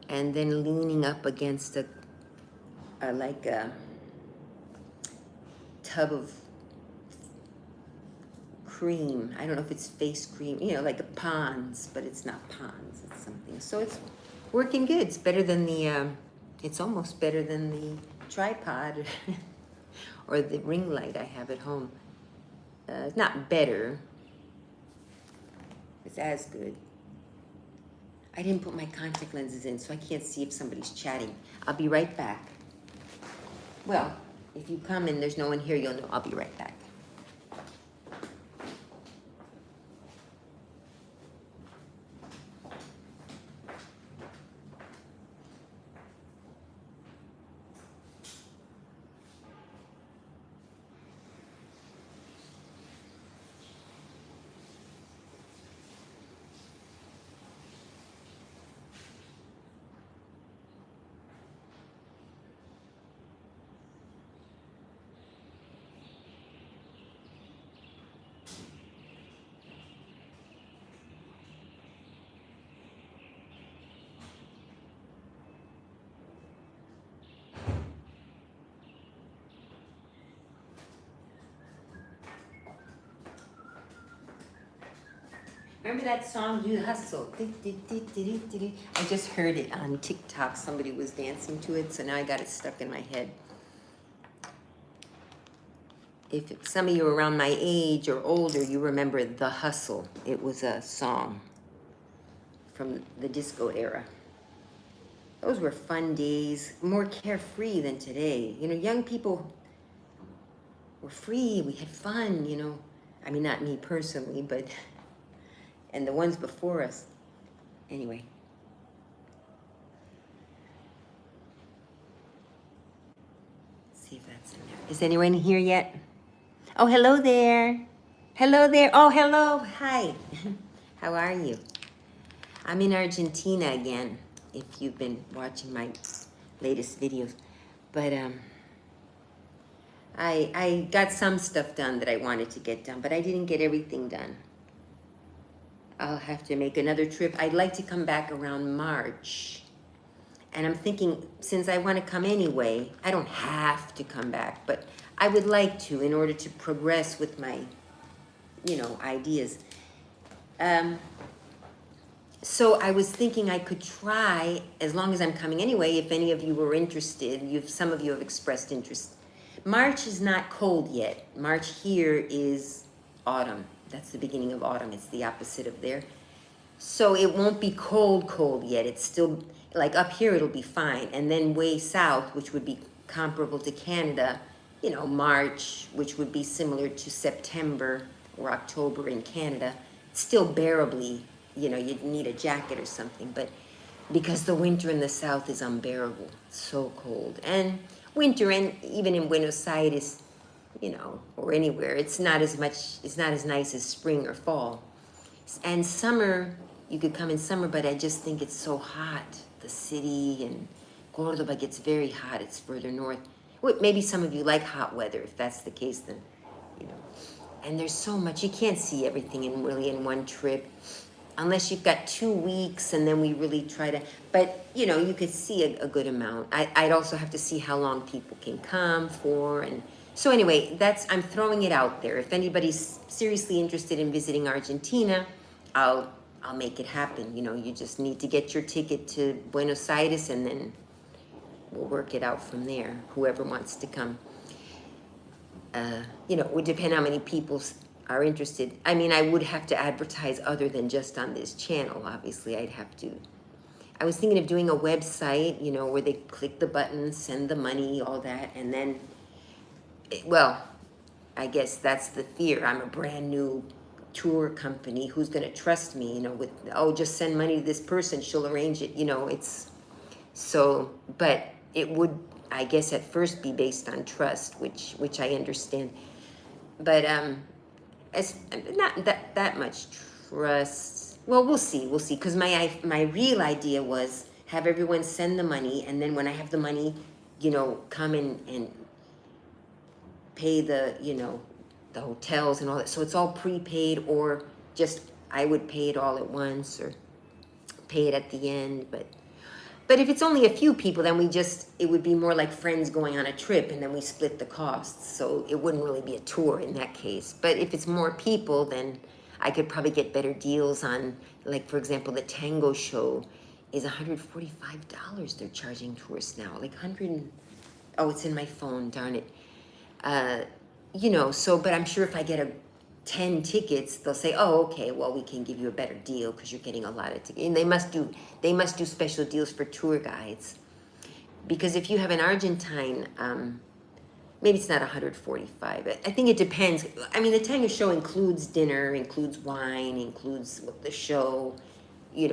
and then leaning up against a tub of cream. I don't know if it's face cream, you know, like a Pond's, but it's not Pond's, it's something. So it's working good. It's better than the, it's almost better than the tripod or the ring light I have at home. It's not better. It's as good. I didn't put my contact lenses in, so I can't see if somebody's chatting. I'll be right back. Well, if you come and there's no one here, you'll know I'll be right back. Remember that song, You Hustle? I just heard it on TikTok. Somebody was dancing to it, so now I got it stuck in my head. If some of you are around my age or older, you remember The Hustle. It was a song from the disco era. Those were fun days, more carefree than today. You know, young people were free, we had fun, you know. I mean, not me personally, but, and the ones before us. Anyway. Let's see if that's in there. Is anyone here yet? Oh, hello there. Hello there. Oh, hello. Hi. How are you? I'm in Argentina again, if you've been watching my latest videos. But I got some stuff done that I wanted to get done, but I didn't get everything done. I'll have to make another trip. I'd like to come back around March. And I'm thinking, since I want to come anyway, I don't have to come back, but I would like to in order to progress with my, you know, ideas. So I was thinking I could try, as long as I'm coming anyway, if any of you were interested, some of you have expressed interest. March is not cold yet. March here is autumn. That's the beginning of autumn. It's the opposite of there. So it won't be cold yet. It's still, like up here it'll be fine. And then way south, which would be comparable to Canada, you know, March, which would be similar to September or October in Canada, still bearably, you know, you'd need a jacket or something, but because the winter in the south is unbearable, so cold. And winter, and even in Buenos Aires, you know, or anywhere, it's not as nice as spring or fall. And summer, you could come in summer, but I just think it's so hot. The city and Cordoba gets very hot. It's further north. Well, maybe some of you like hot weather. If that's the case, then, you know. And there's so much. You can't see everything in one trip. Unless you've got 2 weeks and then we really try to, but you know, you could see a good amount. I'd also have to see how long people can come for. And so anyway, I'm throwing it out there. If anybody's seriously interested in visiting Argentina, I'll make it happen. You know, you just need to get your ticket to Buenos Aires and then we'll work it out from there, whoever wants to come. You know, it would depend how many people are interested. I mean, I would have to advertise other than just on this channel. Obviously, I'd have to. I was thinking of doing a website, you know, where they click the button, send the money, all that, and then, well, I guess that's the fear. I'm a brand new tour company. Who's going to trust me, you know, with, oh, just send money to this person, she'll arrange it, you know, it's, so, but it would, I guess, at first be based on trust, which I understand. But, it's not that much trust. Well, we'll see, because my real idea was have everyone send the money, and then when I have the money, you know, come in and pay the, you know, the hotels and all that. So it's all prepaid, or just I would pay it all at once or pay it at the end. But But if it's only a few people, then it would be more like friends going on a trip, and then we split the costs. So it wouldn't really be a tour in that case. But if it's more people, then I could probably get better deals on, like, for example, the tango show is $145 they're charging tourists now. Like 100, oh, it's in my phone, darn it. But I'm sure if I get 10 tickets, they'll say, oh, okay, well, we can give you a better deal because you're getting a lot of tickets. And they must do special deals for tour guides. Because if you have an Argentine, maybe it's not 145. I think it depends. I mean, the tango show includes dinner, includes wine, includes the show,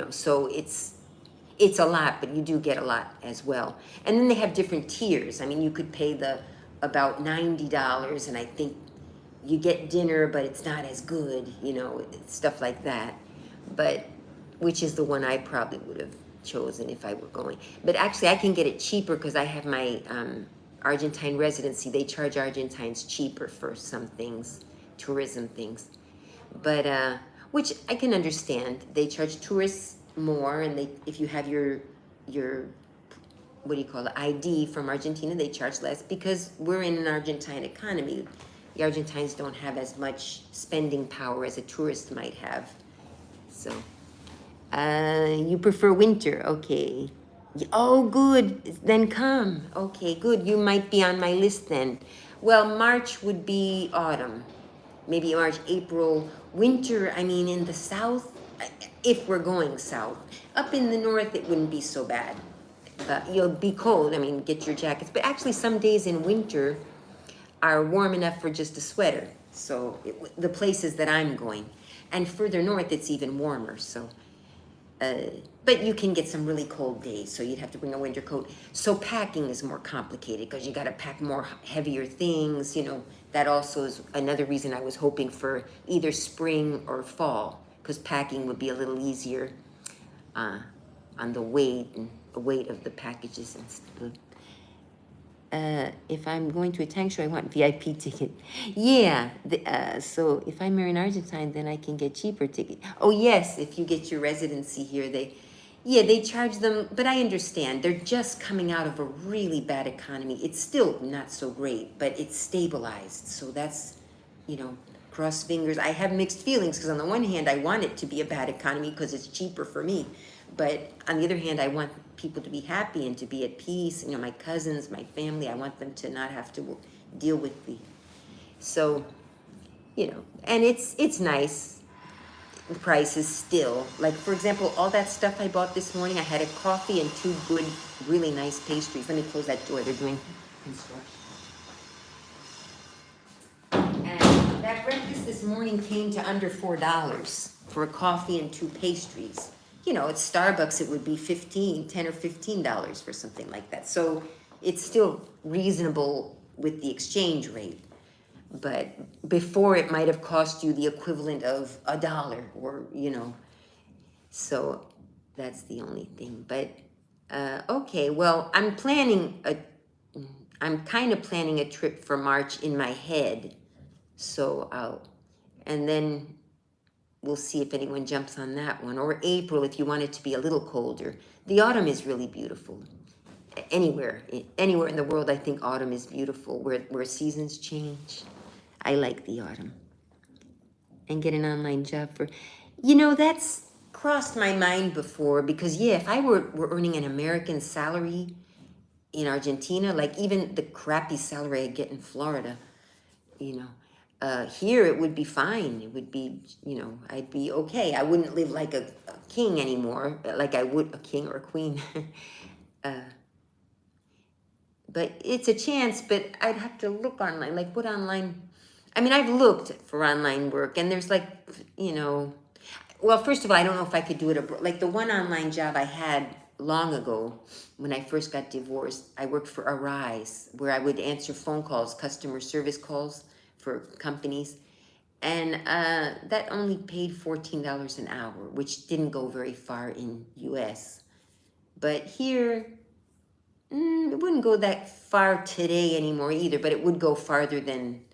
so it's a lot, but you do get a lot as well. And then they have different tiers. I mean, you could pay about $90, and I think you get dinner, but it's not as good, stuff like that. But which is the one I probably would have chosen if I were going. But actually, I can get it cheaper because I have my Argentine residency. They charge Argentines cheaper for some things, tourism things. But which I can understand. They charge tourists more, and if you have your what do you call it, ID from Argentina, they charge less because we're in an Argentine economy. The Argentines don't have as much spending power as a tourist might have. So, you prefer winter, okay. Oh, good, then come. Okay, good, you might be on my list then. Well, March would be autumn. Maybe March, April. Winter, I mean, in the south, if we're going south. Up in the north, it wouldn't be so bad. You'll be cold, I mean, get your jackets. But actually, some days in winter are warm enough for just a sweater. So the places that I'm going. And further north, it's even warmer. So, but you can get some really cold days. So you'd have to bring a winter coat. So packing is more complicated because you got to pack more heavier things. That also is another reason I was hoping for either spring or fall, because packing would be a little easier on the weight of the packages and stuff. If I'm going to a tank show, I want VIP ticket. Yeah, so if I marry an Argentine, then I can get cheaper ticket. Oh yes, if you get your residency here, they charge them, but I understand. They're just coming out of a really bad economy. It's still not so great, but it's stabilized. So that's, cross fingers. I have mixed feelings because on the one hand, I want it to be a bad economy because it's cheaper for me. But on the other hand, I want people to be happy and to be at peace. My cousins, my family, I want them to not have to deal with so, and it's nice. The prices still, like, for example, all that stuff I bought this morning, I had a coffee and 2 good, really nice pastries. Let me close that door. They're doing construction. And that breakfast this morning came to under $4 for a coffee and 2 pastries. At Starbucks, it would be $10 or $15 for something like that. So it's still reasonable with the exchange rate. But before, it might have cost you the equivalent of $1 or, so that's the only thing. But, okay, well, I'm kind of planning a trip for March in my head. So and then we'll see if anyone jumps on that one. Or April, if you want it to be a little colder. The autumn is really beautiful. Anywhere in the world, I think autumn is beautiful, where seasons change. I like the autumn. And get an online job that's crossed my mind before, because if I were earning an American salary in Argentina, like even the crappy salary I get in Florida, here it would be fine. It would be, I'd be okay. I wouldn't live like a king anymore, like I would a king or a queen. But it's a chance, but I'd have to look online. Like what online? I mean, I've looked for online work, and there's like, well, first of all, I don't know if I could do it abroad. Like the one online job I had long ago, when I first got divorced, I worked for Arise, where I would answer phone calls, customer service calls for companies. And that only paid $14 an hour, which didn't go very far in US. But here, it wouldn't go that far today anymore either, but it would go farther than,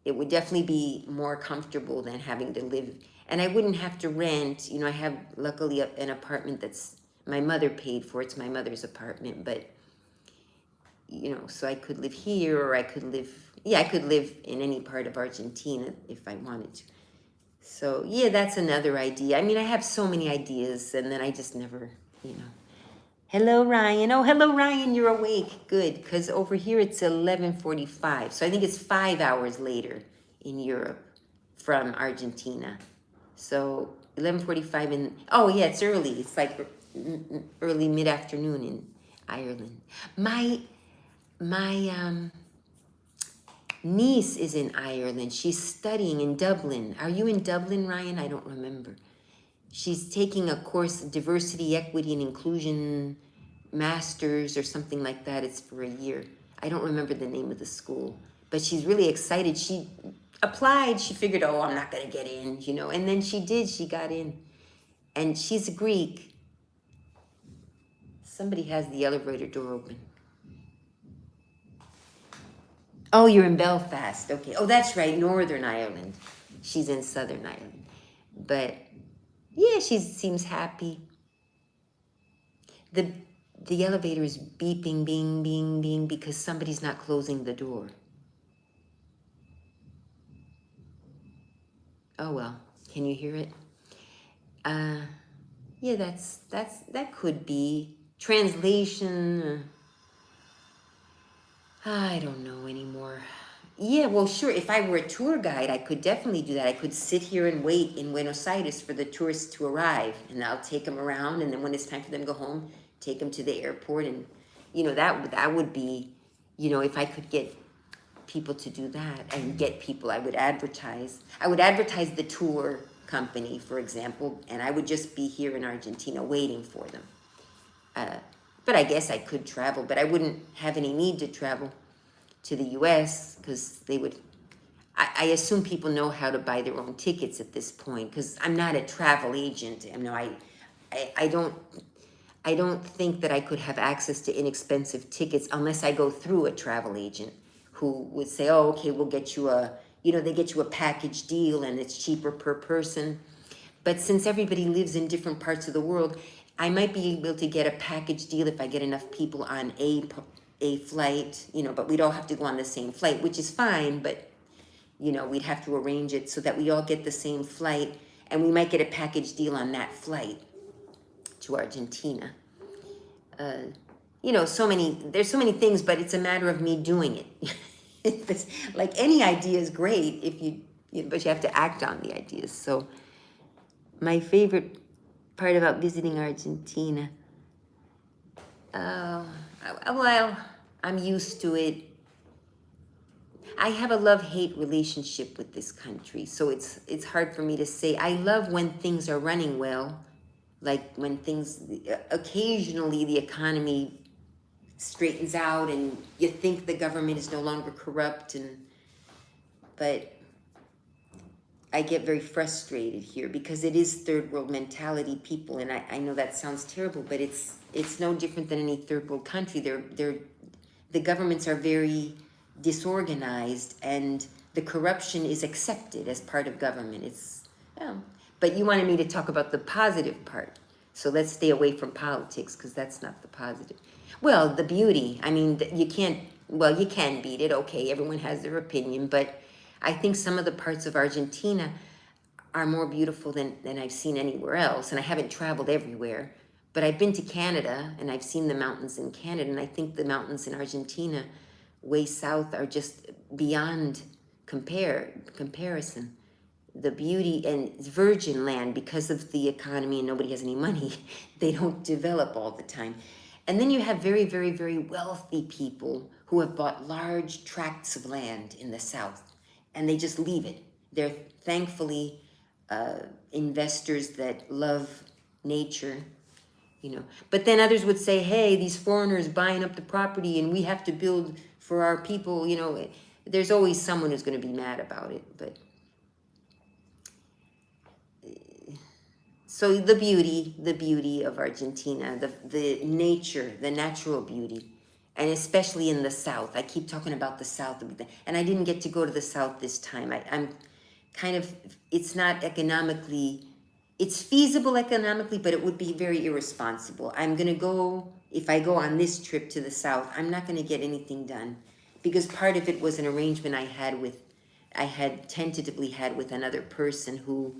it would definitely be more comfortable than having to live. And I wouldn't have to rent. I have luckily an apartment that's My mother paid for it. It's my mother's apartment, but so I could live here, or I could live, I could live in any part of Argentina if I wanted to. So yeah, that's another idea. I mean, I have so many ideas, and then I just never, Hello, Ryan. Oh, hello, Ryan. You're awake. Good, because over here it's 11:45. So I think it's 5 hours later in Europe from Argentina. So 11:45 in. Oh yeah, it's early. It's like early mid-afternoon in Ireland. My niece is in Ireland. She's studying in Dublin. Are you in Dublin, Ryan? I don't remember. She's taking a course, Diversity, Equity, and Inclusion Masters or something like that. It's for a year. I don't remember the name of the school, but she's really excited. She applied. She figured, oh, I'm not going to get in, and then she did. She got in. And she's a Greek. Somebody has the elevator door open. Oh, you're in Belfast. Okay. Oh, that's right. Northern Ireland. She's in Southern Ireland. But yeah, she seems happy. The elevator is beeping, bing, bing, bing, because somebody's not closing the door. Oh well, can you hear it? Yeah, that could be translation. I don't know anymore. Yeah, well, sure. If I were a tour guide, I could definitely do that. I could sit here and wait in Buenos Aires for the tourists to arrive, and I'll take them around. And then when it's time for them to go home, take them to the airport, and that would be, if I could get people to do that and get people, I would advertise. I would advertise the tour company, for example, and I would just be here in Argentina waiting for them. But I guess I could travel, but I wouldn't have any need to travel to the U.S. because they would. I assume people know how to buy their own tickets at this point because I'm not a travel agent. I don't think that I could have access to inexpensive tickets unless I go through a travel agent who would say, "Oh, okay, we'll get you they get you a package deal and it's cheaper per person." But since everybody lives in different parts of the world, I might be able to get a package deal if I get enough people on a flight, but we'd all have to go on the same flight, which is fine, but, we'd have to arrange it so that we all get the same flight, and we might get a package deal on that flight to Argentina. There's so many things, but it's a matter of me doing it. Like any idea is great but you have to act on the ideas. So my favorite part about visiting Argentina, well, I'm used to it. I have a love-hate relationship with this country, so it's hard for me to say. I love when things are running well, like when occasionally the economy straightens out and you think the government is no longer corrupt, but I get very frustrated here because it is third world mentality people, and I know that sounds terrible, but it's no different than any third world country. The governments are very disorganized, and the corruption is accepted as part of government. But you wanted me to talk about the positive part, so let's stay away from politics because that's not the positive. Well, the beauty. I mean, you can beat it. Okay, everyone has their opinion, but I think some of the parts of Argentina are more beautiful than I've seen anywhere else. And I haven't traveled everywhere, but I've been to Canada and I've seen the mountains in Canada. And I think the mountains in Argentina, way south, are just beyond comparison. The beauty, and it's virgin land because of the economy and nobody has any money. They don't develop all the time. And then you have very, very, very wealthy people who have bought large tracts of land in the south. And they just leave it. They're thankfully investors that love nature, But then others would say, hey, these foreigners buying up the property and we have to build for our people, There's always someone who's going to be mad about it. But so the beauty of Argentina, the nature, the natural beauty. And especially in the South. I keep talking about the South. And I didn't get to go to the South this time. I'm kind of, it's not economically it's feasible economically, but it would be very irresponsible. If I go on this trip to the South, I'm not gonna get anything done. Because part of it was an arrangement I had tentatively had with another person who,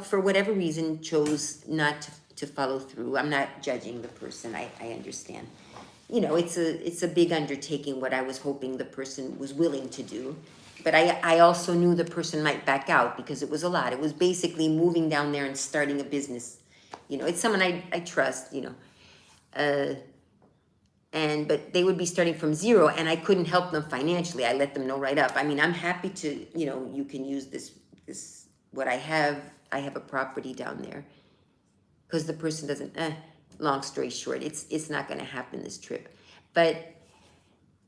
for whatever reason chose not to follow through. I'm not judging the person, I understand. It's a big undertaking what I was hoping the person was willing to do. But I also knew the person might back out because it was a lot. It was basically moving down there and starting a business. It's someone I trust, but they would be starting from zero and I couldn't help them financially. I let them know right up. I mean, I'm happy to, you can use this, what I have a property down there. Because the person doesn't, long story short, it's not going to happen this trip. But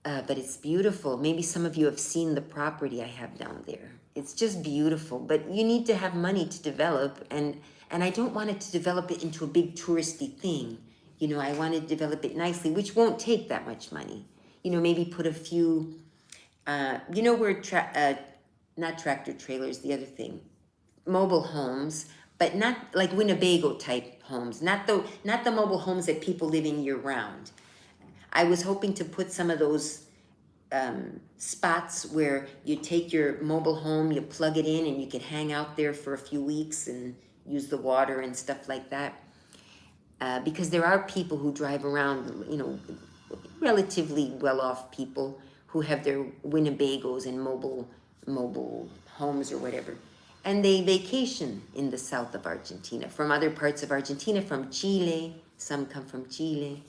it's beautiful. Maybe some of you have seen the property I have down there. It's just beautiful, but you need to have money to develop, and I don't want it to develop it into a big touristy thing. I want to develop it nicely, which won't take that much money. Maybe put a few, where not tractor trailers, the other thing, mobile homes, but not like Winnebago type homes, not the mobile homes that people live in year round. I was hoping to put some of those spots where you take your mobile home, you plug it in, and you can hang out there for a few weeks and use the water and stuff like that. Because there are people who drive around, relatively well-off people who have their Winnebagos and mobile homes or whatever. And they vacation in the south of Argentina, from other parts of Argentina, from Chile. Some come from Chile.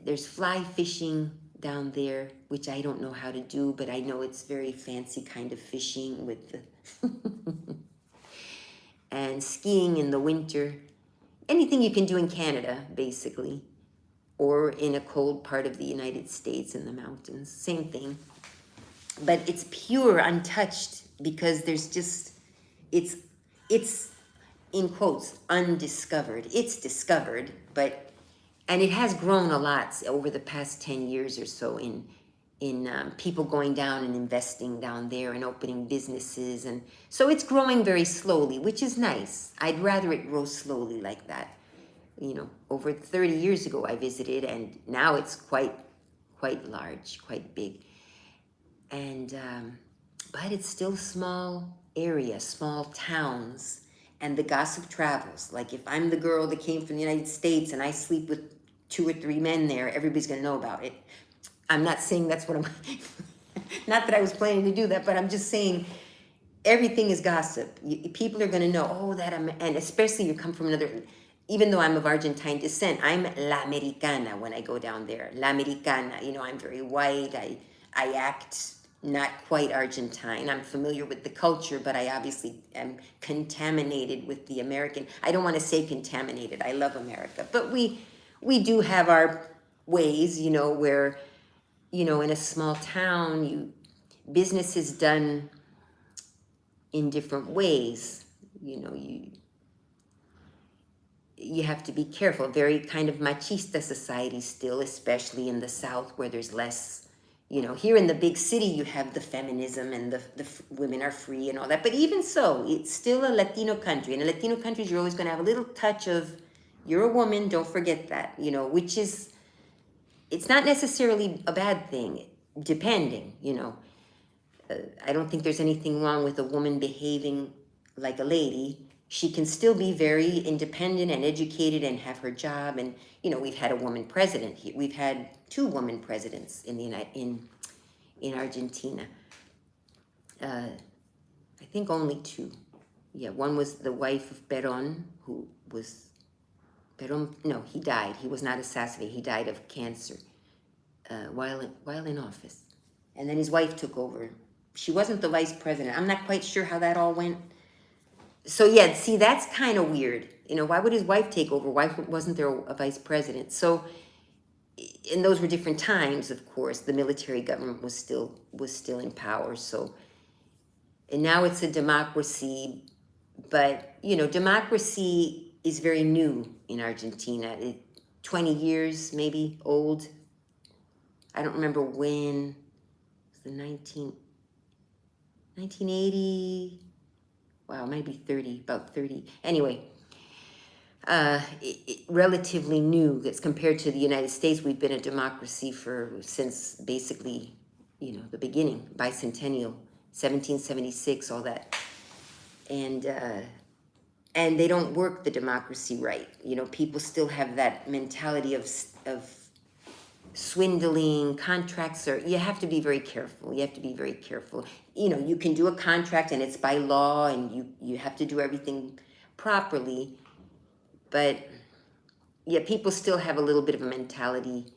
There's fly fishing down there, which I don't know how to do, but I know it's very fancy kind of fishing with the and skiing in the winter. Anything you can do in Canada, basically, or in a cold part of the United States in the mountains, same thing. But it's pure, untouched, because there's just, it's in quotes, undiscovered. It's discovered, and it has grown a lot over the past 10 years or so in people going down and investing down there and opening businesses. And so it's growing very slowly, which is nice. I'd rather it grow slowly like that. Over 30 years ago I visited, and now it's quite large, quite big. And, but it's still small area, small towns, and the gossip travels. Like if I'm the girl that came from the United States and I sleep with 2 or 3 men there, everybody's gonna know about it. I'm not saying that's what I'm, not that I was planning to do that, but I'm just saying everything is gossip. People are gonna know, and especially you come from another, even though I'm of Argentine descent, I'm La Americana when I go down there. La Americana, I'm very white, I act not quite Argentine. I'm familiar with the culture, but I obviously am contaminated with the American. I don't want to say contaminated. I love America, but we do have our ways, where, in a small town, business is done in different ways. You have to be careful. Very kind of machista society still, especially in the South, where there's less. Here in the big city, you have the feminism and the women are free and all that. But even so, it's still a Latino country. And in Latino countries, you're always going to have a little touch of, you're a woman, don't forget that, which is, it's not necessarily a bad thing, depending, I don't think there's anything wrong with a woman behaving like a lady. She can still be very independent and educated and have her job. And, we've had a woman president here. We've had 2 women presidents in Argentina. I think only 2. Yeah, one was the wife of Perón, who was, no, he died. He was not assassinated. He died of cancer while in office. And then his wife took over. She wasn't the vice president. I'm not quite sure how that all went. So yeah, see, that's kind of weird. Why would his wife take over? Why wasn't there a vice president? So, and those were different times, of course. The military government was still in power. So, and now it's a democracy, but democracy is very new in Argentina. 20 years maybe old. I don't remember when. It was the 1980. wow, maybe 30, about 30. Anyway, relatively new as compared to the United States. We've been a democracy since basically, the beginning, bicentennial, 1776, all that. And they don't work the democracy right. People still have that mentality of swindling. Contracts you have to be very careful. You can do a contract and it's by law and you have to do everything properly. But yeah, people still have a little bit of a mentality.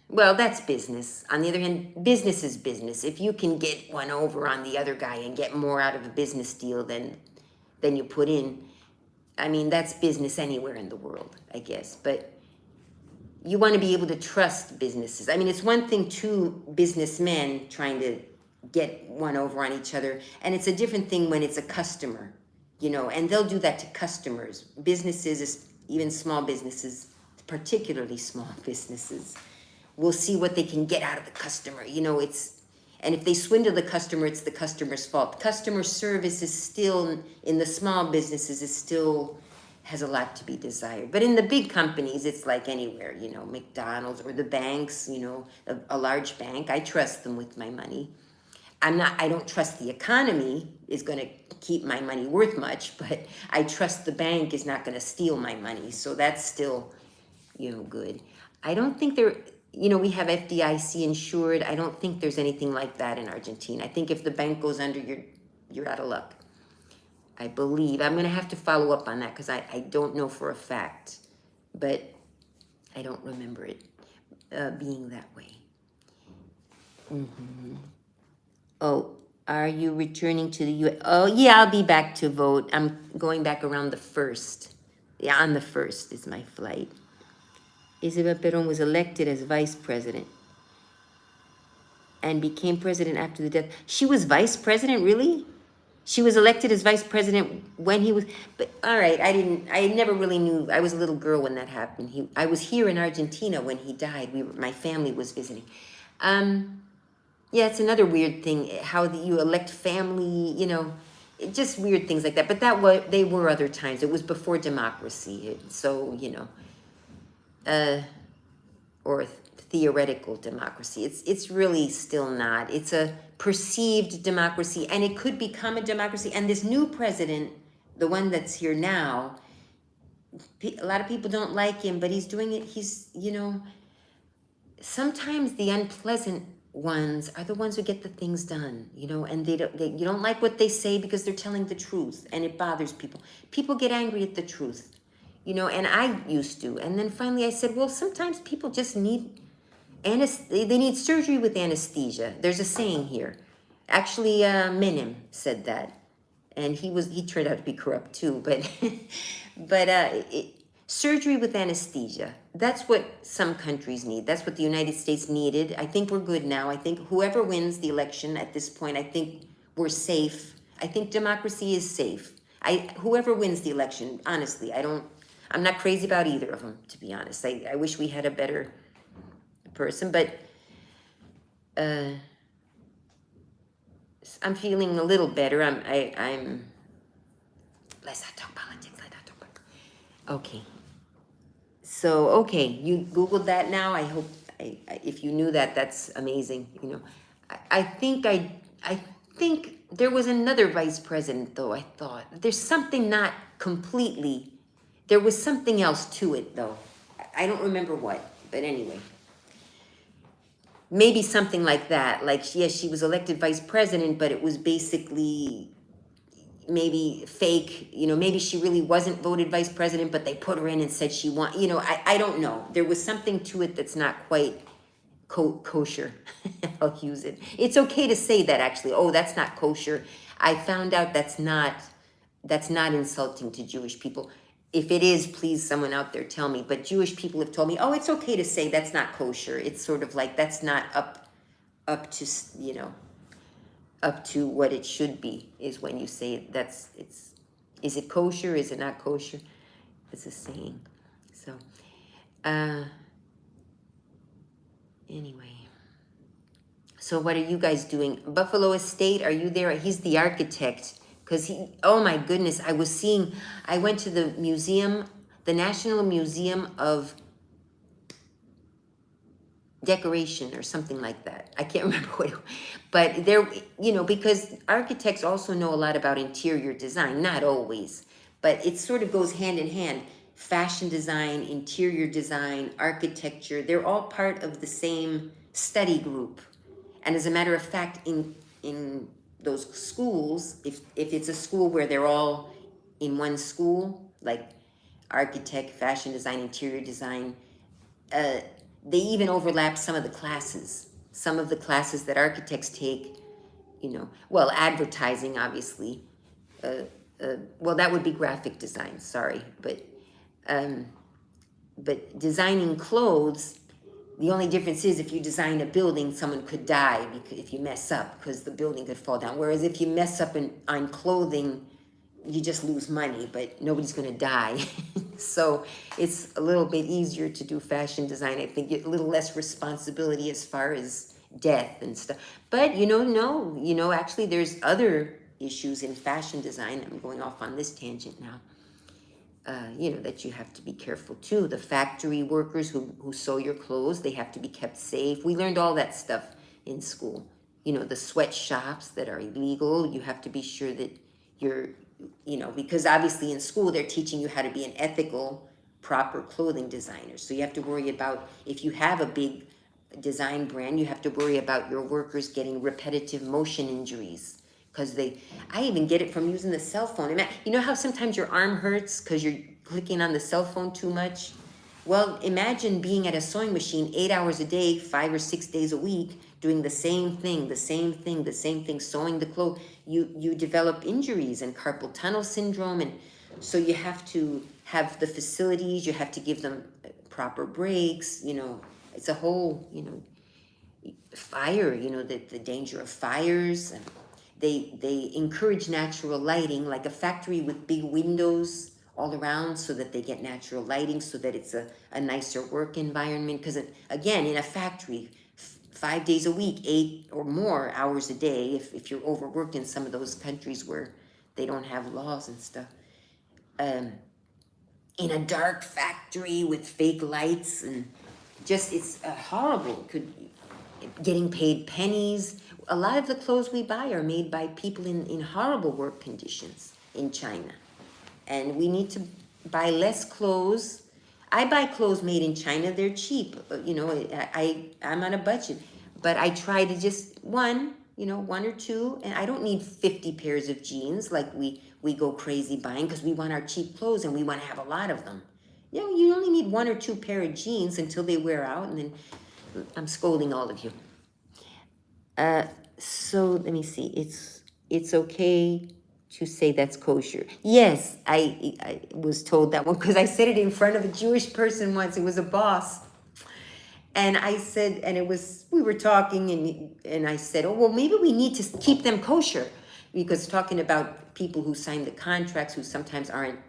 Well, that's business. On the other hand, business is business. If you can get one over on the other guy and get more out of a business deal than you put in, I mean, that's business anywhere in the world, I guess. But you want to be able to trust businesses. I mean, it's one thing two businessmen trying to get one over on each other, and it's a different thing when it's a customer, and they'll do that to customers. Businesses, even small businesses, particularly small businesses, will see what they can get out of the customer. And if they swindle the customer, it's the customer's fault. Customer service is still, in the small businesses, has a lot to be desired. But in the big companies, it's like anywhere, McDonald's or the banks, a large bank. I trust them with my money. I don't trust the economy is going to keep my money worth much, but I trust the bank is not going to steal my money. So that's still, good. I don't think we have FDIC insured. I don't think there's anything like that in Argentina. I think if the bank goes under, you're out of luck. I believe. I'm going to have to follow up on that because I don't know for a fact, but I don't remember it being that way. Mm-hmm. Oh, are you returning to the U.S.? Oh, yeah, I'll be back to vote. I'm going back around the 1st. Yeah, on the 1st is my flight. Isabel Perón was elected as vice president and became president after the death. She was vice president, really? She was elected as vice president when he was, but all right, I never really knew. I was a little girl when that happened. I was here in Argentina when he died. My family was visiting. Yeah, it's another weird thing, how you elect family, just weird things like that. But they were other times. It was before democracy. So, or theoretical democracy. It's really still not. It's a perceived democracy, and it could become a democracy. And this new president, the one that's here now, a lot of people don't like him, but he's doing it. He's, sometimes the unpleasant ones are the ones who get the things done, and you don't like what they say because they're telling the truth, and it bothers people. People get angry at the truth, and I used to. And then finally I said, well, sometimes people just need they need surgery with anesthesia. There's a saying here. Actually, Menem said that, and he turned out to be corrupt too. But surgery with anesthesia. That's what some countries need. That's what the United States needed. I think we're good now. I think whoever wins the election at this point, I think we're safe. I think democracy is safe. Whoever wins the election, honestly, I'm not crazy about either of them, to be honest. I wish we had a better person, but I'm feeling a little better. I'm let's not talk politics. Okay. So, okay, you Googled that now. I hope if you knew that, that's amazing. I think there was another vice president, though. I thought there's something not completely. There was something else to it, though. I don't remember what, but anyway. Maybe something like that. Like, yes, she was elected vice president, but it was basically maybe fake. Maybe she really wasn't voted vice president, but they put her in and said she won. I don't know. There was something to it that's not quite kosher. I'll use it. It's okay to say that, actually. Oh, that's not kosher. I found out that's not insulting to Jewish people. If it is, please, someone out there tell me. But Jewish people have told me, oh, it's okay to say that's not kosher. It's sort of like that's not up to up to what it should be, is when you say is it kosher? Is it not kosher? It's a saying. So, anyway. So what are you guys doing? Buffalo Estate, are you there? He's the architect. Because oh my goodness, I went to the museum, the National Museum of Decoration or something like that. I can't remember what it was. But there, because architects also know a lot about interior design, not always, but it sort of goes hand in hand. Fashion design, interior design, architecture, they're all part of the same study group. And as a matter of fact, in those schools, if it's a school where they're all in one school, like architect, fashion design, interior design, they even overlap some of the classes. Some of the classes that architects take, well, advertising, obviously. Well, that would be graphic design, sorry. But designing clothes, the only difference is if you design a building, someone could die if you mess up, because the building could fall down. Whereas if you mess up on clothing, you just lose money, but nobody's going to die. So it's a little bit easier to do fashion design. I think a little less responsibility as far as death and stuff. But no, actually there's other issues in fashion design. I'm going off on this tangent now. That you have to be careful too. The factory workers who sew your clothes, they have to be kept safe. We learned all that stuff in school. The sweatshops that are illegal, you have to be sure that you're, because obviously in school they're teaching you how to be an ethical, proper clothing designer. So you have to worry about, if you have a big design brand, you have to worry about your workers getting repetitive motion injuries. Because I even get it from using the cell phone. You know how sometimes your arm hurts because you're clicking on the cell phone too much? Well, imagine being at a sewing machine 8 hours a day, 5 or 6 days a week, doing the same thing, sewing the clothes. You develop injuries and carpal tunnel syndrome. And so you have to have the facilities, you have to give them proper breaks. It's a whole, fire, the danger of fires. And they encourage natural lighting, like a factory with big windows all around, so that they get natural lighting, so that it's a nicer work environment. Because again, in a factory, 5 days a week, 8 or more hours a day, if you're overworked in some of those countries where they don't have laws and stuff, in a dark factory with fake lights, and just, it's horrible. Getting paid pennies. A lot of the clothes we buy are made by people in horrible work conditions in China. And we need to buy less clothes. I buy clothes made in China. They're cheap. I'm on a budget. But I try to just one or two. And I don't need 50 pairs of jeans like we go crazy buying, because we want our cheap clothes and we want to have a lot of them. You only need 1 or 2 pair of jeans until they wear out, and then I'm scolding all of you. So let me see. It's okay to say that's kosher. Yes, I was told that one because I said it in front of a Jewish person once. It was a boss. And I said, we were talking, and I said, oh, well, maybe we need to keep them kosher, because talking about people who sign the contracts who sometimes aren't.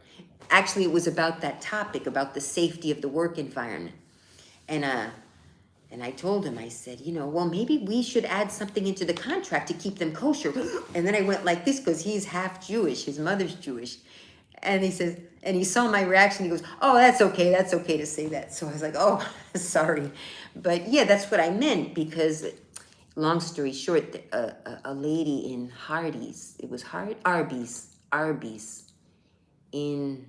Actually, it was about that topic, about the safety of the work environment. And I told him, I said, well, maybe we should add something into the contract to keep them kosher. And then I went like this, because he's half Jewish, his mother's Jewish. And he says, and he saw my reaction, he goes, oh, that's okay to say that. So I was like, oh, sorry. But yeah, that's what I meant, because long story short, a lady in Arby's in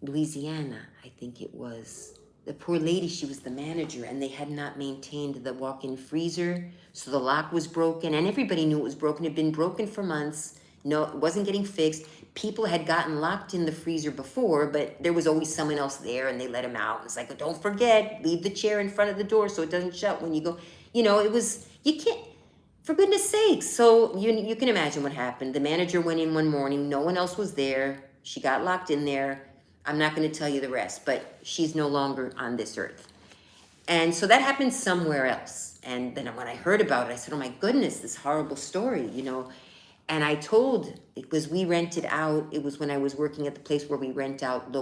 Louisiana, I think it was. The poor lady, she was the manager, and they had not maintained the walk-in freezer, so the lock was broken, and everybody knew it was broken. It had been broken for months. No, it wasn't getting fixed. People had gotten locked in the freezer before, but there was always someone else there, and they let him out. It's like, oh, don't forget, leave the chair in front of the door so it doesn't shut when you go. It was, you can't, for goodness sakes. So you can imagine what happened. The manager went in one morning. No one else was there. She got locked in there. I'm not going to tell you the rest, but she's no longer on this earth. And so that happened somewhere else. And then when I heard about it, I said, oh my goodness, this horrible story, And I told, because we rented out, it was when I was working at the place where we rent out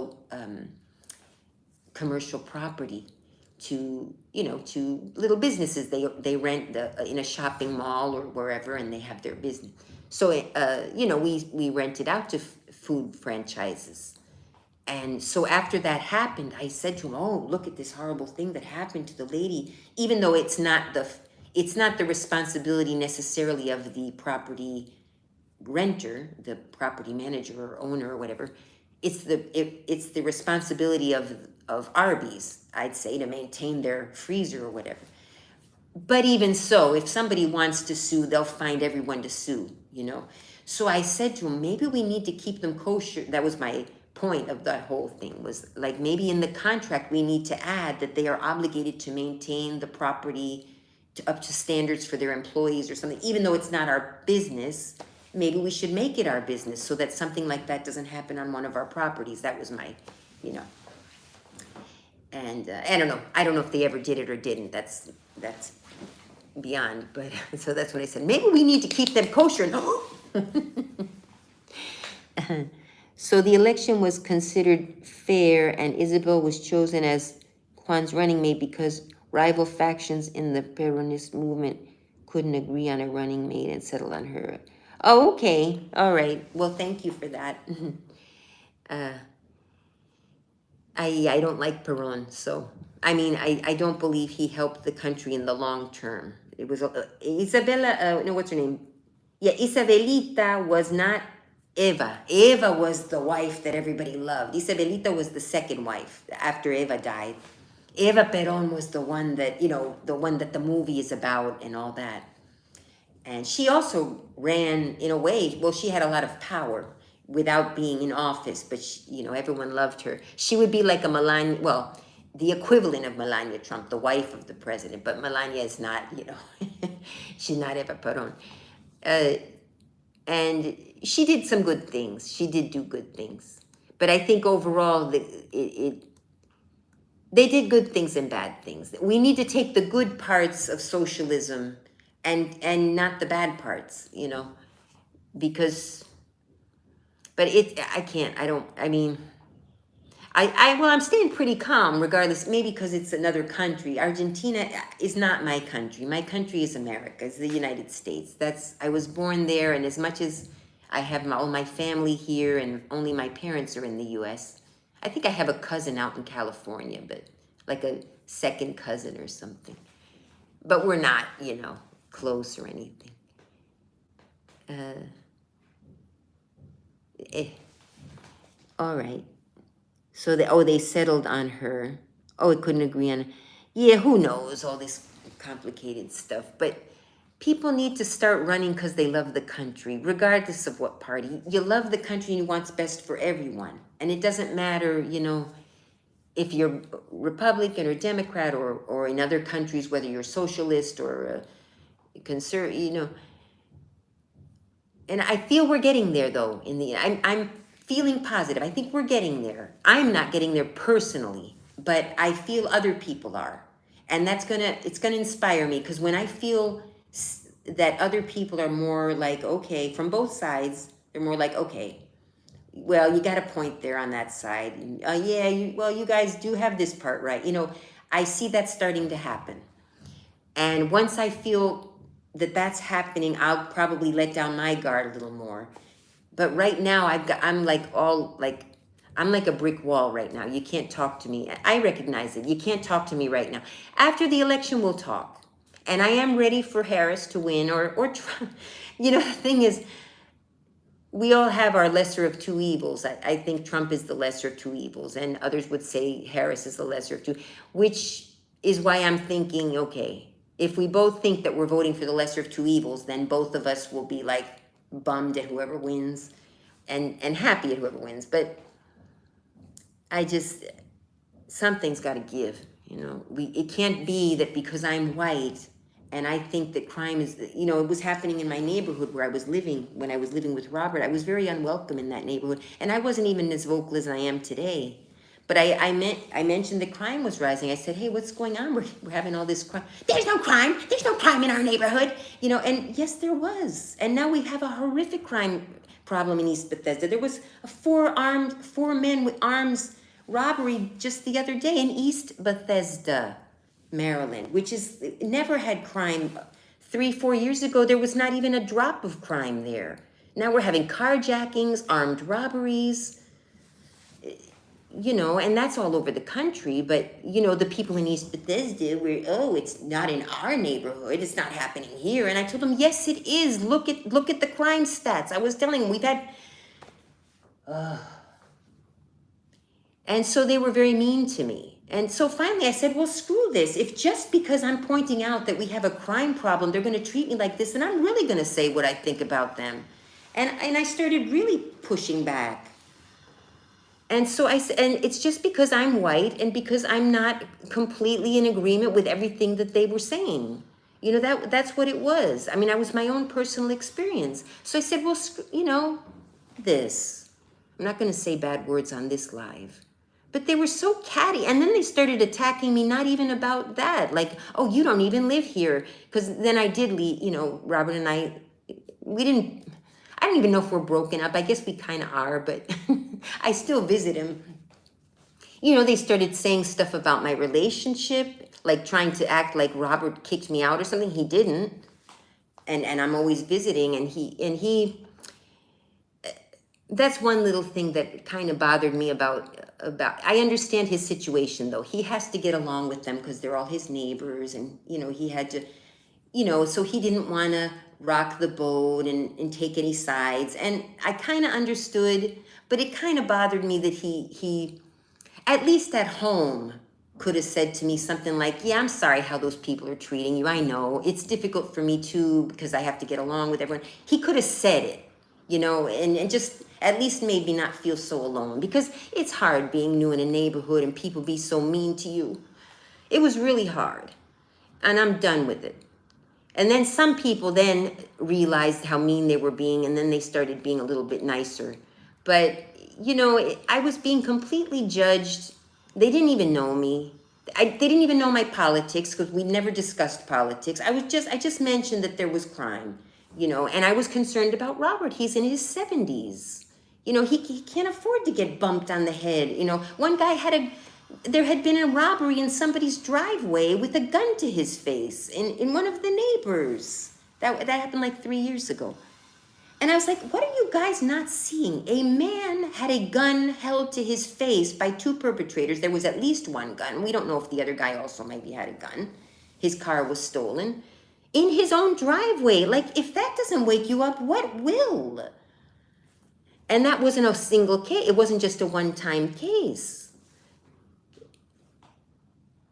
commercial property to little businesses. They rent in a shopping mall or wherever, and they have their business. So, we rented out to food franchises. And so after that happened, I said to him, "Oh, look at this horrible thing that happened to the lady." Even though it's not the responsibility necessarily of the property renter, the property manager or owner or whatever. It's the responsibility of Arby's, I'd say, to maintain their freezer or whatever. But even so, if somebody wants to sue, they'll find everyone to sue. So I said to him, maybe we need to keep them kosher. That was my point of that whole thing, was like maybe in the contract we need to add that they are obligated to maintain the property up to standards for their employees or something, even though it's not our business. Maybe we should make it our business so that something like that doesn't happen on one of our properties. That was my, and I don't know. I don't know if they ever did it or didn't. That's beyond. But so that's what I said. Maybe we need to keep them kosher. So the election was considered fair, and Isabel was chosen as Juan's running mate because rival factions in the Peronist movement couldn't agree on a running mate and settled on her. Oh, okay. All right. Well, thank you for that. I don't like Peron, so I don't believe he helped the country in the long term. It was Isabella. No, what's her name? Yeah, Isabelita was not Eva. Eva was the wife that everybody loved. Isabelita was the second wife after Eva died. Eva Perón was the one that the movie is about and all that. And she also ran in a way, well, she had a lot of power without being in office, but everyone loved her. She would be like a Melania, well, the equivalent of Melania Trump, the wife of the president, but Melania is not, she's not Eva Perón. And she did some good things. She did do good things. But I think overall, they did good things and bad things. We need to take the good parts of socialism and not the bad parts, because, but I'm staying pretty calm regardless, maybe because it's another country. Argentina is not my country. My country is America, it's the United States. I was born there, and as much as I have all my family here and only my parents are in the U.S., I think I have a cousin out in California, but like a second cousin or something. But we're not, close or anything. All right. So they settled on her. Oh, it couldn't agree on. Yeah, who knows, all this complicated stuff. But people need to start running because they love the country, regardless of what party. You love the country and you want what's best for everyone. And it doesn't matter, if you're Republican or Democrat or in other countries, whether you're socialist or conservative, And I feel we're getting there, though. I'm feeling positive. I think we're getting there. I'm not getting there personally, but I feel other people are, and it's gonna inspire me, because when I feel that other people are more like, okay, from both sides, they're more like, okay, well, you got a point there on that side. You guys do have this part right. I see that starting to happen, and once I feel that's happening, I'll probably let down my guard a little more. But right now, I'm like a brick wall right now. You can't talk to me. I recognize it. You can't talk to me right now. After the election, we'll talk. And I am ready for Harris to win or Trump. The thing is, we all have our lesser of two evils. I think Trump is the lesser of two evils, and others would say Harris is the lesser of two, which is why I'm thinking, okay, if we both think that we're voting for the lesser of two evils, then both of us will be like bummed at whoever wins and happy at whoever wins. But something's got to give, it can't be that because I'm white and I think that crime is, it was happening in my neighborhood where I was living, when I was living with Robert. I was very unwelcome in that neighborhood, and I wasn't even as vocal as I am today. But I mentioned that crime was rising. I said, hey, what's going on? We're having all this crime. There's no crime. There's no crime in our neighborhood. And yes, there was. And now we have a horrific crime problem in East Bethesda. There was a four men with arms robbery just the other day in East Bethesda, Maryland, which never had crime 3-4 years ago, there was not even a drop of crime there. Now we're having carjackings, armed robberies, and that's all over the country. But, the people in East Bethesda were, oh, it's not in our neighborhood. It's not happening here. And I told them, yes, it is. Look at the crime stats. I was telling them we've had, and so they were very mean to me. And so finally I said, well, screw this. If just because I'm pointing out that we have a crime problem, they're going to treat me like this, then I'm really going to say what I think about them. And I started really pushing back. And so I said, and it's just because I'm white and because I'm not completely in agreement with everything that they were saying. That's what it was. I mean, I was my own personal experience. So I said, well, this. I'm not going to say bad words on this live. But they were so catty. And then they started attacking me, not even about that. Like, oh, you don't even live here. Because then I did leave, Robert and I don't even know if we're broken up. I guess we kind of are, but I still visit him. They started saying stuff about my relationship, like trying to act like Robert kicked me out or something. He didn't. And I'm always visiting, and he that's one little thing that kind of bothered me about I understand his situation, though. He has to get along with them because they're all his neighbors, and he had to, so he didn't want to rock the boat and take any sides. And I kind of understood, but it kind of bothered me that he at least at home could have said to me something like, yeah, I'm sorry how those people are treating you. I know it's difficult for me too because I have to get along with everyone. He could have said it, and just at least made me not feel so alone, because it's hard being new in a neighborhood and people be so mean to you. It was really hard, and I'm done with it. And then some people then realized how mean they were being, and then they started being a little bit nicer. But, I was being completely judged. They didn't even know me. They didn't even know my politics, because we never discussed politics. I just mentioned that there was crime, and I was concerned about Robert. He's in his 70s. He can't afford to get bumped on the head. One guy there had been a robbery in somebody's driveway with a gun to his face in one of the neighbors. That happened like 3 years ago. And I was like, what are you guys not seeing? A man had a gun held to his face by 2 perpetrators. There was at least one gun. We don't know if the other guy also maybe had a gun. His car was stolen. In his own driveway. Like, if that doesn't wake you up, what will? And that wasn't a single case. It wasn't just a one-time case.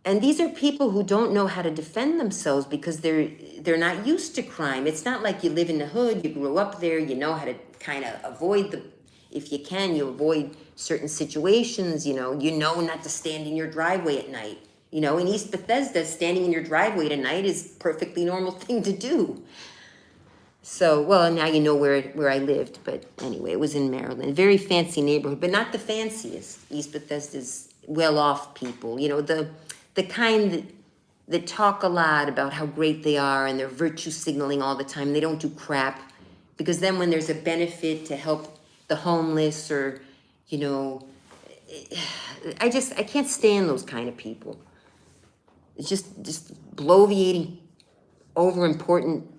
And these are people who don't know how to defend themselves because they're not used to crime. It's not like you live in the hood, you grew up there, you know how to kind of avoid if you can, you avoid certain situations, you know not to stand in your driveway at night. In East Bethesda, standing in your driveway at night is a perfectly normal thing to do. So, well, now you know where I lived, but anyway, it was in Maryland. Very fancy neighborhood, but not the fanciest. East Bethesda's well-off people, the kind that talk a lot about how great they are and they're virtue signaling all the time. They don't do crap, because then when there's a benefit to help the homeless or, I can't stand those kind of people. It's just bloviating, over-important.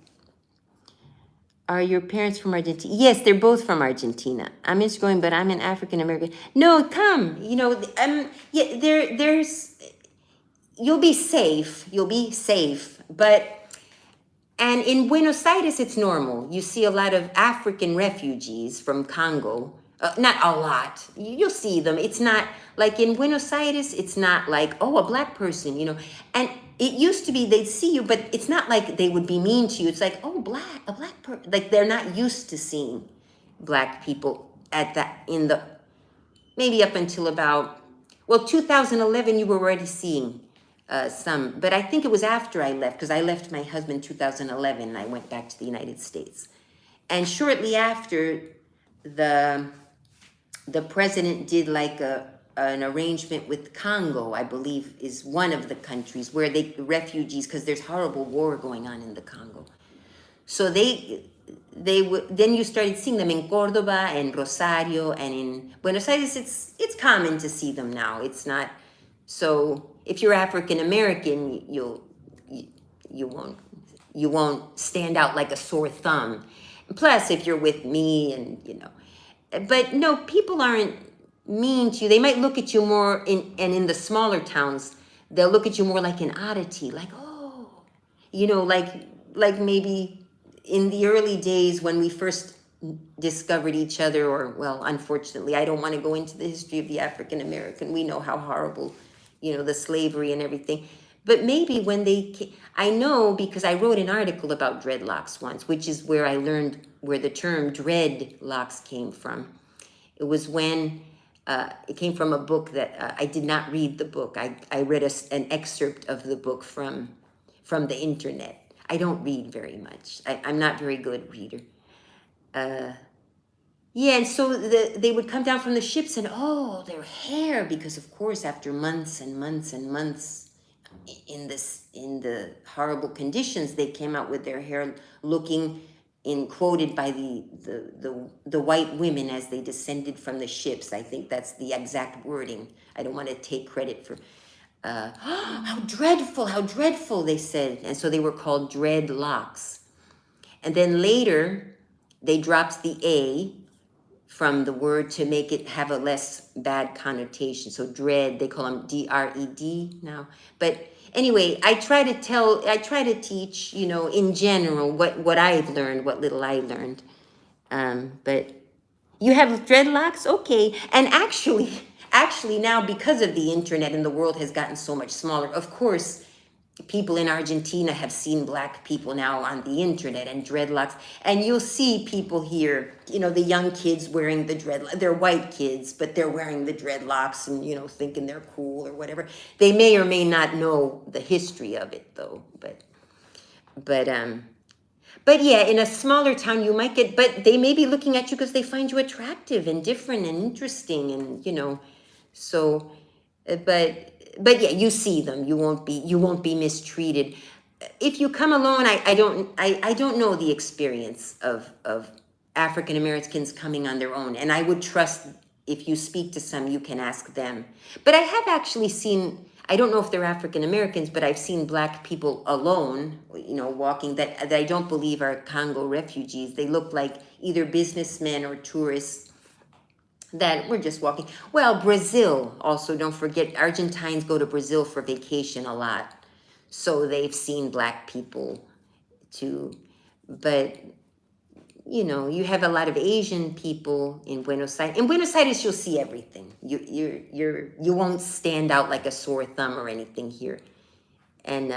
Are your parents from Argentina? Yes, they're both from Argentina. I'm just going, but I'm an African American. No, come. You'll be safe. And in Buenos Aires, it's normal. You see a lot of African refugees from Congo. Not a lot. You'll see them. It's not like in Buenos Aires, it's not like, oh, a black person, And it used to be they'd see you, but it's not like they would be mean to you. It's like, oh, a black person. Like, they're not used to seeing black people maybe up until about, 2011, you were already seeing some. But I think it was after I left, because I left my husband in 2011 and I went back to the United States. And shortly after, the president did like an arrangement with Congo, I believe is one of the countries where refugees, because there's horrible war going on in the Congo. So then you started seeing them in Cordoba and Rosario, and in Buenos Aires, it's common to see them now. It's not, so if you're African American, you won't, you won't stand out like a sore thumb. Plus, if you're with me and, but no, people aren't mean to you. They might look at you more in the smaller towns, they'll look at you more like an oddity, like, oh, like maybe in the early days when we first discovered each other, or, well, unfortunately, I don't want to go into the history of the African American. We know how horrible, the slavery and everything. But maybe when I know because I wrote an article about dreadlocks once, which is where I learned where the term dreadlocks came from. It was when it came from a book that I did not read the book. I read an excerpt of the book from the internet. I don't read very much. I'm not very good reader. Yeah, and so they would come down from the ships and, oh, their hair, because of course after months and months and months in the horrible conditions, they came out with their hair looking quoted by the white women as they descended from the ships. I think that's the exact wording. I don't want to take credit for how dreadful, they said. And so they were called dreadlocks. And then later they dropped the A from the word to make it have a less bad connotation. So dread, they call them D-R-E-D now. But anyway, I try to teach, in general, what I've learned, what little I learned. But you have dreadlocks? Okay. And actually now, because of the internet and the world has gotten so much smaller, of course, people in Argentina have seen Black people now on the internet and dreadlocks. And you'll see people here, the young kids wearing the dreadlocks. They're white kids, but they're wearing the dreadlocks and, thinking they're cool or whatever. They may or may not know the history of it, though. But yeah, in a smaller town, you might but they may be looking at you because they find you attractive and different and interesting and, so, but yeah, you see them. You won't be mistreated. If you come alone, I don't know the experience of African Americans coming on their own, and I would trust if you speak to some, you can ask them. But I have actually seen. I don't know if they're African Americans, but I've seen Black people alone, walking that I don't believe are Congo refugees. They look like either businessmen or tourists that we're just walking. Well, Brazil also, don't forget, Argentines go to Brazil for vacation a lot. So they've seen Black people too. But, you have a lot of Asian people in Buenos Aires. In Buenos Aires, you'll see everything. You won't stand out like a sore thumb or anything here. And,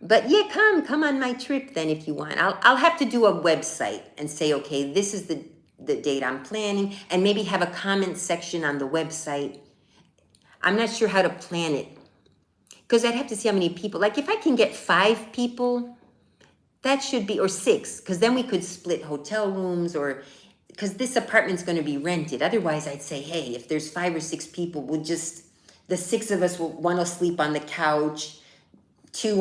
but yeah, come on my trip then if you want. I'll have to do a website and say, okay, this is the date I'm planning, and maybe have a comment section on the website. I'm not sure how to plan it because I'd have to see how many people. Like if I can get 5 people, that should be, or 6, because then we could split hotel rooms, or because this apartment's going to be rented. Otherwise, I'd say, hey, if there's 5 or 6 people, the 6 of us will want to sleep on the couch, 2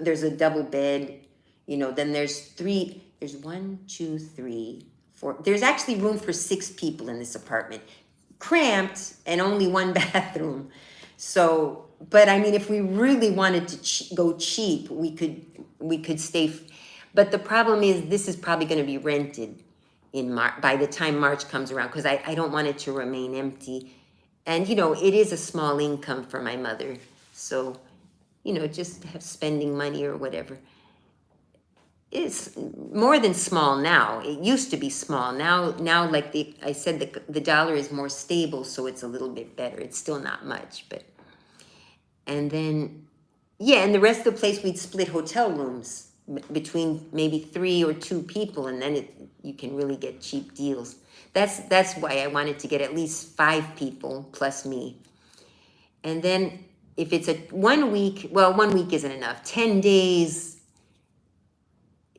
there's a double bed, then there's 3, there's 1, 2, 3, 4. There's actually room for 6 people in this apartment, cramped and only 1 bathroom. So, but I mean, if we really wanted to go cheap, we could stay. But the problem is, this is probably going to be rented in by the time March comes around, because I don't want it to remain empty. And, it is a small income for my mother. So, just have spending money or whatever. It's more than small now. It used to be small. Now, like I said, the dollar is more stable, so it's a little bit better. It's still not much, but. And then, yeah, and the rest of the place we'd split hotel rooms between maybe 3 or 2 people, and then you can really get cheap deals. That's why I wanted to get at least 5 people plus me. And then if it's 1 week, well, 1 week isn't enough. 10 days.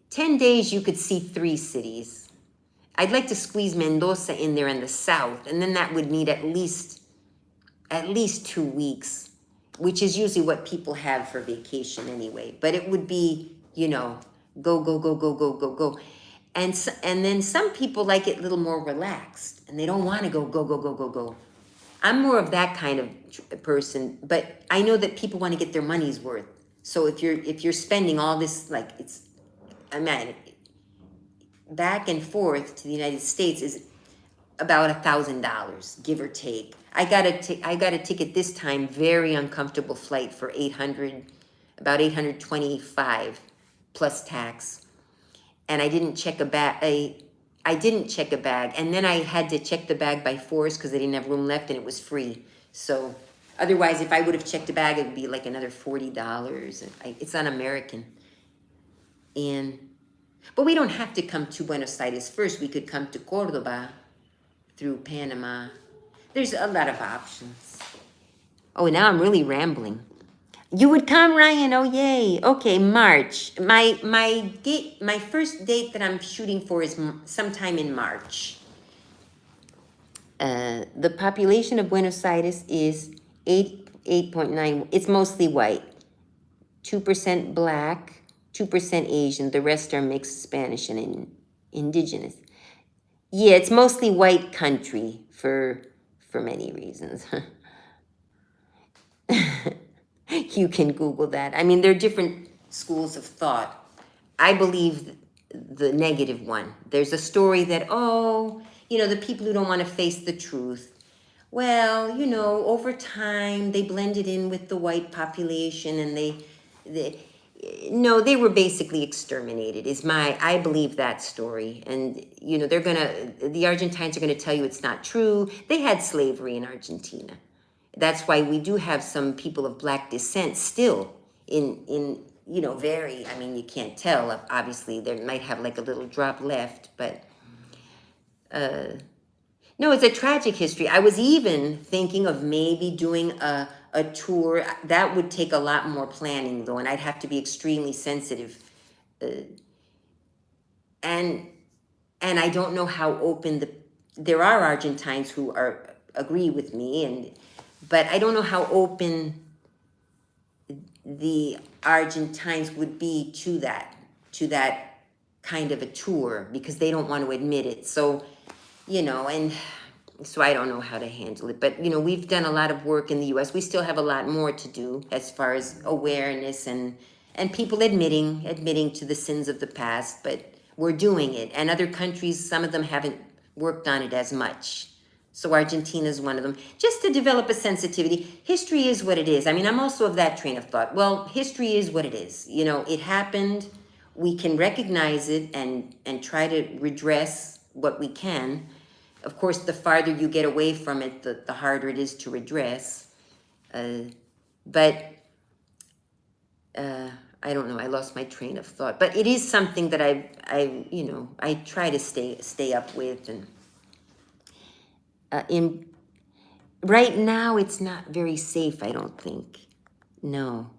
10 days, you could see 3 cities. I'd like to squeeze Mendoza in there in the south, and then that would need at least 2 weeks, which is usually what people have for vacation anyway. But it would be, go. And then some people like it a little more relaxed, and they don't want to go. I'm more of that kind of person, but I know that people want to get their money's worth. So if you're spending all this, like I mean, back and forth to the United States is about $1,000, give or take. I got a ticket this time, very uncomfortable flight for 800, about 825 plus tax. And I didn't check a bag. I didn't check a bag, and then I had to check the bag by force because they didn't have room left, and it was free. So otherwise, if I would have checked a bag, it would be like another $40. It's un-American. But we don't have to come to Buenos Aires first. We could come to Cordoba through Panama. There's a lot of options. Oh, now I'm really rambling. You would come, Ryan? Oh, yay. Okay, March. My first date that I'm shooting for is sometime in March. The population of Buenos Aires is 8.9. It's mostly white. 2% black, 2% Asian. The rest are mixed Spanish and indigenous. Yeah, it's mostly white country for many reasons. You can Google that. I mean, there are different schools of thought. I believe the negative one. There's a story that, the people who don't want to face the truth. Well, over time, they blended in with the white population and they were basically exterminated, I believe that story. And, the Argentines are going to tell you it's not true. They had slavery in Argentina. That's why we do have some people of black descent still in very, I mean, you can't tell. Obviously, there might have like a little drop left, but no, it's a tragic history. I was even thinking of maybe doing a tour. That would take a lot more planning, though, and I'd have to be extremely sensitive. And I don't know how open there are Argentines who agree with me, but I don't know how open the Argentines would be to that kind of a tour, because they don't want to admit it. So, and so I don't know how to handle it. But, we've done a lot of work in the U.S. We still have a lot more to do as far as awareness and people admitting to the sins of the past. But we're doing it. And other countries, some of them haven't worked on it as much. So Argentina is one of them. Just to develop a sensitivity. History is what it is. I mean, I'm also of that train of thought. Well, history is what it is. It happened. We can recognize it and try to redress what we can. Of course, the farther you get away from it, the harder it is to redress. But I don't know. I lost my train of thought. But it is something that I try to stay up with. And right now, it's not very safe, I don't think. No.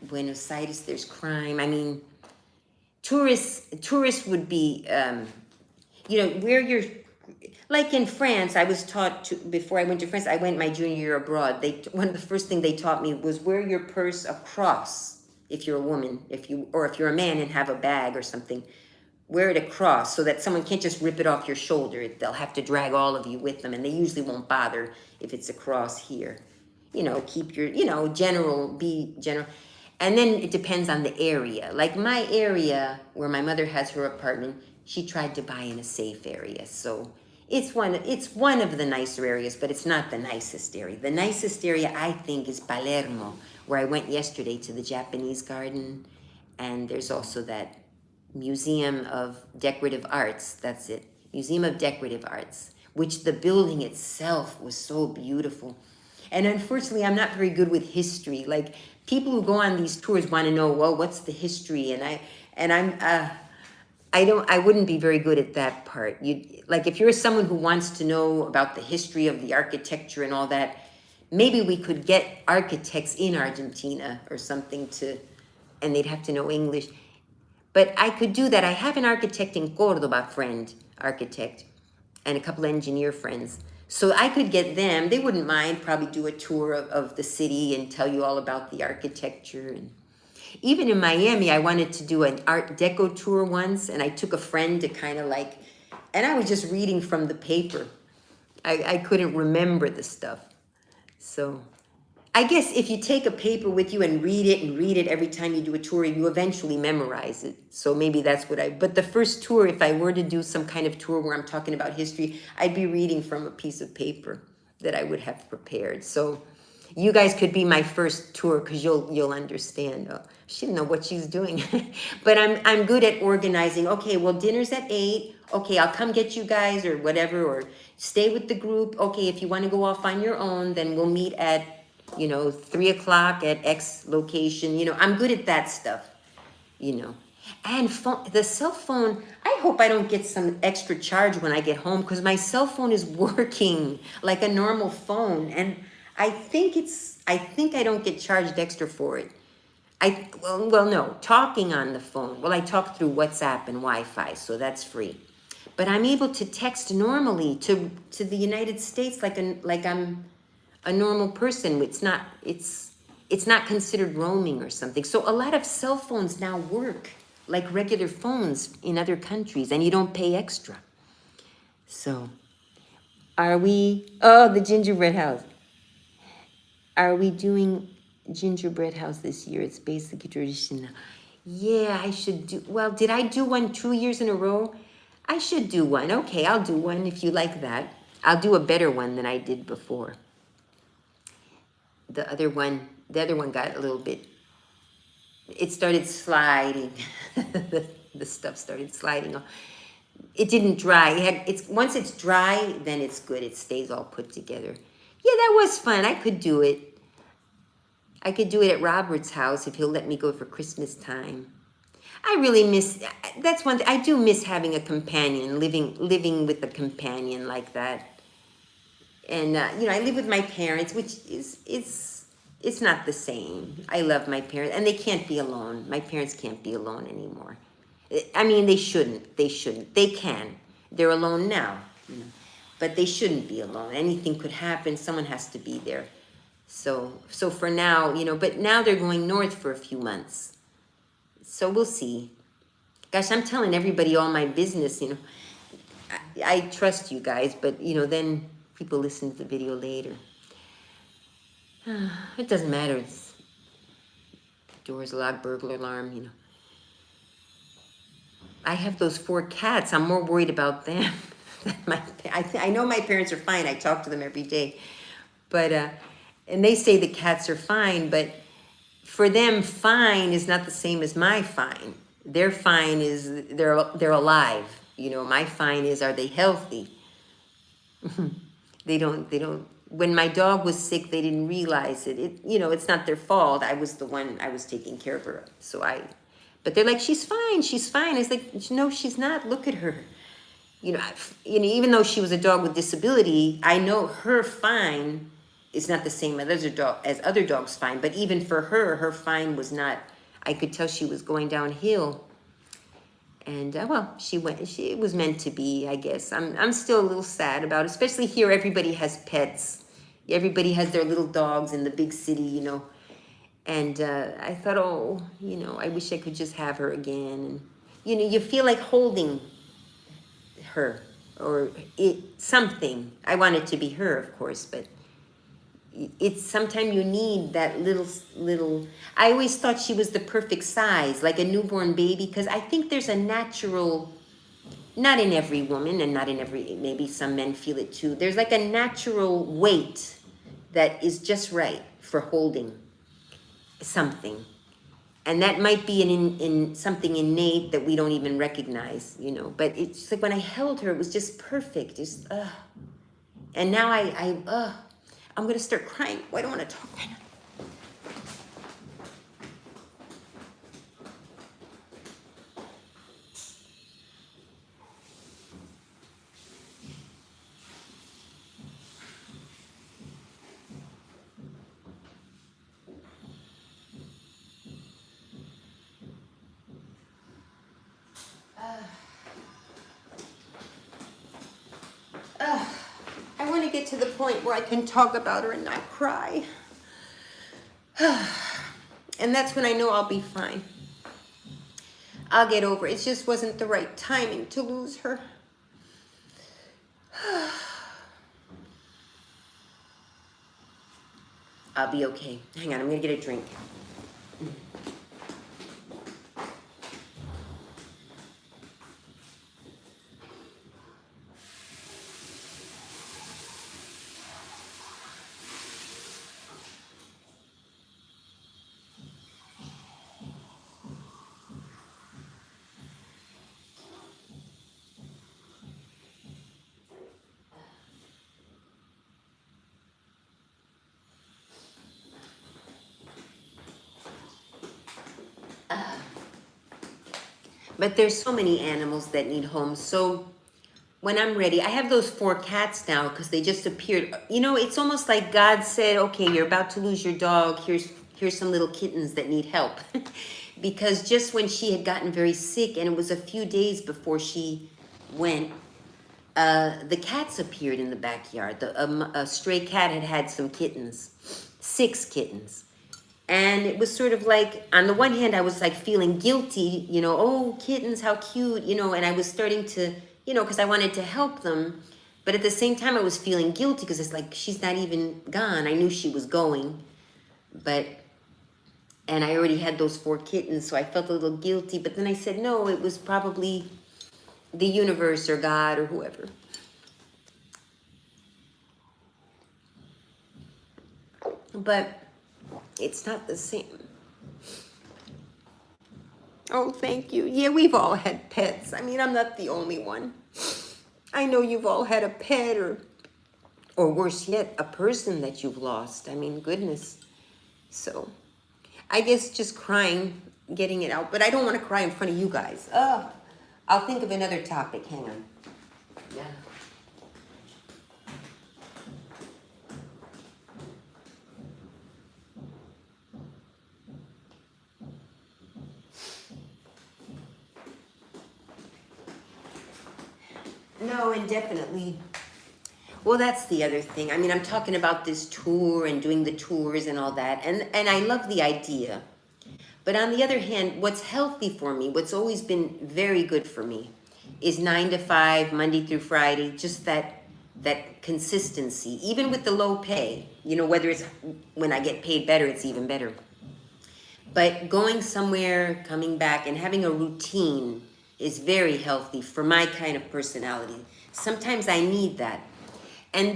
Buenos Aires, there's crime. I mean, tourists would be, where you're, like in France, I was taught before I went to France, I went my junior year abroad. One of the first thing they taught me was wear your purse across if you're a woman, if you're a man and have a bag or something. Wear it across so that someone can't just rip it off your shoulder. They'll have to drag all of you with them, and they usually won't bother if it's across here. Keep your, be general. And then it depends on the area. Like my area where my mother has her apartment, she tried to buy in a safe area. So it's one of the nicer areas, but it's not the nicest area. The nicest area, I think, is Palermo, where I went yesterday to the Japanese garden. And there's also that Museum of Decorative Arts, that's it. Museum of Decorative Arts, which the building itself was so beautiful. And unfortunately, I'm not very good with history. Like, people who go on these tours want to know, well, what's the history? I wouldn't be very good at that part. Like, if you're someone who wants to know about the history of the architecture and all that, maybe we could get architects in Argentina or something and they'd have to know English. But I could do that. I have an architect in Cordoba architect, and a couple engineer friends. So I could get them. They wouldn't mind, probably do a tour of the city and tell you all about the architecture. And even in Miami, I wanted to do an Art Deco tour once, and I took a friend to kind of and I was just reading from the paper. I couldn't remember the stuff. So I guess if you take a paper with you and read it every time you do a tour, you eventually memorize it. So maybe that's what but the first tour, if I were to do some kind of tour where I'm talking about history, I'd be reading from a piece of paper that I would have prepared. So you guys could be my first tour because you'll understand. Oh, she didn't know what she's doing. But I'm good at organizing. Okay, well, dinner's at 8. Okay, I'll come get you guys or whatever, or stay with the group. Okay, if you want to go off on your own, then we'll meet at 3 o'clock at X location. I'm good at that stuff, And the cell phone, I hope I don't get some extra charge when I get home because my cell phone is working like a normal phone. And I think I don't get charged extra for it. Well, no, talking on the phone. Well, I talk through WhatsApp and Wi-Fi, so that's free. But I'm able to text normally to the United States like I'm a normal person. It's not considered roaming or something. So a lot of cell phones now work like regular phones in other countries, and you don't pay extra. So are we, the gingerbread house. Are we doing gingerbread house this year? It's basically traditional. Yeah, I should do, well, did I do one 2 years in a row? I should do one. Okay, I'll do one if you like that. I'll do a better one than I did before. The other one got a little bit, it started sliding. the stuff started sliding off. It didn't dry. Once it's dry, then it's good. It stays all put together. Yeah, that was fun. I could do it. I could do it at Robert's house if he'll let me go for Christmas time. I really miss, that's one thing, I do miss having a companion, living with a companion like that. And, I live with my parents, which it's not the same. I love my parents, and they can't be alone. My parents can't be alone anymore. I mean, they shouldn't. They can. They're alone now, but they shouldn't be alone. Anything could happen. Someone has to be there. So for now, but now they're going north for a few months. So we'll see. Gosh, I'm telling everybody all my business, I trust you guys, but, then people listen to the video later. It doesn't matter. It's doors locked, burglar alarm, I have those 4 cats. I'm more worried about them. I know my parents are fine. I talk to them every day. But, and they say the cats are fine, but for them, fine is not the same as my fine. Their fine is they're alive. My fine is, are they healthy? They don't. When my dog was sick, they didn't realize it. It's not their fault. I was taking care of her. But they're like, she's fine. I was like, no, she's not. Look at her. Even though she was a dog with disability, I know her fine is not the same as other dogs' fine. But even for her fine was not. I could tell she was going downhill. And it was meant to be, I guess. I'm still a little sad about it, especially here. Everybody has pets. Everybody has their little dogs in the big city, And I thought, I wish I could just have her again. And you feel like holding her or something. I want it to be her, of course, but it's sometimes you need that little. I always thought she was the perfect size, like a newborn baby, because I think there's a natural, not in every woman and not in maybe some men feel it too. There's like a natural weight that is just right for holding something. And that might be in something innate that we don't even recognize, But it's like when I held her, it was just perfect. Just, And now I'm going to start crying. Oh, I don't want to talk right now. I want to get to the point where I can talk about her and not cry. And that's when I know I'll be fine. I'll get over it. It just wasn't the right timing to lose her. I'll be okay. Hang on, I'm gonna get a drink. But there's so many animals that need homes. So when I'm ready, I have those 4 cats now because they just appeared. You know, it's almost like God said, okay, you're about to lose your dog. Here's some little kittens that need help. Because just when she had gotten very sick, and it was a few days before she went, the cats appeared in the backyard. A stray cat had had some kittens, 6 kittens. And it was sort of like, on the one hand, I was like feeling guilty, you know, oh, kittens, how cute, you know, and I was starting to, you know, because I wanted to help them. But at the same time, I was feeling guilty because it's like, she's not even gone. I knew she was going, and I already had those 4 kittens, so I felt a little guilty. But then I said, no, it was probably the universe or God or whoever. But it's not the same. Oh, thank you. Yeah, we've all had pets. I mean, I'm not the only one. I know you've all had a pet or worse yet, a person that you've lost. I mean, goodness. So I guess just crying, getting it out. But I don't want to cry in front of you guys. I'll think of another topic. Hang on. Yeah. No, indefinitely. Well, that's the other thing. I mean, I'm talking about this tour and doing the tours and all that. And I love the idea. But on the other hand, what's healthy for me, what's always been very good for me, is 9 to 5, Monday through Friday, just that consistency, even with the low pay, you know, whether it's when I get paid better, it's even better. But going somewhere, coming back, and having a routine is very healthy for my kind of personality. Sometimes I need that. But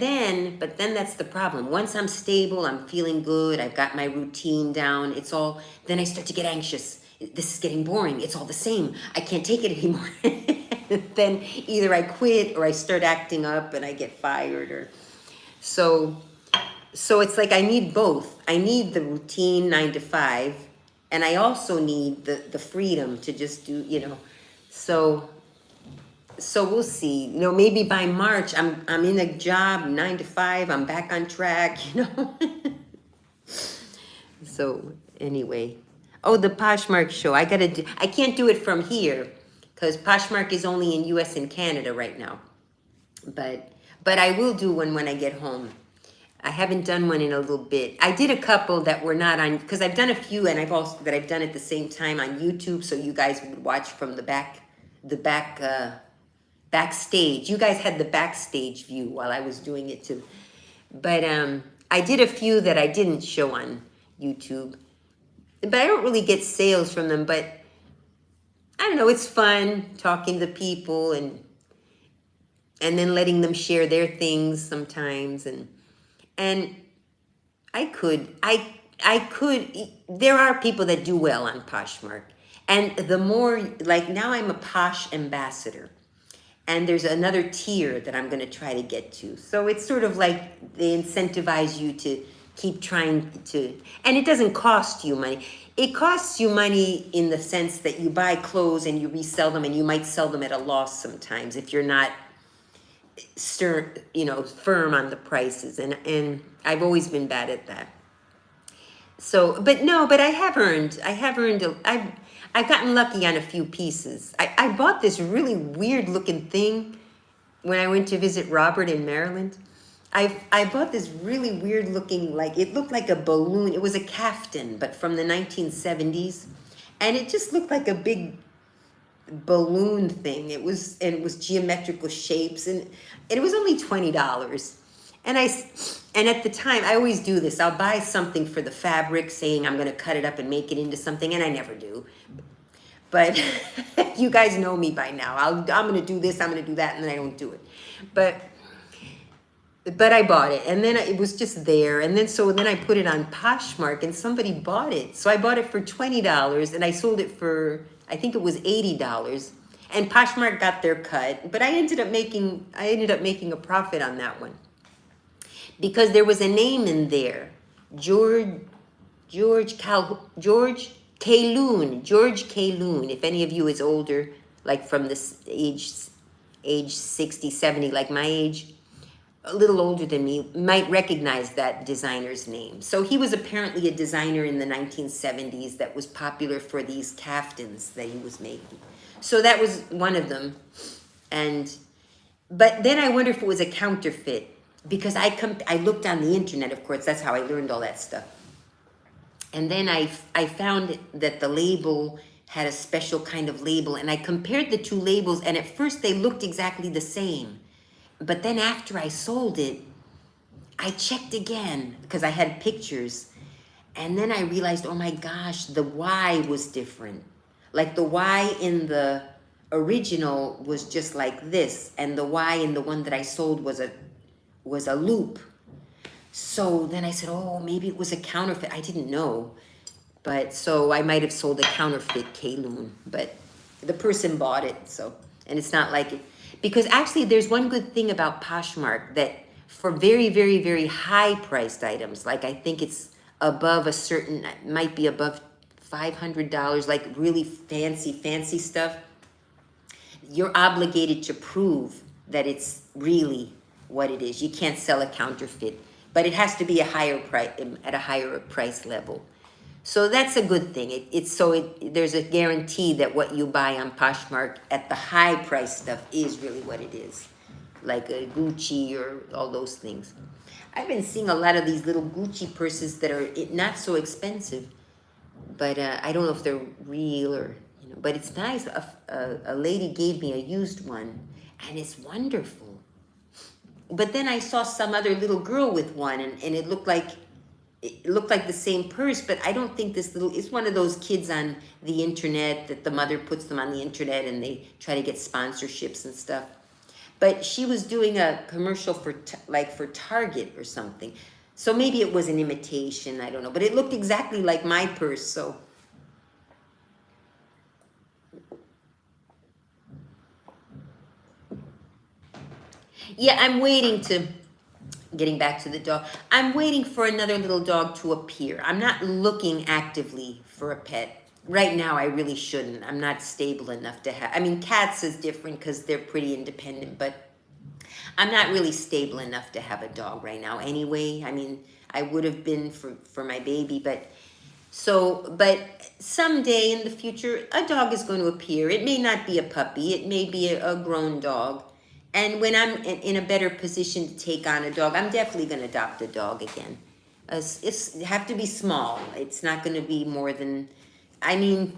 then that's the problem. Once I'm stable, I'm feeling good, I've got my routine down, then I start to get anxious. This is getting boring. It's all the same. I can't take it anymore. Then either I quit or I start acting up and I get fired so it's like I need both. I need the routine 9 to 5, and I also need the freedom to just do, you know. So we'll see. You know, maybe by March I'm in a job 9 to 5. I'm back on track. You know. So anyway, oh, the Poshmark show. I can't do it from here because Poshmark is only in U.S. and Canada right now. But I will do one when I get home. I haven't done one in a little bit. I did a couple that were not on, because I've done a few, and I've done at the same time on YouTube, so you guys would watch from the backstage. You guys had the backstage view while I was doing it too. But I did a few that I didn't show on YouTube. But I don't really get sales from them, but I don't know, it's fun talking to people and then letting them share their things sometimes, and I could there are people that do well on Poshmark. And the more, like, now I'm a Posh ambassador. And there's another tier that I'm going to try to get to. So it's sort of like they incentivize you to keep trying to, and it doesn't cost you money. It costs you money in the sense that you buy clothes and you resell them, and you might sell them at a loss sometimes if you're not firm on the prices. And I've always been bad at that. So, but I have earned, I've gotten lucky on a few pieces. I bought this really weird looking thing when I went to visit Robert in Maryland. I bought this really weird looking, like, it looked like a balloon. It was a caftan, but from the 1970s. And it just looked like a big balloon thing. It was geometrical shapes, and it was only $20. And and at the time, I always do this. I'll buy something for the fabric, saying I'm going to cut it up and make it into something, and I never do. But you guys know me by now. I'm going to do this, I'm going to do that, and then I don't do it. But I bought it, and then it was just there, and then I put it on Poshmark, and somebody bought it. So I bought it for $20, and I sold it for, I think it was $80. And Poshmark got their cut, but I ended up making a profit on that one because there was a name in there, George K. Loon. If any of you is older, like from this age 60, 70, like my age, a little older than me, might recognize that designer's name. So he was apparently a designer in the 1970s that was popular for these caftans that he was making. So that was one of them. But then I wonder if it was a counterfeit, because I looked on the internet, of course, that's how I learned all that stuff. And then I found that the label had a special kind of label, and I compared the two labels, and at first they looked exactly the same. But then after I sold it, I checked again because I had pictures, and then I realized, oh my gosh, the Y was different. Like the Y in the original was just like this, and the Y in the one that I sold was a loop. So then I said, oh, maybe it was a counterfeit. I didn't know. But so I might have sold a counterfeit K-Loon, but the person bought it. So, and it's not like it, because actually there's one good thing about Poshmark, that for very, very, very high priced items, like I think it's above a certain, might be above $500, like really fancy stuff, you're obligated to prove that it's really what it is. You can't sell a counterfeit, but it has to be at a higher price level. So that's a good thing. There's a guarantee that what you buy on Poshmark at the high price stuff is really what it is, like a Gucci or all those things. I've been seeing a lot of these little Gucci purses that are not so expensive, but I don't know if they're real or, but it's nice. A lady gave me a used one, and it's wonderful. But then I saw some other little girl with one, and it looked like the same purse, but I don't think it's one of those kids on the internet that the mother puts them on the internet and they try to get sponsorships and stuff. But she was doing a commercial for Target or something. So maybe it was an imitation, I don't know. But it looked exactly like my purse, so. Yeah, getting back to the dog, I'm waiting for another little dog to appear. I'm not looking actively for a pet. Right now, I really shouldn't. I'm not stable enough to have, cats is different because they're pretty independent, but I'm not really stable enough to have a dog right now anyway. I would have been for my baby, but someday in the future, a dog is going to appear. It may not be a puppy. It may be a grown dog. And when I'm in a better position to take on a dog, I'm definitely going to adopt a dog again. It have to be small. It's not going to be more than, 10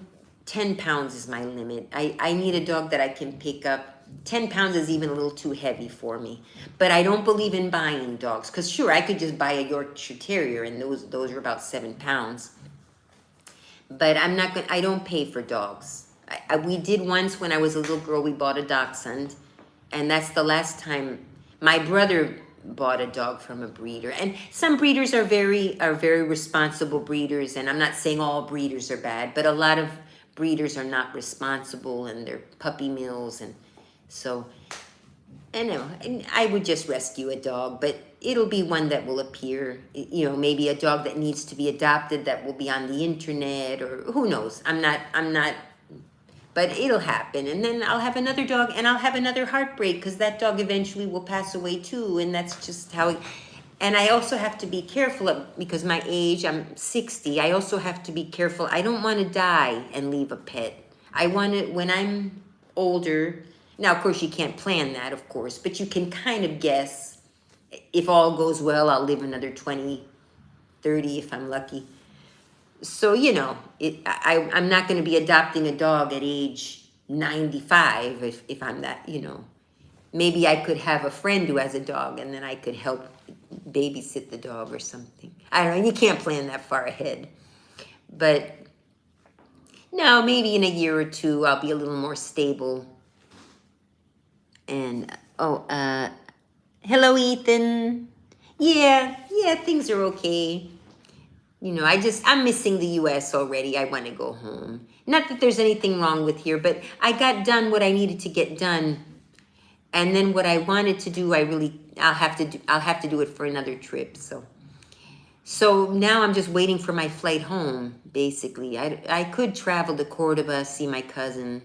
pounds is my limit. I need a dog that I can pick up. 10 pounds is even a little too heavy for me. But I don't believe in buying dogs. Because sure, I could just buy a Yorkshire Terrier, and those are about 7 pounds. But I don't pay for dogs. We did once when I was a little girl, we bought a dachshund. And that's the last time. My brother bought a dog from a breeder, and some breeders are very responsible breeders, and I'm not saying all breeders are bad, but a lot of breeders are not responsible, and they're puppy mills, and so and I would just rescue a dog, but it'll be one that will appear, maybe a dog that needs to be adopted that will be on the internet, or who knows. I'm not But it'll happen, and then I'll have another dog, and I'll have another heartbreak, because that dog eventually will pass away too, and that's just how it. And I also have to be careful, because my age, I'm 60, I also have to be careful. I don't want to die and leave a pet. I want to, when I'm older, now of course you can't plan that, of course, but you can kind of guess, if all goes well, I'll live another 20, 30 if I'm lucky. So, I'm not going to be adopting a dog at age 95 if I'm that, Maybe I could have a friend who has a dog, and then I could help babysit the dog or something. I don't know. You can't plan that far ahead. But no, maybe in a year or two, I'll be a little more stable. And, hello, Ethan. Yeah, things are okay. You know, I'm missing the U.S. already. I want to go home. Not that there's anything wrong with here, but I got done what I needed to get done. And then what I wanted to do, I'll have to do it for another trip. So now I'm just waiting for my flight home, basically. I could travel to Cordoba, see my cousin.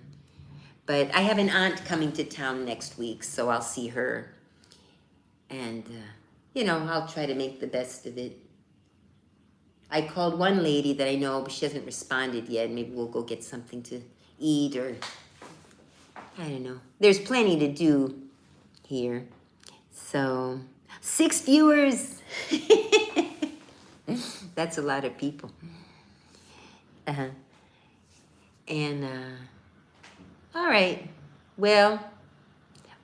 But I have an aunt coming to town next week, so I'll see her. And, I'll try to make the best of it. I called one lady that I know, but she hasn't responded yet. Maybe we'll go get something to eat or, I don't know. There's plenty to do here. So, 6 viewers. That's a lot of people. And, all right. Well,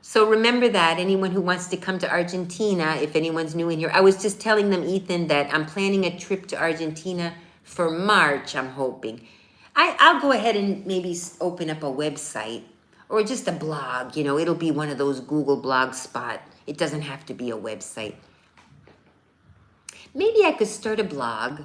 so remember that, anyone who wants to come to Argentina, if anyone's new in here, I was just telling them, Ethan, that I'm planning a trip to Argentina for March, I'm hoping. I'll go ahead and maybe open up a website or just a blog, it'll be one of those Google blog spot. It doesn't have to be a website. Maybe I could start a blog.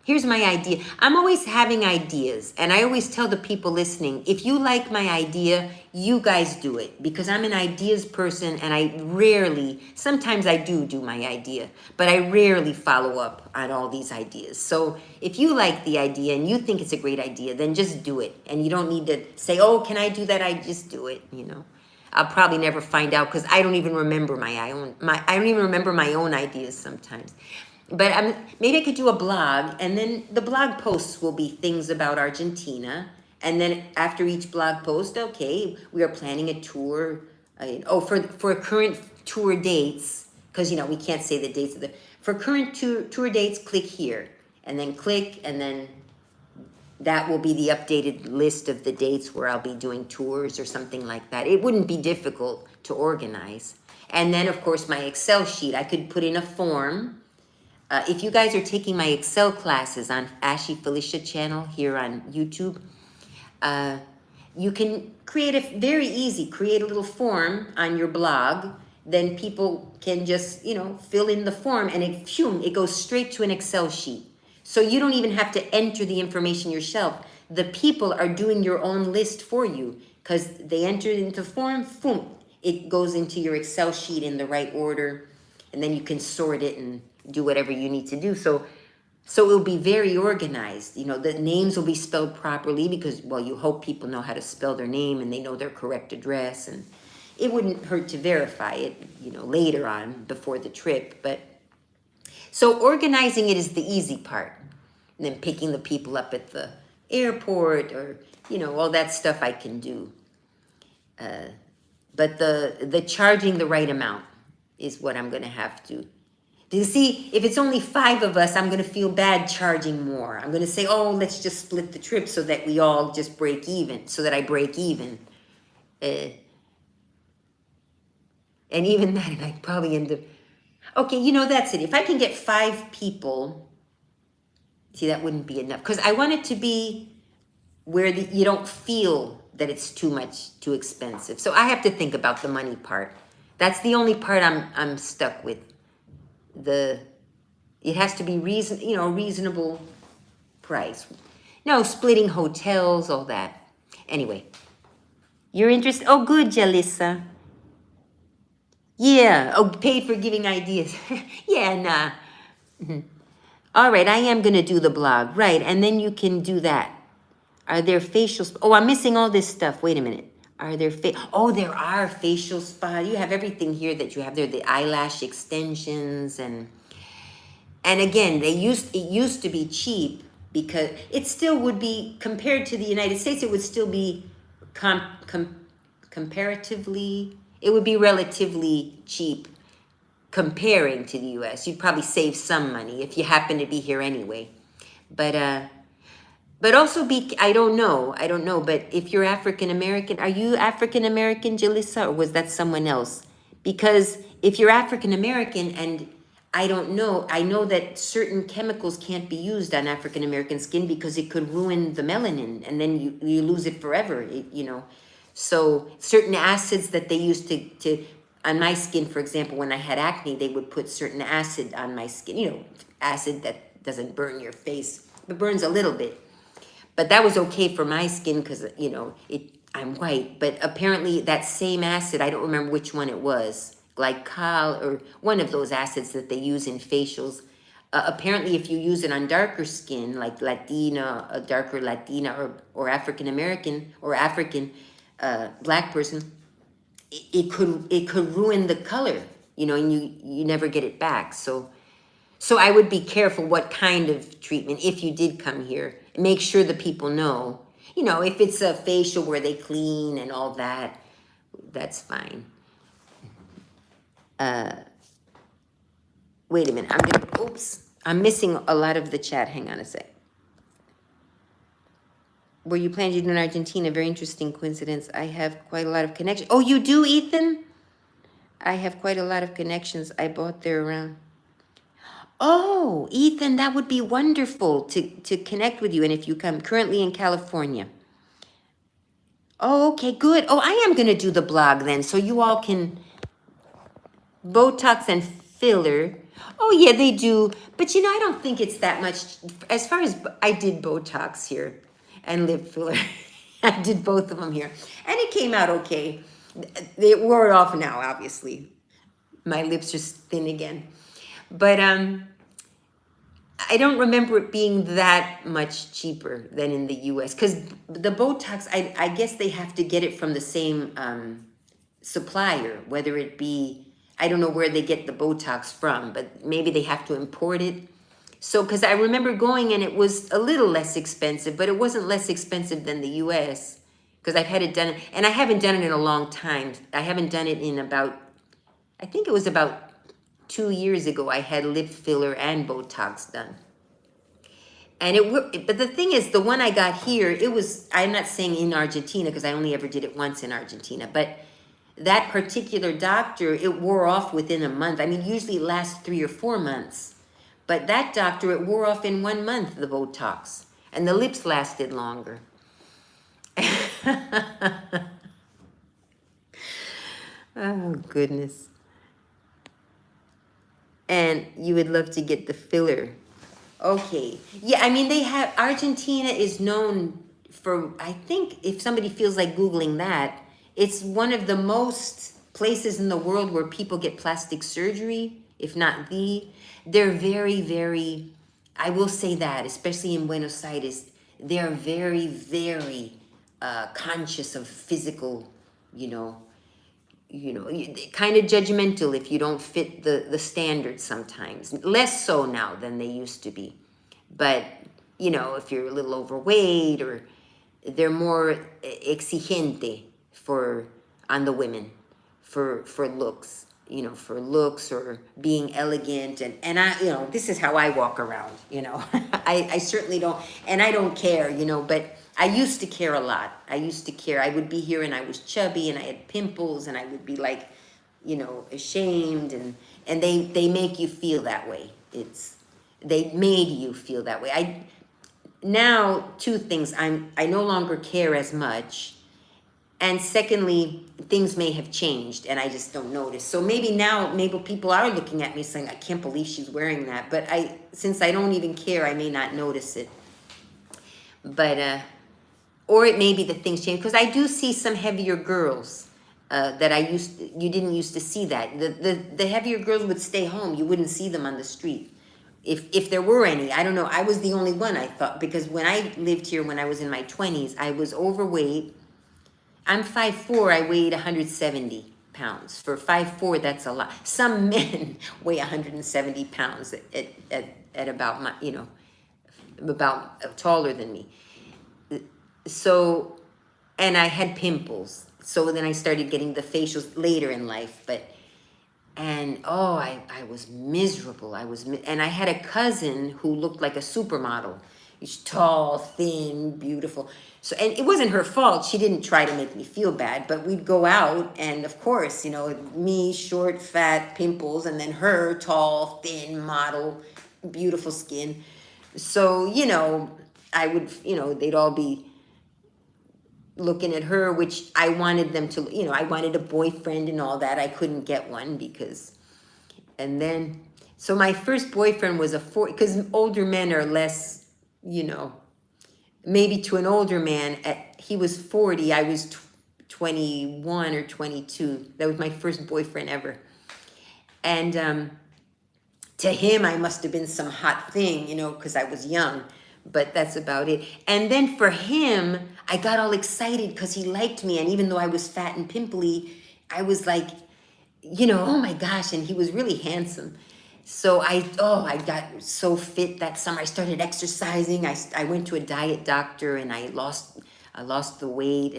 Here's my idea. I'm always having ideas, and I always tell the people listening, if you like my idea, you guys do it, because I'm an ideas person, and sometimes I do my idea, but I rarely follow up on all these ideas. So if you like the idea and you think it's a great idea, then just do it, and you don't need to say, oh, can I do that? I just do it, I'll probably never find out because I don't even remember I don't even remember my own ideas sometimes. But maybe I could do a blog, and then the blog posts will be things about Argentina. And then after each blog post, okay, we are planning a tour. For current tour dates, because we can't say the dates for current tour dates. Click here, and then click, and then that will be the updated list of the dates where I'll be doing tours or something like that. It wouldn't be difficult to organize. And then, of course, my Excel sheet. I could put in a form. If you guys are taking my Excel classes on Ashy Felicia channel here on YouTube, you can create create a little form on your blog. Then people can just, fill in the form, and it goes straight to an Excel sheet. So you don't even have to enter the information yourself. The people are doing your own list for you because they enter it into the form, boom, it goes into your Excel sheet in the right order, and then you can sort it and do whatever you need to do. So it will be very organized. The names will be spelled properly because, well, you hope people know how to spell their name and they know their correct address. And it wouldn't hurt to verify it, later on before the trip. But so organizing it is the easy part. And then picking the people up at the airport or, all that stuff I can do. But the charging the right amount is what I'm going to have to. You see, if it's only 5 of us, I'm going to feel bad charging more. I'm going to say, oh, let's just split the trip so that we all just break even, so that I break even. And even that, and I probably end up, okay, that's it. If I can get 5 people, see, that wouldn't be enough. Because I want it to be where you don't feel that it's too expensive. So I have to think about the money part. That's the only part I'm stuck with. It has to be reasonable price. No, splitting hotels, all that. Anyway, you're interested? Oh, good, Jalissa. Yeah. Oh, paid for giving ideas. Yeah, nah. Mm-hmm. All right, I am going to do the blog. Right, and then you can do that. Are there facials? Oh, I'm missing all this stuff. Wait a minute. Are there there are facial spas. You have everything here that you have there. The eyelash extensions and again, it used to be cheap because it still would be, compared to the United States, it would still be comparatively, it would be relatively cheap comparing to the U.S. You'd probably save some money if you happen to be here anyway. But also I don't know, but if you're African American, are you African American, Jalissa, or was that someone else? Because if you're African American, and I don't know, I know that certain chemicals can't be used on African American skin because it could ruin the melanin, and then you lose it forever, you know. So certain acids that they used to on my skin, for example, when I had acne, they would put certain acid on my skin, you know, acid that doesn't burn your face. It burns a little bit. But that was okay for my skin because, you know, I'm white. But apparently that same acid, I don't remember which one it was, glycol or one of those acids that they use in facials. Apparently if you use it on darker skin, like Latina, a darker Latina or African American or African black person, it could ruin the color, you know, and you never get it back. So I would be careful what kind of treatment, if you did come here, make sure the people know, you know, if it's a facial where they clean and all that, that's fine. Wait a minute, I'm missing a lot of the chat. Hang on a sec. Were you planning to do in Argentina? Very interesting coincidence. I have quite a lot of connections. Oh, you do, Ethan? I have quite a lot of connections. I bought there around. Oh, Ethan, that would be wonderful to connect with you. And if you come currently in California. Oh, okay, good. Oh, I am going to do the blog then. So you all can Botox and filler. Oh, yeah, they do. But, you know, I don't think it's that much. As far as I did Botox here and lip filler. I did both of them here. And it came out okay. They wore off now, obviously. My lips are thin again. But I don't remember it being that much cheaper than in the US. Because the Botox, I guess they have to get it from the same supplier, whether it be, I don't know where they get the Botox from, but maybe they have to import it. So, because I remember going and it was a little less expensive, but it wasn't less expensive than the US. Because I've had it done, and I haven't done it in a long time. I haven't done it in about, I think it was about 2 years ago, I had lip filler and Botox done. And but the thing is, the one I got here, it was, I'm not saying in Argentina, because I only ever did it once in Argentina, but that particular doctor, it wore off within a month. I mean, usually it lasts 3 or 4 months. But that doctor, it wore off in 1 month, the Botox. And the lips lasted longer. Oh, goodness. And you would love to get the filler. Okay. Yeah, I mean, Argentina is known for, I think if somebody feels like Googling that, it's one of the most places in the world where people get plastic surgery, if not they're very, very, I will say that, especially in Buenos Aires, they're very, very conscious of physical, kind of judgmental if you don't fit the standards sometimes. Less so now than they used to be. But, if you're a little overweight, or they're more exigente on the women for looks, for looks or being elegant. And I, this is how I walk around, I certainly don't, and I don't care, but I used to care a lot. I would be here and I was chubby and I had pimples and I would be like, ashamed, and they make you feel that way. They made you feel that way. Now, two things, I no longer care as much. And secondly, things may have changed and I just don't notice. So maybe people are looking at me saying, I can't believe she's wearing that. But since I don't even care, I may not notice it. But, or it may be that things change. Because I do see some heavier girls that you didn't used to see that. The heavier girls would stay home. You wouldn't see them on the street. If there were any, I don't know. I was the only one, I thought. Because when I lived here, when I was in my 20s, I was overweight. I'm 5'4", I weighed 170 pounds. For 5'4", that's a lot. Some men weigh 170 pounds at about my, about taller than me. So, and I had pimples. So then I started getting the facials later in life. I was miserable. And I had a cousin who looked like a supermodel. She's tall, thin, beautiful. So, and it wasn't her fault. She didn't try to make me feel bad, but we'd go out, and of course, you know, me, short, fat, pimples, and then her, tall, thin, model, beautiful skin. So, you know, I would, you know, they'd all be looking at her, which I wanted them to, you know, I wanted a boyfriend and all that. I couldn't get one because, and then, so my first boyfriend was because older men are less, you know, maybe to an older man, he was 40, I was 21 or 22. That was my first boyfriend ever. And to him, I must have been some hot thing, you know, because I was young. But that's about it. And then for him, I got all excited because he liked me. And even though I was fat and pimply, I was like, you know, oh my gosh. And he was really handsome. So I got so fit that summer. I started exercising. I went to a diet doctor, and I lost the weight,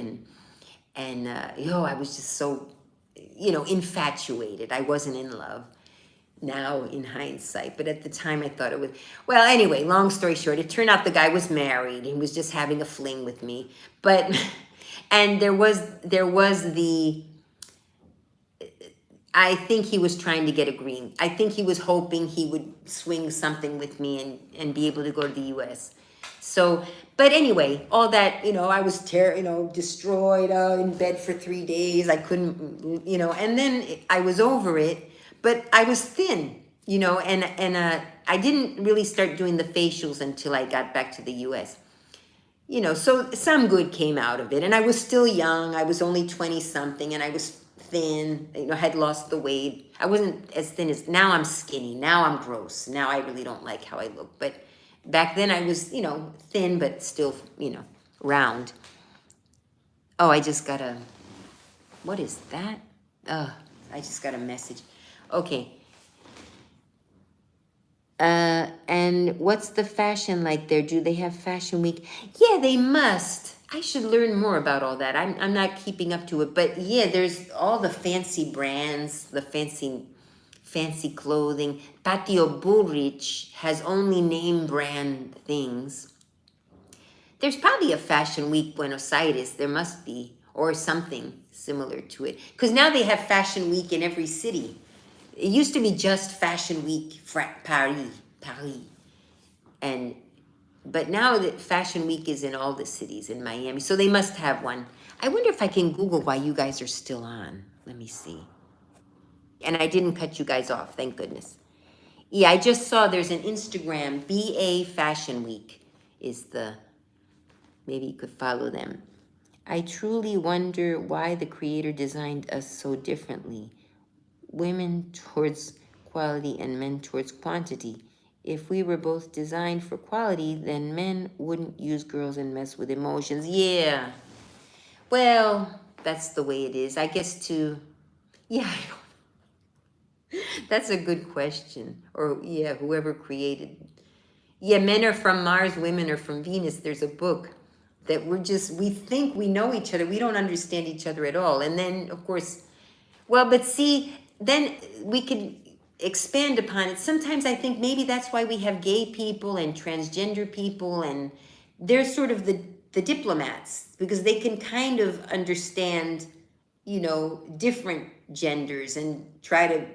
and I was just so, you know, infatuated. I wasn't in love now in hindsight, but at the time I thought it was, well, anyway, long story short, it turned out the guy was married. He was just having a fling with me. But and there was the, I think he was trying to get a green. I think he was hoping he would swing something with me and be able to go to the US. So, but anyway, all that, you know, I was destroyed, in bed for 3 days. I couldn't, you know, and then I was over it, but I was thin, you know, and I didn't really start doing the facials until I got back to the US. You know, so some good came out of it. And I was still young. I was only 20 something, and I was thin, you know, had lost the weight. I wasn't as thin as, now I'm skinny. Now I'm gross. Now I really don't like how I look. But back then I was, you know, thin, but still, you know, round. Oh, I just got what is that? I just got a message. Okay. And what's the fashion like there? Do they have fashion week? Yeah, they must. I should learn more about all that. I'm not keeping up to it, but yeah, there's all the fancy brands, the fancy clothing. Patio Bullrich has only name brand things. There's probably a Fashion Week Buenos Aires. There must be, or something similar to it. Because now they have Fashion Week in every city. It used to be just Fashion Week Paris. But now that Fashion Week is in all the cities in Miami, so they must have one. I wonder if I can Google why you guys are still on. Let me see. And I didn't cut you guys off, thank goodness. Yeah, I just saw there's an Instagram, BA Fashion Week is maybe you could follow them. I truly wonder why the creator designed us so differently. Women towards quality and men towards quantity. If we were both designed for quality, then men wouldn't use girls and mess with emotions. Yeah. Well, that's the way it is. I guess yeah, that's a good question. Or yeah, whoever created. Yeah, men are from Mars, women are from Venus. There's a book that we think we know each other. We don't understand each other at all. And then, of course, well, but see, then we could expand upon it. Sometimes I think maybe that's why we have gay people and transgender people, and they're sort of the diplomats, because they can kind of understand, you know, different genders and try to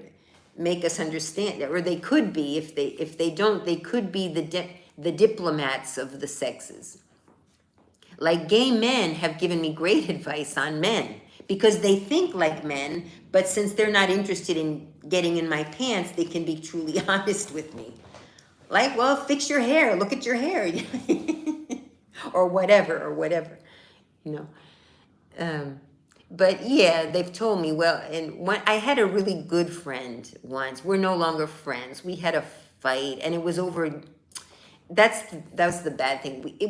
make us understand, or they could be, if they don't, they could be the diplomats of the sexes. Like gay men have given me great advice on men, because they think like men, but since they're not interested in getting in my pants, they can be truly honest with me. Like, well, fix your hair, look at your hair, or whatever, you know. But yeah, they've told me, well, and I had a really good friend once. We're no longer friends. We had a fight, and it was over. That was the bad thing. We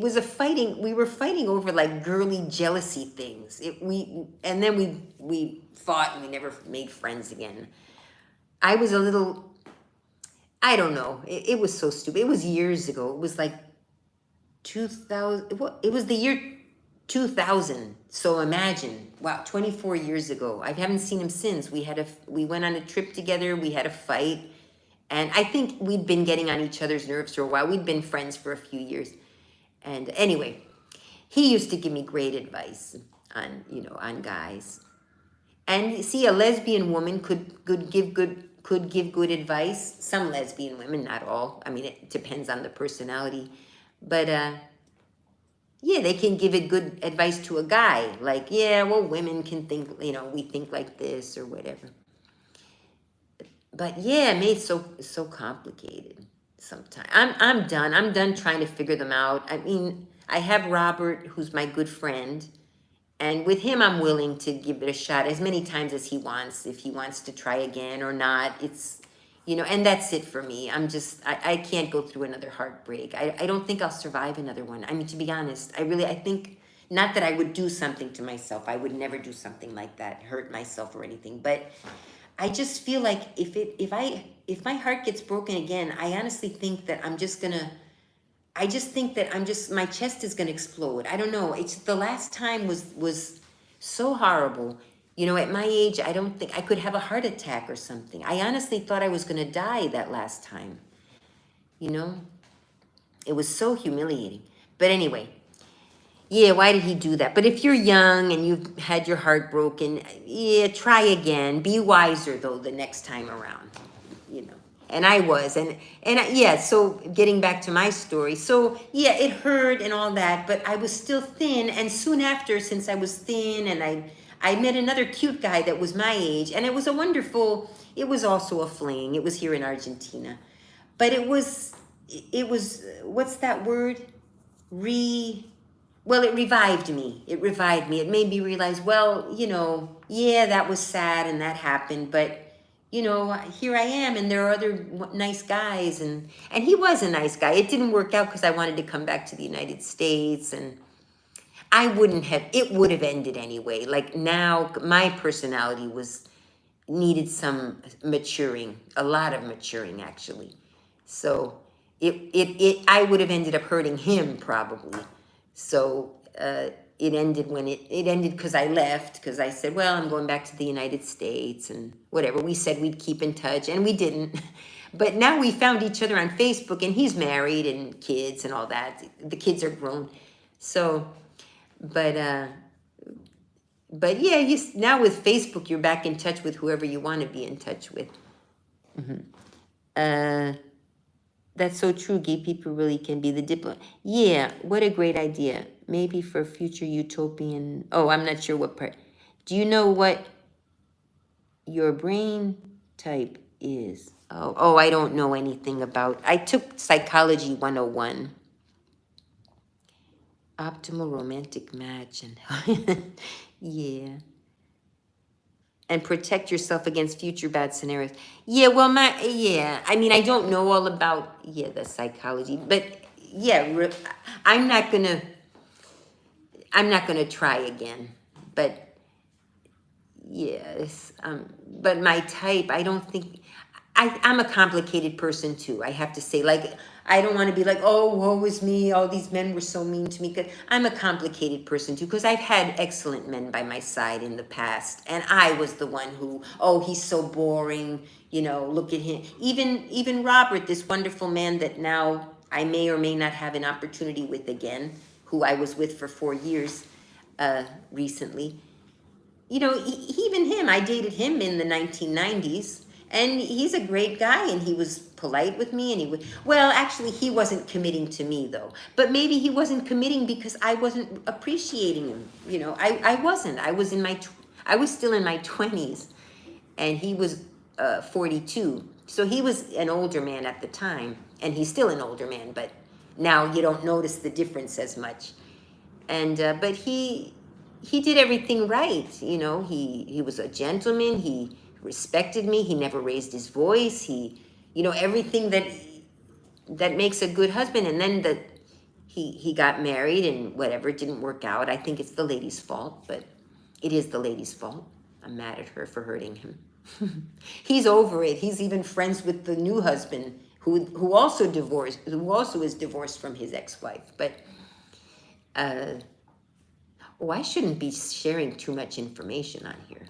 were fighting over like girly jealousy things. And then we fought, and we never made friends again. I was a little, I don't know. It was so stupid. It was years ago. It was like 2000. It was the year 2000. So imagine, wow, 24 years ago. I haven't seen him since. We went on a trip together. We had a fight. And I think we'd been getting on each other's nerves for a while. We'd been friends for a few years. And anyway, he used to give me great advice on, on guys. And see, a lesbian woman could give good advice. Some lesbian women, not all. I mean, it depends on the personality. But yeah, they can give it good advice to a guy. Like, yeah, well, women can think, we think like this or whatever. But yeah, it made it so complicated sometimes. I'm done. I'm done trying to figure them out. I mean, I have Robert, who's my good friend, and with him, I'm willing to give it a shot as many times as he wants. If he wants to try again or not, it's, and that's it for me. I can't go through another heartbreak. I don't think I'll survive another one. I mean, to be honest, I think, not that I would do something to myself. I would never do something like that, hurt myself or anything. But I just feel like if my heart gets broken again, I honestly think that my chest is gonna explode. I don't know. It's the last time was so horrible. At my age, I don't think I could have a heart attack or something. I honestly thought I was gonna die that last time. It was so humiliating. But anyway, yeah, why did he do that? But if you're young and you've had your heart broken, yeah, try again. Be wiser though the next time around. And I was, yeah, so getting back to my story. So yeah, it hurt and all that, but I was still thin. And soon after, since I was thin, and I met another cute guy that was my age, and it was also a fling. It was here in Argentina. But it was, what's that word? Well, it revived me. It revived me. It made me realize, well, yeah, that was sad and that happened, but here I am, and there are other nice guys, and he was a nice guy. It didn't work out because I wanted to come back to the United States, and it would have ended anyway. Like now, my personality needed some maturing, a lot of maturing actually. So I would have ended up hurting him probably. So it ended when it ended because I left, because I said, well, I'm going back to the United States and whatever. We said we'd keep in touch, and we didn't. But now we found each other on Facebook, and he's married and kids and all that. The kids are grown. So, but yeah, now with Facebook, you're back in touch with whoever you want to be in touch with. That's so true. Gay people really can be the diplomat. Yeah, what a great idea. Maybe for future utopian. Oh, I'm not sure what part. Do you know what your brain type is? Oh, I don't know anything about. I took Psychology 101. Optimal romantic match and yeah. And protect yourself against future bad scenarios. Yeah, well, I mean, I don't know all about, the psychology, but yeah, I'm not gonna try again, but yes, but my type, I don't think, I'm a complicated person too, I have to say, like, I don't want to be like, oh, woe is me, all these men were so mean to me. Because I'm a complicated person too, because I've had excellent men by my side in the past. And I was the one who, oh, he's so boring, look at him. Even Robert, this wonderful man that now I may or may not have an opportunity with again, who I was with for 4 years recently. Even him, I dated him in the 1990s. And he's a great guy, and he was polite with me, and actually, he wasn't committing to me, though. But maybe he wasn't committing because I wasn't appreciating him. I wasn't. I was still in my 20s, and he was 42. So he was an older man at the time, and he's still an older man, but now you don't notice the difference as much. And but he did everything right. He was a gentleman. He respected me. He never raised his voice. He, everything that makes a good husband. And then he got married and whatever, it didn't work out. I think it's the lady's fault, but it is the lady's fault. I'm mad at her for hurting him. He's over it. He's even friends with the new husband who also is divorced from his ex-wife. But I shouldn't be sharing too much information on here.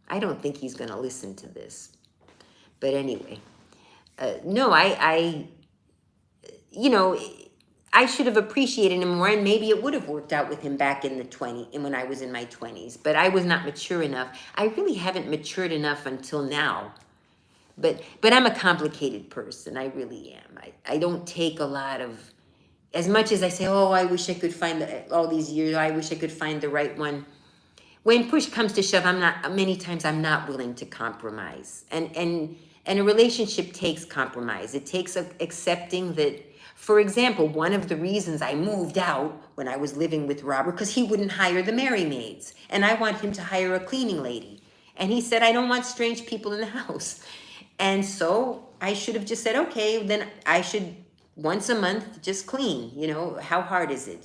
I don't think he's going to listen to this. But anyway, no, I should have appreciated him more, and maybe it would have worked out with him back in the 20s and when I was in my 20s. But I was not mature enough. I really haven't matured enough until now. But I'm a complicated person. I really am. I don't take a lot of, as much as I say, oh, I wish I could find all these years, I wish I could find the right one. When push comes to shove, many times I'm not willing to compromise. And a relationship takes compromise. It takes accepting that, for example, one of the reasons I moved out when I was living with Robert, because he wouldn't hire the Mary maids. And I want him to hire a cleaning lady. And he said, I don't want strange people in the house. And so I should have just said, okay, then I should once a month just clean. How hard is it?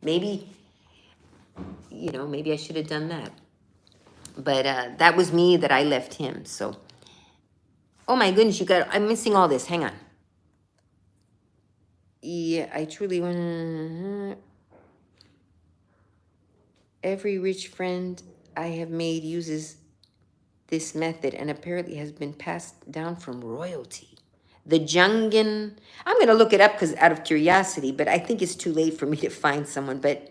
Maybe I should have done that. But that was me, that I left him. So, oh my goodness, I'm missing all this. Hang on. Yeah, I truly want to. Every rich friend I have made uses this method and apparently has been passed down from royalty. The Jungin, I'm going to look it up because out of curiosity, but I think it's too late for me to find someone. But,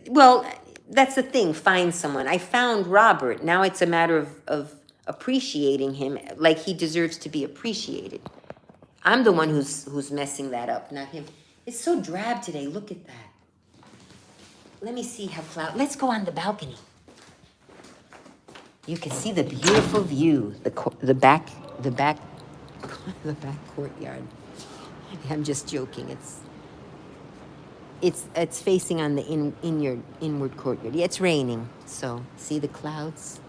well, that's the thing, find someone. I found Robert. Now it's a matter of appreciating him like he deserves to be appreciated. I'm the one who's messing that up, not him. It's so drab today. Look at that. Let me see how let's go on the balcony. You can see the beautiful view, the back courtyard. I'm just joking. It's facing on the inward courtyard. Yeah, it's raining, so see the clouds.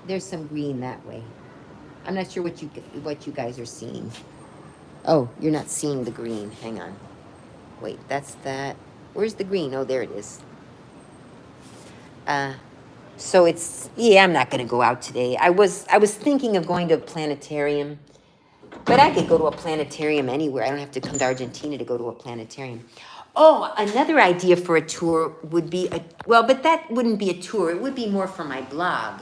There's some green that way. I'm not sure what you guys are seeing. Oh, you're not seeing the green. Hang on. Wait, that's that. Where's the green? Oh, there it is. So I'm not going to go out today. I was thinking of going to a planetarium, but I could go to a planetarium anywhere. I don't have to come to Argentina to go to a planetarium. Oh, another idea for a tour would be but that wouldn't be a tour. It would be more for my blog.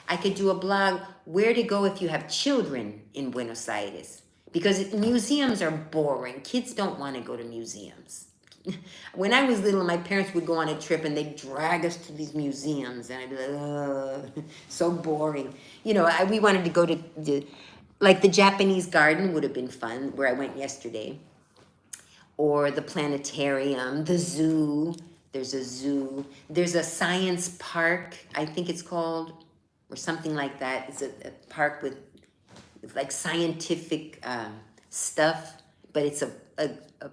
I could do a blog, where to go if you have children in Buenos Aires. Because museums are boring. Kids don't want to go to museums. When I was little, my parents would go on a trip and they'd drag us to these museums, and I'd be like, so boring. We wanted to go to like the Japanese garden would have been fun, where I went yesterday, or the planetarium, the zoo. There's a zoo. There's a science park, I think it's called, or something like that. It's a park with like scientific stuff, but it's a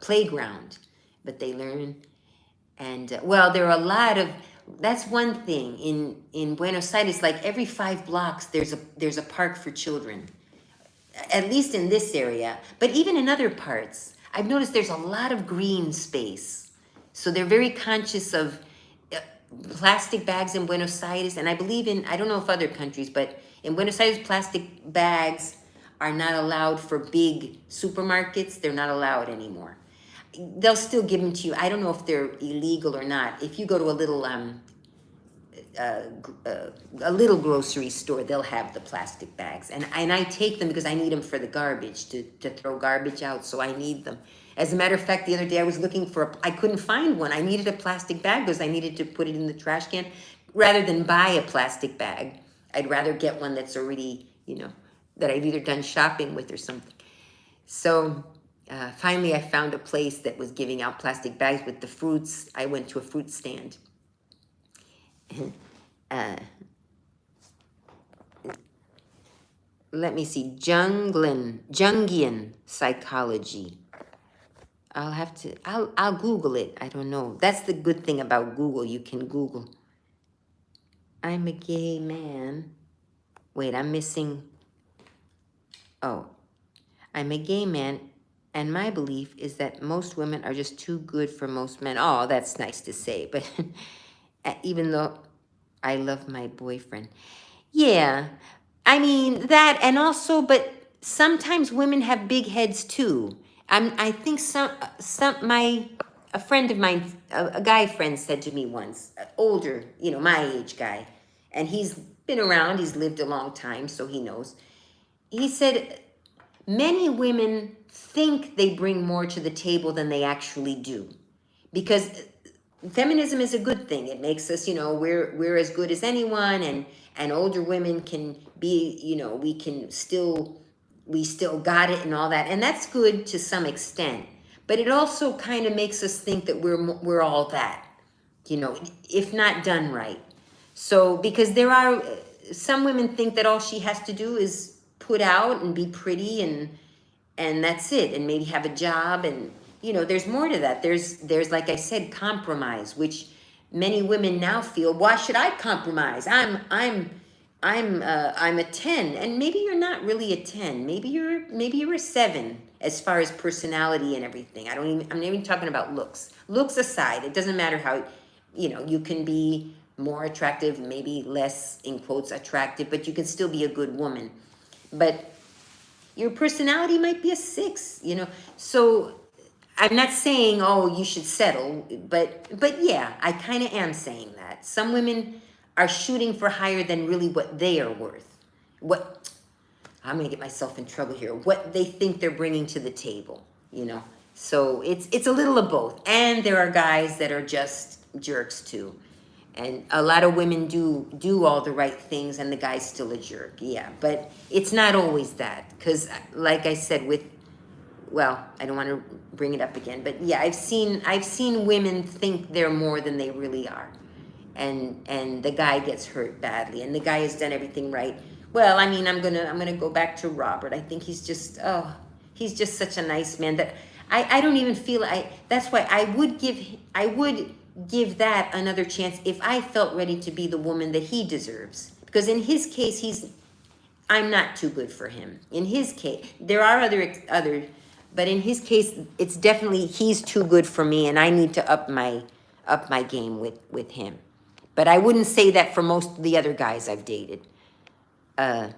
playground. But they learn. And, there are a lot of, that's one thing. In Buenos Aires, like every 5 blocks, there's a park for children. At least in this area. But even in other parts, I've noticed there's a lot of green space. So they're very conscious of plastic bags in Buenos Aires. And I believe I don't know if other countries, but in Buenos Aires, plastic bags are not allowed for big supermarkets. They're not allowed anymore. They'll still give them to you. I don't know if they're illegal or not. If you go to a little grocery store, they'll have the plastic bags. And I take them because I need them for the garbage, to throw garbage out, so I need them. As a matter of fact, the other day I was looking I couldn't find one. I needed a plastic bag because I needed to put it in the trash can. Rather than buy a plastic bag, I'd rather get one that's already, that I've either done shopping with or something. So finally, I found a place that was giving out plastic bags with the fruits. I went to a fruit stand. Let me see. Jungian psychology. I'll Google it. I don't know. That's the good thing about Google. You can Google. I'm a gay man. Wait, I'm missing. Oh, I'm a gay man. And my belief is that most women are just too good for most men. Oh, that's nice to say. But even though I love my boyfriend. Yeah, I mean that, and also, but sometimes women have big heads too. I think a friend of mine, a guy friend said to me once, older, my age guy, and he's been around, he's lived a long time, so he knows. He said, many women think they bring more to the table than they actually do. Because feminism is a good thing. It makes us, we're as good as anyone, and older women can be, we still got it and all that. And that's good to some extent. But it also kind of makes us think that we're all that, if not done right. So, because there are some women think that all she has to do is put out and be pretty, and that's it, and maybe have a job, and there's more to that. There's like I said, compromise, which many women now feel, why should I compromise? I'm a 10, and maybe you're not really a 10. Maybe you're a 7 as far as personality and everything. I'm not even talking about looks. Looks aside, it doesn't matter how, you can be more attractive, maybe less, in quotes, attractive, but you can still be a good woman. But your personality might be a 6, So I'm not saying, oh, you should settle, but yeah, I kind of am saying that. Some women are shooting for higher than really what they are worth. I'm gonna get myself in trouble here. What they think they're bringing to the table, So it's a little of both. And there are guys that are just jerks too. And a lot of women do all the right things, and the guy's still a jerk. Yeah, but it's not always that. Because like I said, I don't want to bring it up again, but yeah, I've seen women think they're more than they really are. And the guy gets hurt badly, and the guy has done everything right. Well, I mean, I'm gonna go back to Robert. I think he's just such a nice man that I don't even feel that's why I would give that another chance if I felt ready to be the woman that he deserves. Because in his case, I'm not too good for him. In his case, there are other, but in his case, it's definitely he's too good for me, and I need to up my game with him. But I wouldn't say that for most of the other guys I've dated. Oh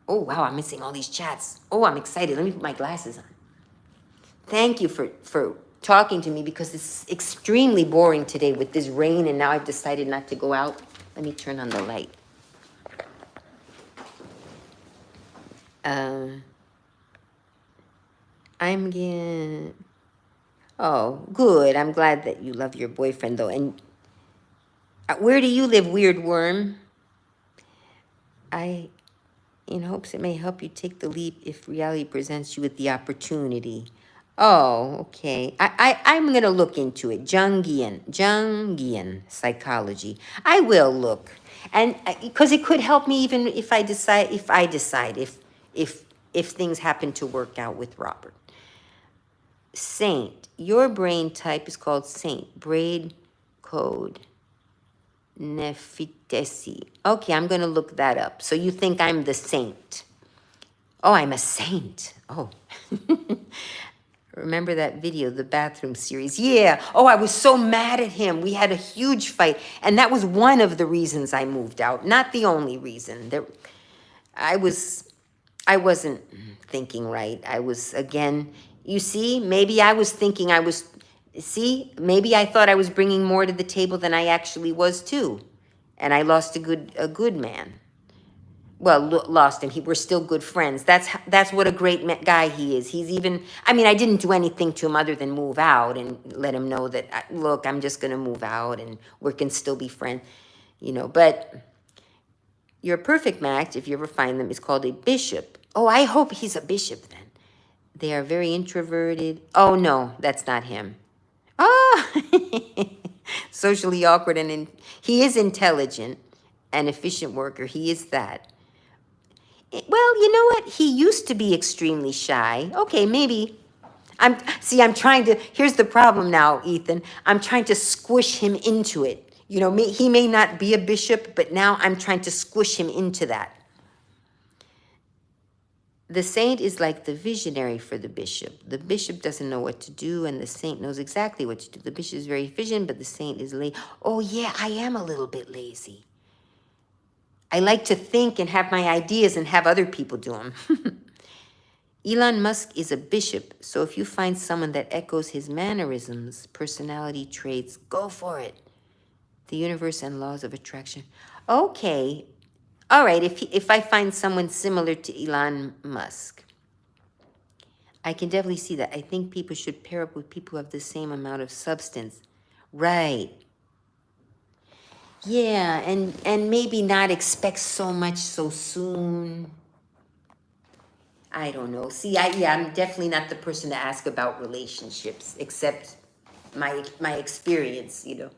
wow, I'm missing all these chats. Oh, I'm excited. Let me put my glasses on. Thank you for talking to me, because it's extremely boring today with this rain, and now I've decided not to go out. Let me turn on the light. Oh, good. I'm glad that you love your boyfriend, though. And where do you live, weird worm? In hopes it may help you take the leap if reality presents you with the opportunity. Oh, okay. I'm going to look into it. Jungian psychology. I will look. And because it could help me even if I decide if things happen to work out with Robert. Saint. Your brain type is called Saint. Braid code. Nephitesi. Okay, I'm going to look that up. So you think I'm the saint. Oh, I'm a saint. Oh. Remember that video, the bathroom series? Yeah. Oh, I was so mad at him. We had a huge fight. And that was one of the reasons I moved out. Not the only reason. I wasn't thinking right. I was, again, you see, maybe I was thinking maybe I thought I was bringing more to the table than I actually was too. And I lost a good man. Well, lost him. We're still good friends. That's what a great guy he is. He's even, I mean, I didn't do anything to him other than move out and let him know that, look, I'm just going to move out and we can still be friends, But your perfect match, if you ever find them, is called a bishop. Oh, I hope he's a bishop then. They are very introverted. Oh, no, that's not him. Oh, socially awkward, and he is intelligent and efficient worker. He is that. Well, you know what? He used to be extremely shy. Okay, maybe. I'm trying to, here's the problem now, Ethan. I'm trying to squish him into it. He may not be a bishop, but now I'm trying to squish him into that. The saint is like the visionary for the bishop. The bishop doesn't know what to do, and the saint knows exactly what to do. The bishop is very efficient, but the saint is lazy. Oh, yeah, I am a little bit lazy. I like to think and have my ideas and have other people do them. Elon Musk is a bishop, so if you find someone that echoes his mannerisms, personality traits, go for it. The universe and laws of attraction. Okay. All right, if I find someone similar to Elon Musk, I can definitely see that. I think people should pair up with people who have the same amount of substance. Right. Yeah, and maybe not expect so much so soon. I don't know. See, I'm definitely not the person to ask about relationships, except my experience, you know.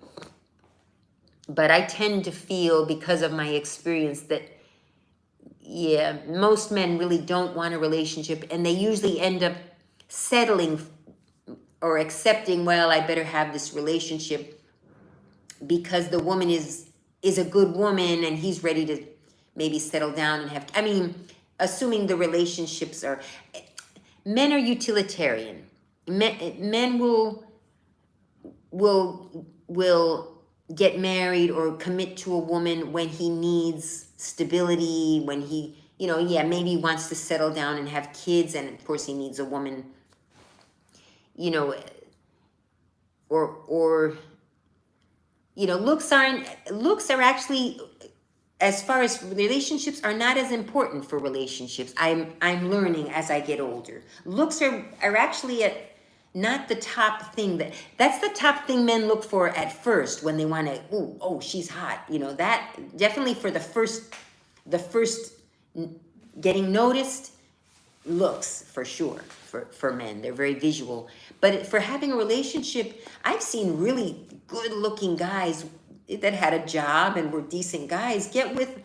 But I tend to feel, because of my experience, that yeah, most men really don't want a relationship, and they usually end up settling or accepting, well, I better have this relationship because the woman is a good woman and he's ready to maybe settle down and have, I mean, assuming the relationships are, men are utilitarian. Men will get married or commit to a woman when he needs stability, when he, you know, yeah, maybe he wants to settle down and have kids, and of course he needs a woman, you know, or you know, looks are actually, as far as relationships, are not as important for relationships. I'm learning as I get older. Looks are actually at not the top thing. That's the top thing men look for at first when they want to, oh, she's hot. You know, that definitely for the first getting noticed, looks for sure for men. They're very visual. But for having a relationship, I've seen really good looking guys that had a job and were decent guys get with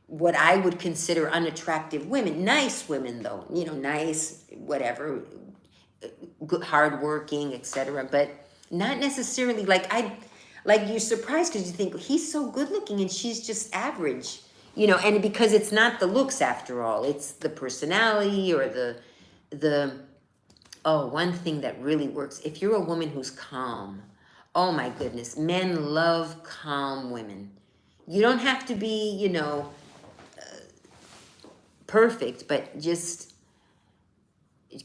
what I would consider unattractive women. Nice women though, you know, nice, whatever, good, hardworking, etc. But not necessarily like you're surprised because you think he's so good looking and she's just average, you know. And because it's not the looks after all, it's the personality or the oh, one thing that really works, if you're a woman who's calm, oh my goodness, men love calm women. You don't have to be, you know, perfect, but just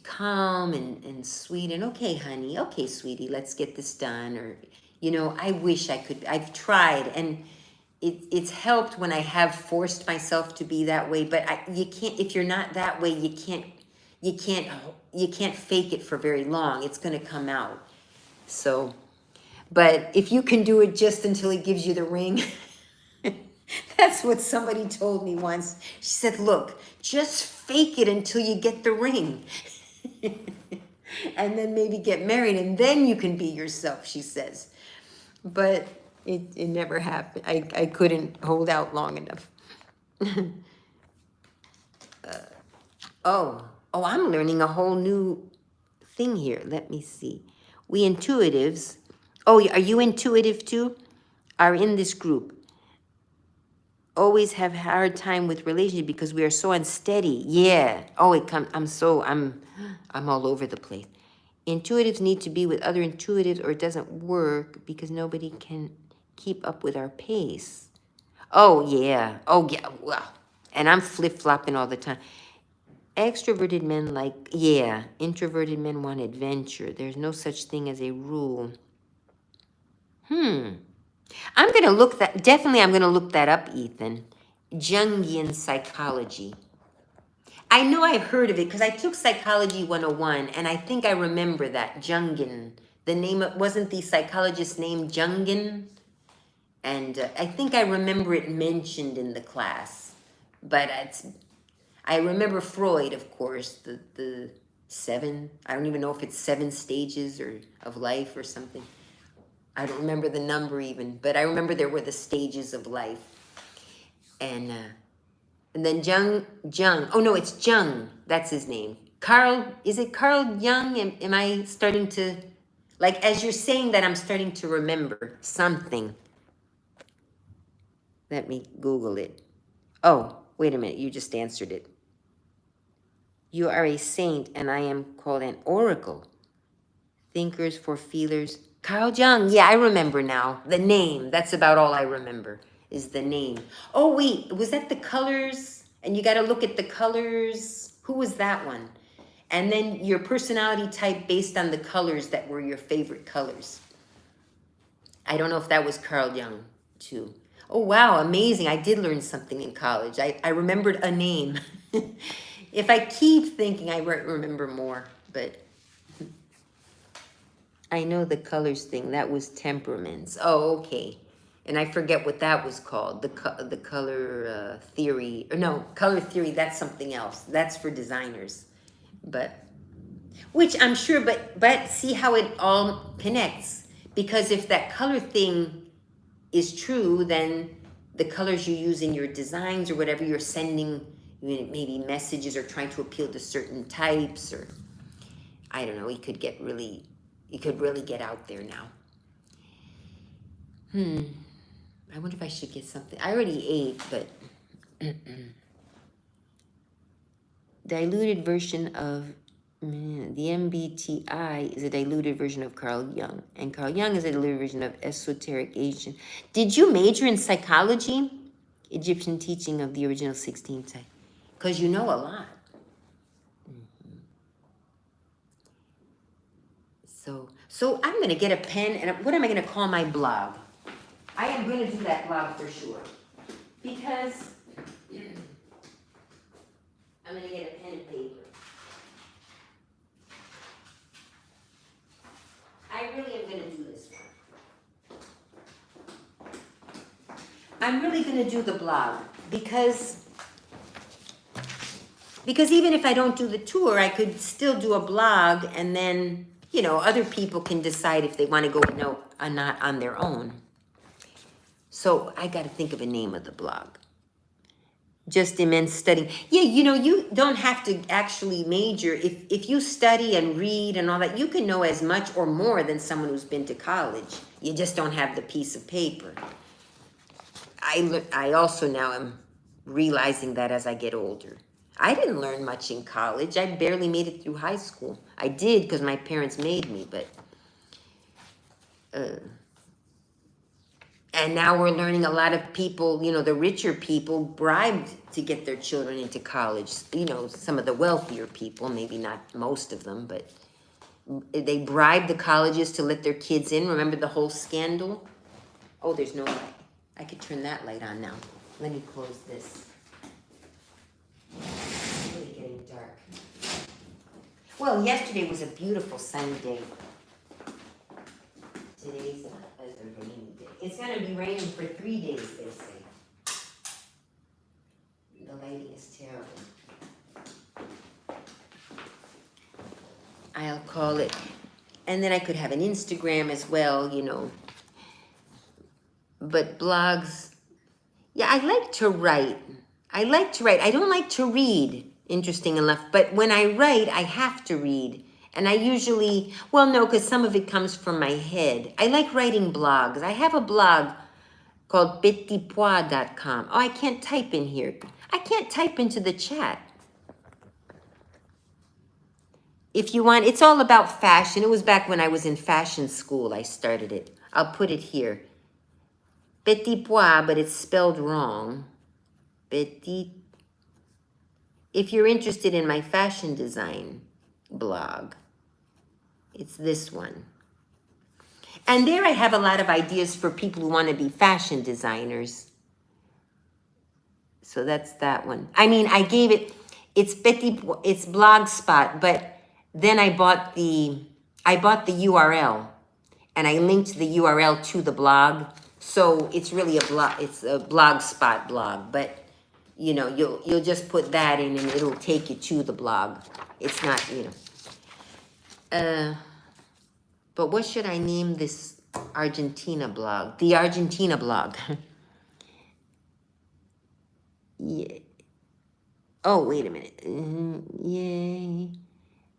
calm and sweet and okay, honey, okay, sweetie, let's get this done. Or, you know, I wish I could, I've tried, and it's helped when I have forced myself to be that way, but you can't, if you're not that way, you can't fake it for very long. It's going to come out. So, but if you can do it just until he gives you the ring, that's what somebody told me once. She said, look, just fake it until you get the ring. And then maybe get married and then you can be yourself, she says. But it never happened. I couldn't hold out long enough. Oh, I'm learning a whole new thing here. Let me see. We intuitives, oh, are you intuitive too? Are in this group. Always have hard time with relationship because we are so unsteady. Yeah. Oh, I'm all over the place. Intuitives need to be with other intuitives or it doesn't work because nobody can keep up with our pace. Oh, yeah. Oh, yeah. Well, and I'm flip-flopping all the time. Extroverted men like, yeah, introverted men want adventure. There's no such thing as a rule. I'm going to look that, definitely I'm going to look that up, Ethan. Jungian psychology. I know I've heard of it because I took Psychology 101 and I think I remember that, Jungian. The name, wasn't the psychologist's name Jungian? And I think I remember it mentioned in the class. But I remember Freud, of course, the seven, I don't even know if it's 7 stages of life or something. I don't remember the number even, but I remember there were the stages of life. And then Jung, oh no, it's Jung, that's his name. Carl, is it Carl Jung? Am I starting to, like, as you're saying that, I'm starting to remember something. Let me Google it. Oh, wait a minute, you just answered it. You are a saint and I am called an oracle. Thinkers for feelers. Carl Jung, yeah, I remember now. The name, that's about all I remember, is the name. Oh, wait, was that the colors? And you got to look at the colors. Who was that one? And then your personality type based on the colors that were your favorite colors. I don't know if that was Carl Jung, too. Oh, wow, amazing. I did learn something in college. I remembered a name. If I keep thinking, I remember more. But I know the colors thing. That was temperaments. Oh, okay. And I forget what that was called. The color theory. Or no, color theory. That's something else. That's for designers. But which I'm sure. But see how it all connects. Because if that color thing is true, then the colors you use in your designs or whatever you're sending, maybe messages or trying to appeal to certain types, or I don't know, you could really get out there now. I wonder if I should get something. I already ate, but diluted version of the MBTI is a diluted version of Carl Jung, and Carl Jung is a diluted version of esoteric Asian. Did you major in psychology? Egyptian teaching of the original 16th type. Because you know a lot. So I'm going to get a pen, and what am I going to call my blog? I am going to do that blog for sure. Because I'm going to get a pen and paper. I really am going to do this one. I'm really going to do the blog because even if I don't do the tour, I could still do a blog, and then, other people can decide if they want to go or not on their own. So I got to think of a name of the blog. Just immense studying. Yeah, you don't have to actually major. If you study and read and all that, you can know as much or more than someone who's been to college. You just don't have the piece of paper. I also now am realizing that as I get older. I didn't learn much in college. I barely made it through high school. I did because my parents made me, but... and now we're learning a lot of people, the richer people bribed to get their children into college. Some of the wealthier people, maybe not most of them, but they bribed the colleges to let their kids in. Remember the whole scandal? Oh, there's no light. I could turn that light on now. Let me close this. It's really getting dark. Well, yesterday was a beautiful sunny day. Today's a rainy day. It's going to be raining for 3 days, they say. The lighting is terrible. I'll call it. And then I could have an Instagram as well, But blogs, yeah, I like to write. I don't like to read, interesting enough. But when I write, I have to read. And I usually, because some of it comes from my head. I like writing blogs. I have a blog called petitpois.com. Oh, I can't type in here. I can't type into the chat. If you want, it's all about fashion. It was back when I was in fashion school I started it. I'll put it here. Petit pois, but it's spelled wrong. Petit. If you're interested in my fashion design blog, it's this one. And there I have a lot of ideas for people who want to be fashion designers. So that's that one. I mean, I gave it, it's Blogspot, but then I bought the URL, and I linked the URL to the blog. So it's really it's a Blogspot blog, but you'll just put that in and it'll take you to the blog. It's not, but what should I name this Argentina blog? The Argentina blog. Yeah. Oh, wait a minute. Yay.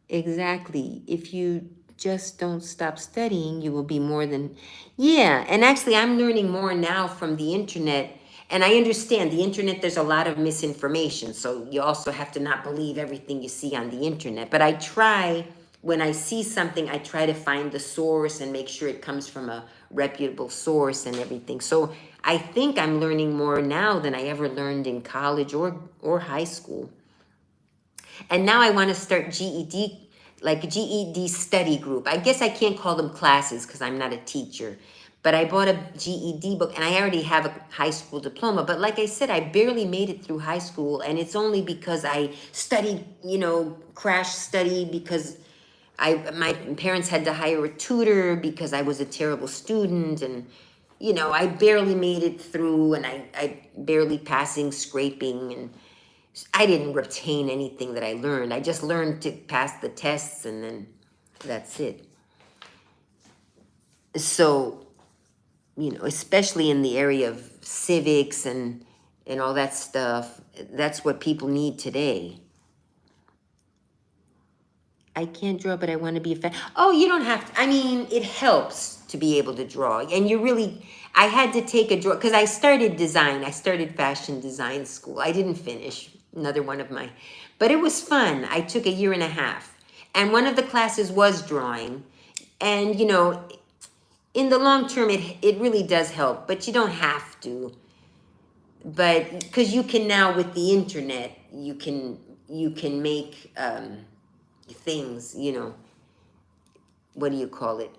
Exactly. If you just don't stop studying, you will be more than... Yeah, and actually I'm learning more now from the internet. And I understand the internet, there's a lot of misinformation. So you also have to not believe everything you see on the internet. But I try, when I see something, I try to find the source and make sure it comes from a reputable source and everything. So I think I'm learning more now than I ever learned in college or high school. And now I want to start GED study group. I guess I can't call them classes because I'm not a teacher. But I bought a GED book, and I already have a high school diploma. But like I said, I barely made it through high school, and it's only because I studied, crash study, because my parents had to hire a tutor because I was a terrible student, and I barely made it through, and I barely passing, scraping, and I didn't retain anything that I learned. I just learned to pass the tests, and then that's it. So, especially in the area of civics and all that stuff, that's what people need today. I can't draw, but I want to be a fan. Oh, you don't have to. I mean, it helps to be able to draw. And I had to take a draw, because I started design. I started fashion design school. I didn't finish, another one of my, but it was fun. I took a year and a half. And one of the classes was drawing. And, in the long term, it really does help, but you don't have to. But because you can now, with the internet, you can make things, what do you call it?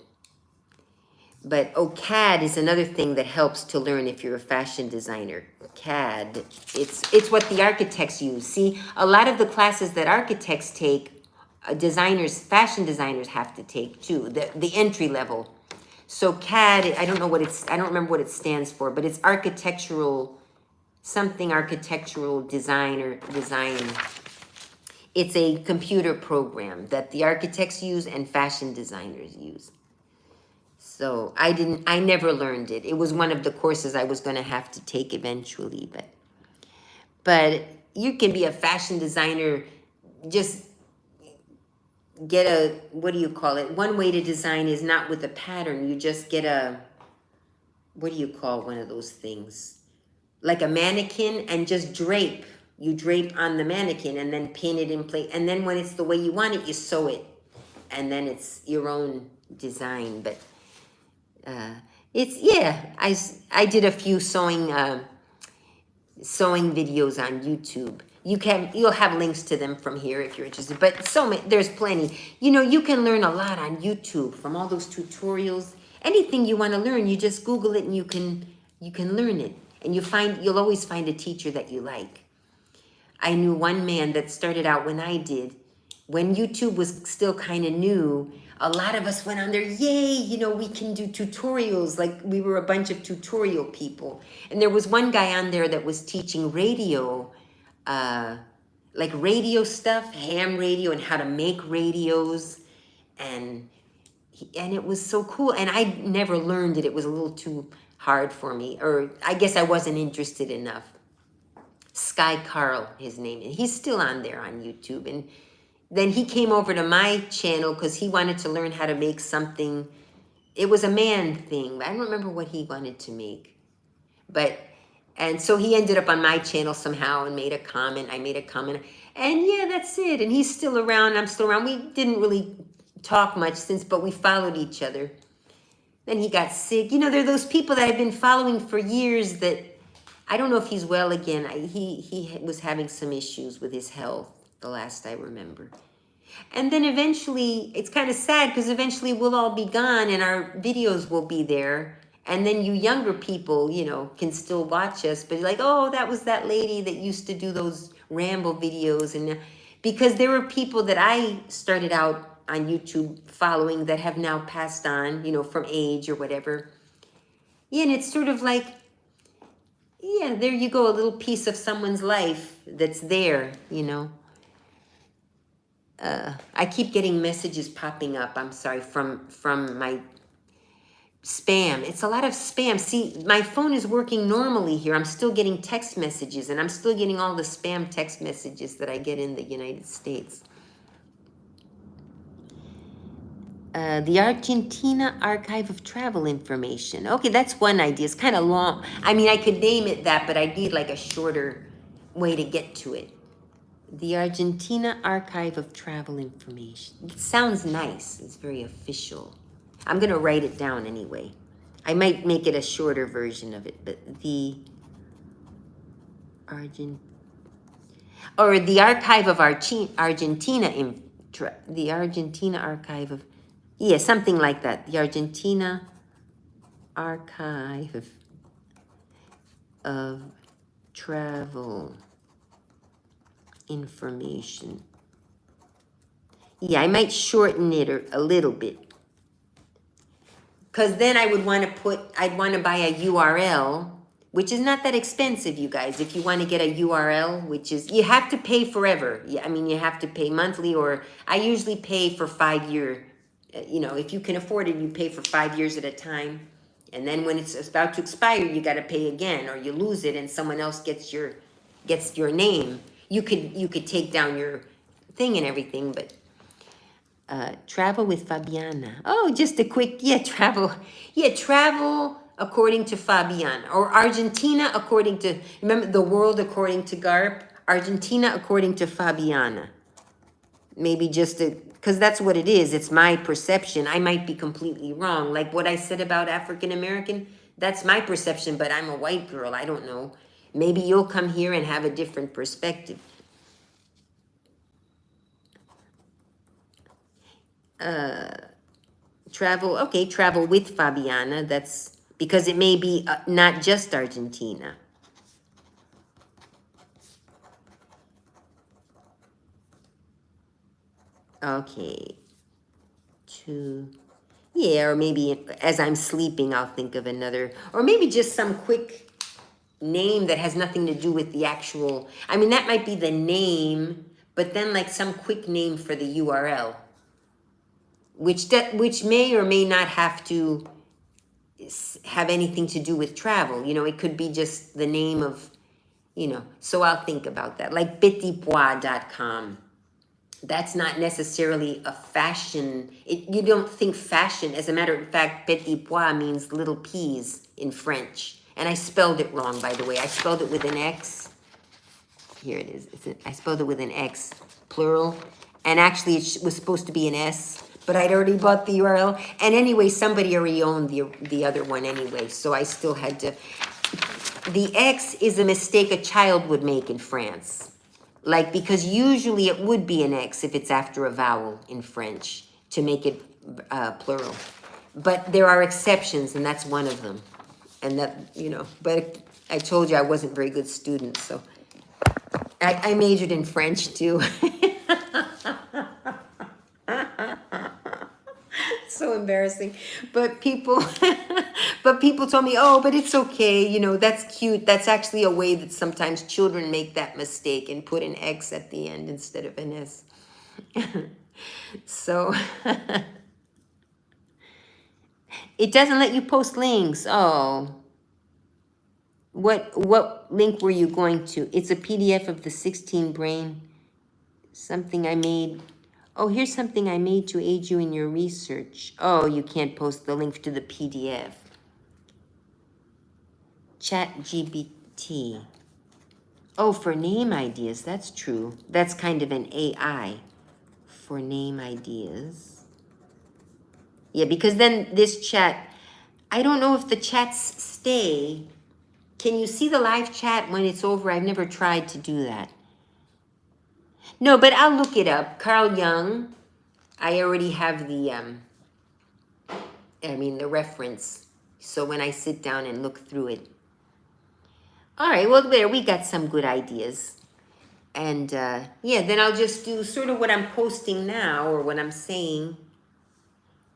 But CAD is another thing that helps to learn if you're a fashion designer. CAD, it's what the architects use. See, a lot of the classes that architects take, fashion designers have to take too, the entry level. So CAD, I don't remember what it stands for, but it's architectural design or design. It's a computer program that the architects use and fashion designers use. So I never learned it. It was one of the courses I was going to have to take eventually, but you can be a fashion designer, just get what do you call it? One way to design is not with a pattern. You just get what do you call one of those things? Like a mannequin, and just drape. You drape on the mannequin and then pin it in place. And then when it's the way you want it, you sew it. And then it's your own design. But I did a few sewing videos on YouTube. You'll have links to them from here if you're interested. But there's plenty. You can learn a lot on YouTube from all those tutorials. Anything you want to learn, you just Google it and you can learn it. And you'll always find a teacher that you like. I knew one man that started out when YouTube was still kind of new. A lot of us went on there, yay, we can do tutorials. Like, we were a bunch of tutorial people. And there was one guy on there that was teaching radio, like radio stuff, ham radio, and how to make radios. And it was so cool. And I never learned it. It was a little too hard for me. Or I guess I wasn't interested enough. Sky Carl, his name. And he's still on there on YouTube. And then he came over to my channel because he wanted to learn how to make something. It was a man thing. I don't remember what he wanted to make. And so he ended up on my channel somehow and made a comment. I made a comment. And yeah, that's it. And he's still around. I'm still around. We didn't really talk much but we followed each other. Then he got sick. There are those people that I've been following for years that I don't know if he's well again. He was having some issues with his health, the last I remember. And then eventually, it's kind of sad because eventually we'll all be gone and our videos will be there. And then you younger people, can still watch us. But like, oh, that was that lady that used to do those Ramble videos. And because there were people that I started out on YouTube following that have now passed on, from age or whatever. Yeah, and it's sort of like, yeah, there you go, a little piece of someone's life that's there, I keep getting messages popping up, I'm sorry, from my spam. It's a lot of spam. See, my phone is working normally here. I'm still getting text messages, and I'm still getting all the spam text messages that I get in the United States. The Argentina Archive of Travel Information. Okay, that's one idea. It's kind of long. I mean, I could name it that, but I'd need like a shorter way to get to it. The Argentina Archive of Travel Information. It sounds nice. It's very official. I'm going to write it down anyway. I might make it a shorter version of it, but the Archive of Argentina, the Argentina Archive of, yeah, something like that. The Argentina archive of travel information. Yeah, I might shorten it a little bit. Because then I would want to I'd want to buy a URL, which is not that expensive, you guys. If you want to get a URL, which is, you have to pay forever. Yeah, I mean, you have to pay monthly, or I usually pay for 5 year. You know, if you can afford it, you pay for 5 years at a time. And then when it's about to expire, you got to pay again, or you lose it and someone else gets your name. You could take down your thing and everything, but travel with Fabiana. Oh, just a quick, travel. Yeah, travel according to Fabiana. Or Argentina according to, remember, the world according to Garp? Argentina according to Fabiana. Maybe just because that's what it is. It's my perception. I might be completely wrong. Like what I said about African American, that's my perception, but I'm a white girl. I don't know. Maybe you'll come here and have a different perspective. Travel with Fabiana. That's because it may be not just Argentina. Okay. Or maybe as I'm sleeping, I'll think of another, or maybe just some quick name that has nothing to do with the actual, I mean, that might be the name, but then like some quick name for the URL, which may or may not have to have anything to do with travel. You know, it could be just the name of, so I'll think about that. Like petitpois.com. That's not necessarily a fashion. You don't think fashion. As a matter of fact, petit pois means little peas in French. And I spelled it wrong, by the way. I spelled it with an X. Here it is. I spelled it with an X, plural. And actually, it was supposed to be an S. But I'd already bought the URL. And anyway, somebody already owned the other one anyway. So I still had to. The X is a mistake a child would make in France. Like, because usually it would be an X if it's after a vowel in French to make it plural. But there are exceptions, and that's one of them. And that, but I told you I wasn't a very good student, so I majored in French too. So embarrassing. But people told me, oh, but it's okay, that's cute. That's actually a way that sometimes children make that mistake and put an X at the end instead of an S. So it doesn't let you post links. Oh. What link were you going to? It's a PDF of the 16 brain. Something I made. Oh, here's something I made to aid you in your research. Oh, you can't post the link to the PDF. ChatGPT. Oh, for name ideas. That's true. That's kind of an AI for name ideas. Yeah, because then this chat, I don't know if the chats stay. Can you see the live chat when it's over? I've never tried to do that. No, but I'll look it up. Carl Jung. I already have the reference. So when I sit down and look through it. All right, well, there, we got some good ideas. And then I'll just do sort of what I'm posting now or what I'm saying.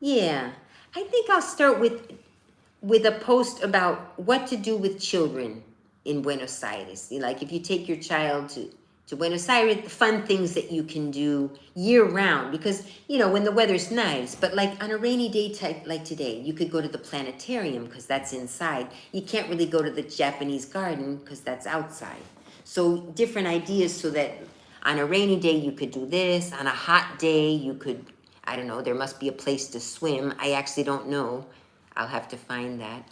Yeah, I think I'll start with a post about what to do with children in Buenos Aires. Like if you take your child to Buenos Aires, the fun things that you can do year round. Because, when the weather's nice, but like on a rainy day like today, you could go to the planetarium because that's inside. You can't really go to the Japanese garden because that's outside. So different ideas so that on a rainy day you could do this. On a hot day you could, I don't know, there must be a place to swim. I actually don't know. I'll have to find that.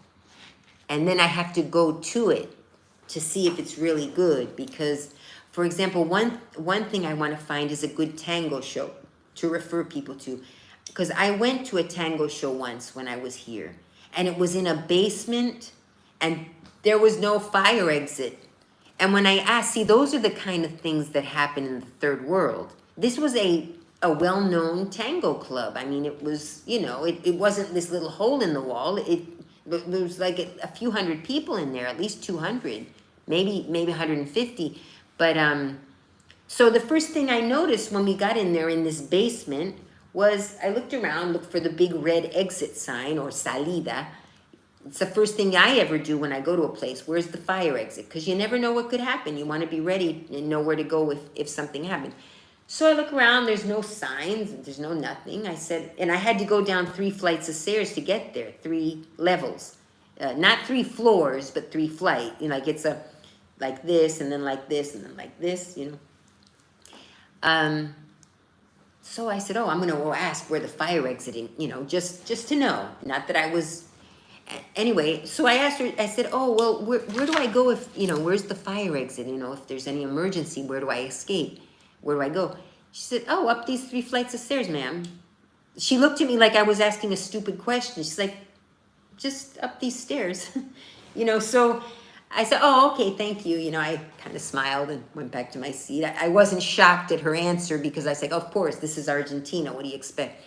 And then I have to go to it to see if it's really good. Because, for example, one thing I want to find is a good tango show to refer people to. Because I went to a tango show once when I was here. And it was in a basement. And there was no fire exit. And when I asked, see, those are the kind of things that happen in the third world. This was a well-known tango club. I mean, it was, it wasn't this little hole in the wall. But there was like a few hundred people in there, at least 200, maybe 150. But so the first thing I noticed when we got in there in this basement was I looked around, looked for the big red exit sign or salida. It's the first thing I ever do when I go to a place. Where's the fire exit? Because you never know what could happen. You want to be ready and know where to go if something happened. So I look around, there's no signs, there's no nothing. I said, and I had to go down 3 flights of stairs to get there, 3 levels. Not 3 floors, but 3 flights. You know, like it's like this, and then like this, and then like this, you know. So I said, oh, I'm going to go ask where the fire exiting, you know, just to know. Not that I was... Anyway, so I asked her, I said, oh, well, where do I go if, you know, where's the fire exit? You know, if there's any emergency, where do I escape? Where do I go? She said, oh, up these 3 flights of stairs, ma'am. She looked at me like I was asking a stupid question. She's like, just up these stairs. You know, so I said, oh, okay, thank you. You know, I kind of smiled and went back to my seat. I wasn't shocked at her answer because I said, of course, this is Argentina. What do you expect?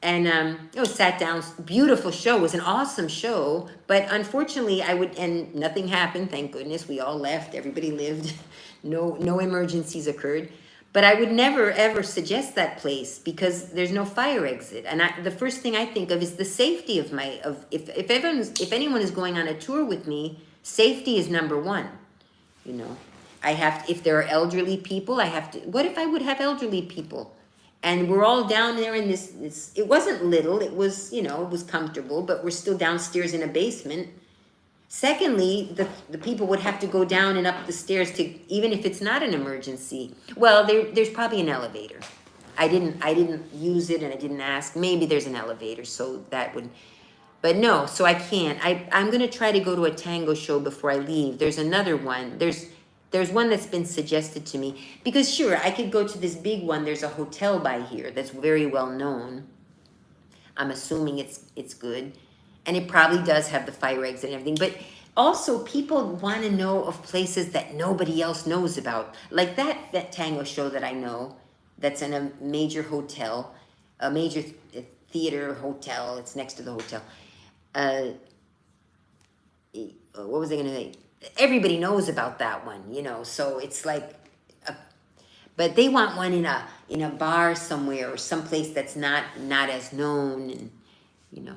And sat down. Beautiful show. It was an awesome show. But unfortunately, and nothing happened. Thank goodness. We all left. Everybody lived. No emergencies occurred. But I would never, ever suggest that place because there's no fire exit. And the first thing I think of is the safety of if anyone is going on a tour with me, safety is number 1. You know, if there are elderly people, what if I would have elderly people? And we're all down there in this, it wasn't little, it was, you know, it was comfortable, but we're still downstairs in a basement. Secondly, the people would have to go down and up the stairs to, even if it's not an emergency. Well, there's probably an elevator. I didn't use it and I didn't ask. Maybe there's an elevator, so that would, but no, so I can't. I'm going to try to go to a tango show before I leave. There's another one. There's one that's been suggested to me because sure, I could go to this big one. There's a hotel by here that's very well known. I'm assuming it's good. And it probably does have the fire exit and everything. But also people want to know of places that nobody else knows about. Like that tango show that I know that's in a major hotel, a major theater hotel. It's next to the hotel. What was I going to say? Everybody knows about that one, you know, so it's like, but they want one in a bar somewhere or someplace that's not as known, and you know,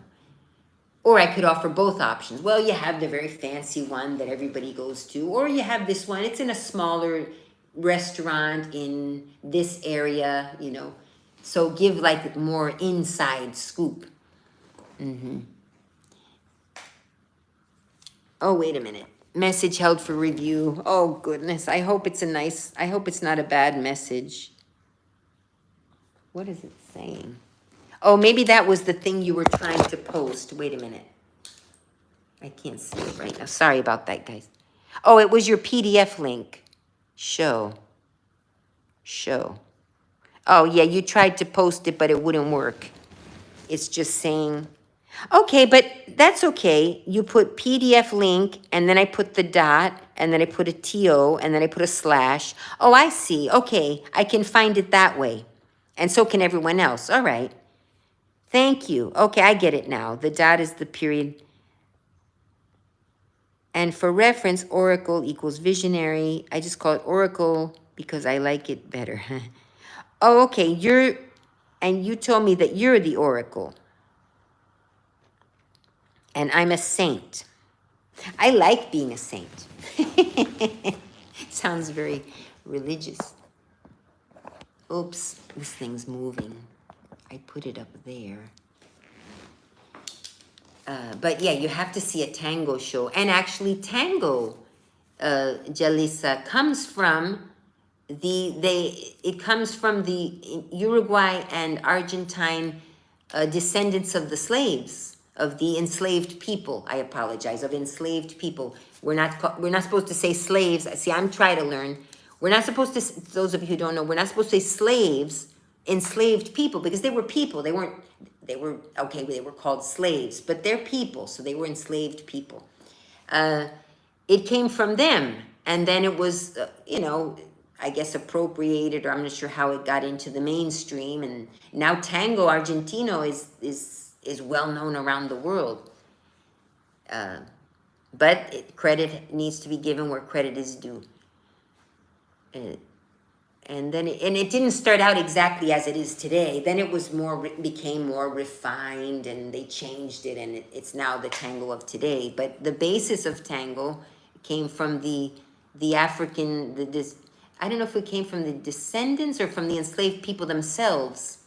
or I could offer both options. Well, you have the very fancy one that everybody goes to, or you have this one. It's in a smaller restaurant in this area, you know, so give like more inside scoop. Oh, wait a minute. Message held for review. Oh, goodness. I hope it's not a bad message. What is it saying? Oh, maybe that was the thing you were trying to post. Wait a minute. I can't see it right now. Sorry about that, guys. Oh, it was your PDF link. Show. Oh, yeah, you tried to post it, but it wouldn't work. It's just saying... Okay, but that's okay. You put PDF link, and then I put the dot, and then I put a TO, and then I put a slash. Oh, I see. Okay, I can find it that way. And so can everyone else. All right. Thank you. Okay, I get it now. The dot is the period. And for reference, Oracle equals visionary. I just call it Oracle because I like it better. Oh, okay. You told me that you're the Oracle. And I'm a saint. I like being a saint. Sounds very religious. Oops, this thing's moving. I put it up there. But yeah, you have to see a tango show. And actually tango, Jalisa, comes from the Uruguay and Argentine descendants of the slaves. Of the enslaved people, I apologize, of enslaved people. We're not supposed to say slaves. See, I'm trying to learn. We're not supposed to, those of you who don't know, we're not supposed to say slaves, enslaved people, because they were people. They were called slaves, but they're people, so they were enslaved people. It came from them, and then it was, I guess appropriated, or I'm not sure how it got into the mainstream, and now tango argentino is well known around the world. But credit needs to be given where credit is due. And then it didn't start out exactly as it is today. Then it was became more refined, and they changed it, and it's now the tango of today. But the basis of tango came from the African, I don't know if it came from the descendants or from the enslaved people themselves,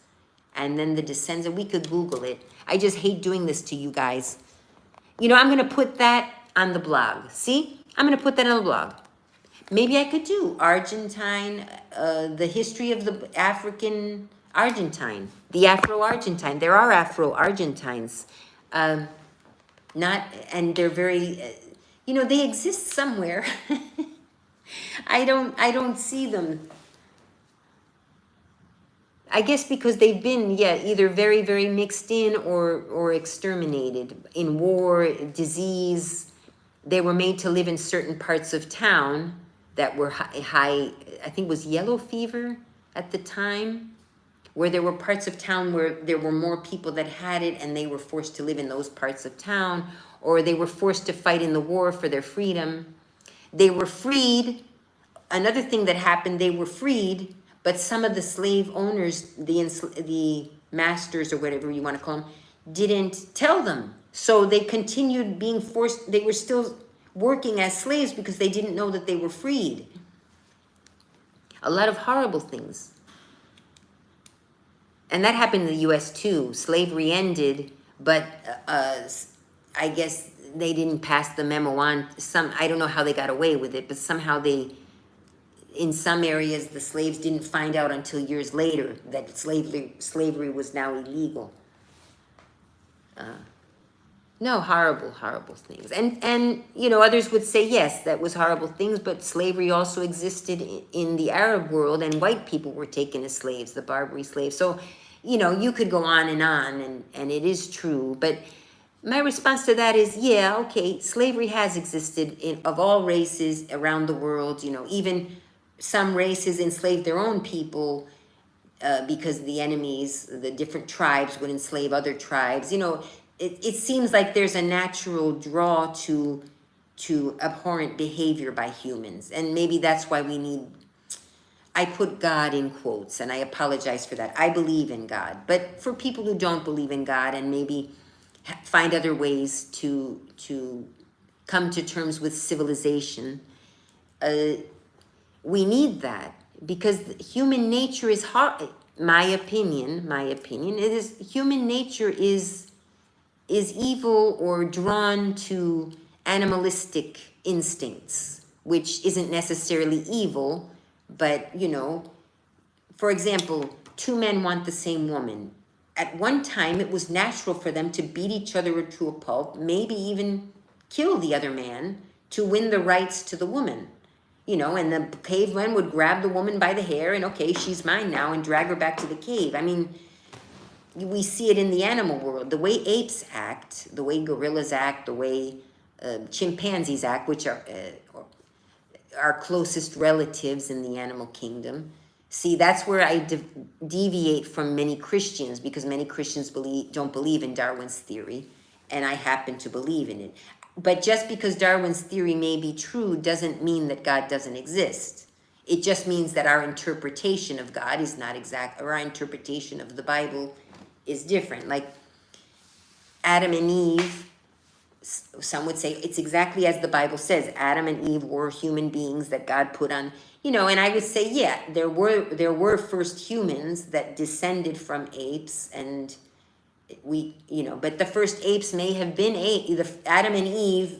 and then the descendants. We could Google it. I just hate doing this to you guys. You know, I'm gonna put that on the blog. See, I'm gonna put that on the blog. Maybe I could do Argentine, the history of the African Argentine, the Afro-Argentine. There are Afro-Argentines, and they're very, they exist somewhere. I don't see them. I guess because they've been, either very, very mixed in or exterminated in war, disease. They were made to live in certain parts of town that were high, I think it was yellow fever at the time, where there were parts of town where there were more people that had it, and they were forced to live in those parts of town, or they were forced to fight in the war for their freedom. They were freed. Another thing that happened, they were freed, but some of the slave owners, the masters or whatever you want to call them, didn't tell them. So they continued being forced. They were still working as slaves because they didn't know that they were freed. A lot of horrible things. And that happened in the U.S. too. Slavery ended, but I guess they didn't pass the memo on. I don't know how they got away with it, but somehow in some areas, the slaves didn't find out until years later that slavery was now illegal. No, horrible, horrible things. And others would say, yes, that was horrible things, but slavery also existed in the Arab world, and white people were taken as slaves, the Barbary slaves. So, you could go on, and it is true. But my response to that is, okay, slavery has existed of all races around the world. Even some races enslaved their own people because the enemies, the different tribes would enslave other tribes. It seems like there's a natural draw to abhorrent behavior by humans. And maybe that's why I put God in quotes, and I apologize for that. I believe in God. But for people who don't believe in God and maybe find other ways to come to terms with civilization, we need that, because human nature is hard. My opinion, it is human nature is evil or drawn to animalistic instincts, which isn't necessarily evil, but, for example, two men want the same woman. At one time, it was natural for them to beat each other to a pulp, maybe even kill the other man to win the rights to the woman. And the caveman would grab the woman by the hair and, okay, she's mine now, and drag her back to the cave. I mean, we see it in the animal world. The way apes act, the way gorillas act, the way chimpanzees act, which are our closest relatives in the animal kingdom. See, that's where I deviate from many Christians, because many Christians don't believe in Darwin's theory, and I happen to believe in it. But just because Darwin's theory may be true doesn't mean that God doesn't exist. It just means that our interpretation of God is not exact, or our interpretation of the Bible is different. Like Adam and Eve, some would say it's exactly as the Bible says. Adam and Eve were human beings that God put on, and I would say, there were first humans that descended from apes, and but the first apes may have been Adam and Eve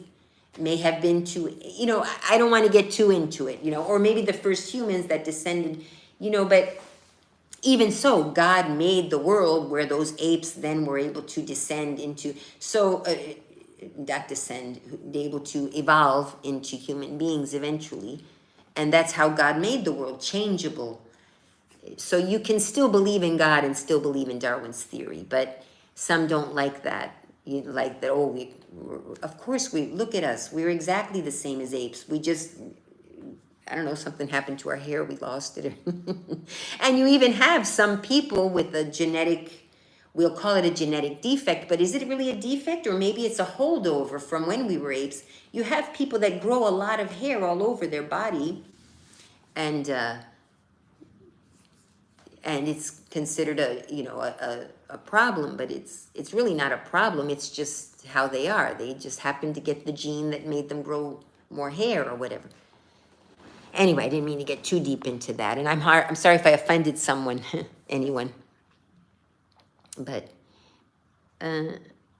may have been too, I don't want to get too into it, or maybe the first humans that descended, but even so, God made the world where those apes then were able to descend into, able to evolve into human beings eventually. And that's how God made the world, changeable. So you can still believe in God and still believe in Darwin's theory, but some don't like that. Like that, of course we, look at us. We're exactly the same as apes. We just, I don't know, something happened to our hair, we lost it. And you even have some people with a genetic we'll call it a genetic defect, but is it really a defect? Or maybe it's a holdover from when we were apes. You have people that grow a lot of hair all over their body, and it's considered a problem, but it's really not a problem. It's just how they are. They just happen to get the gene that made them grow more hair or whatever. Anyway, I didn't mean to get too deep into that, and I'm sorry if I offended someone, anyone. But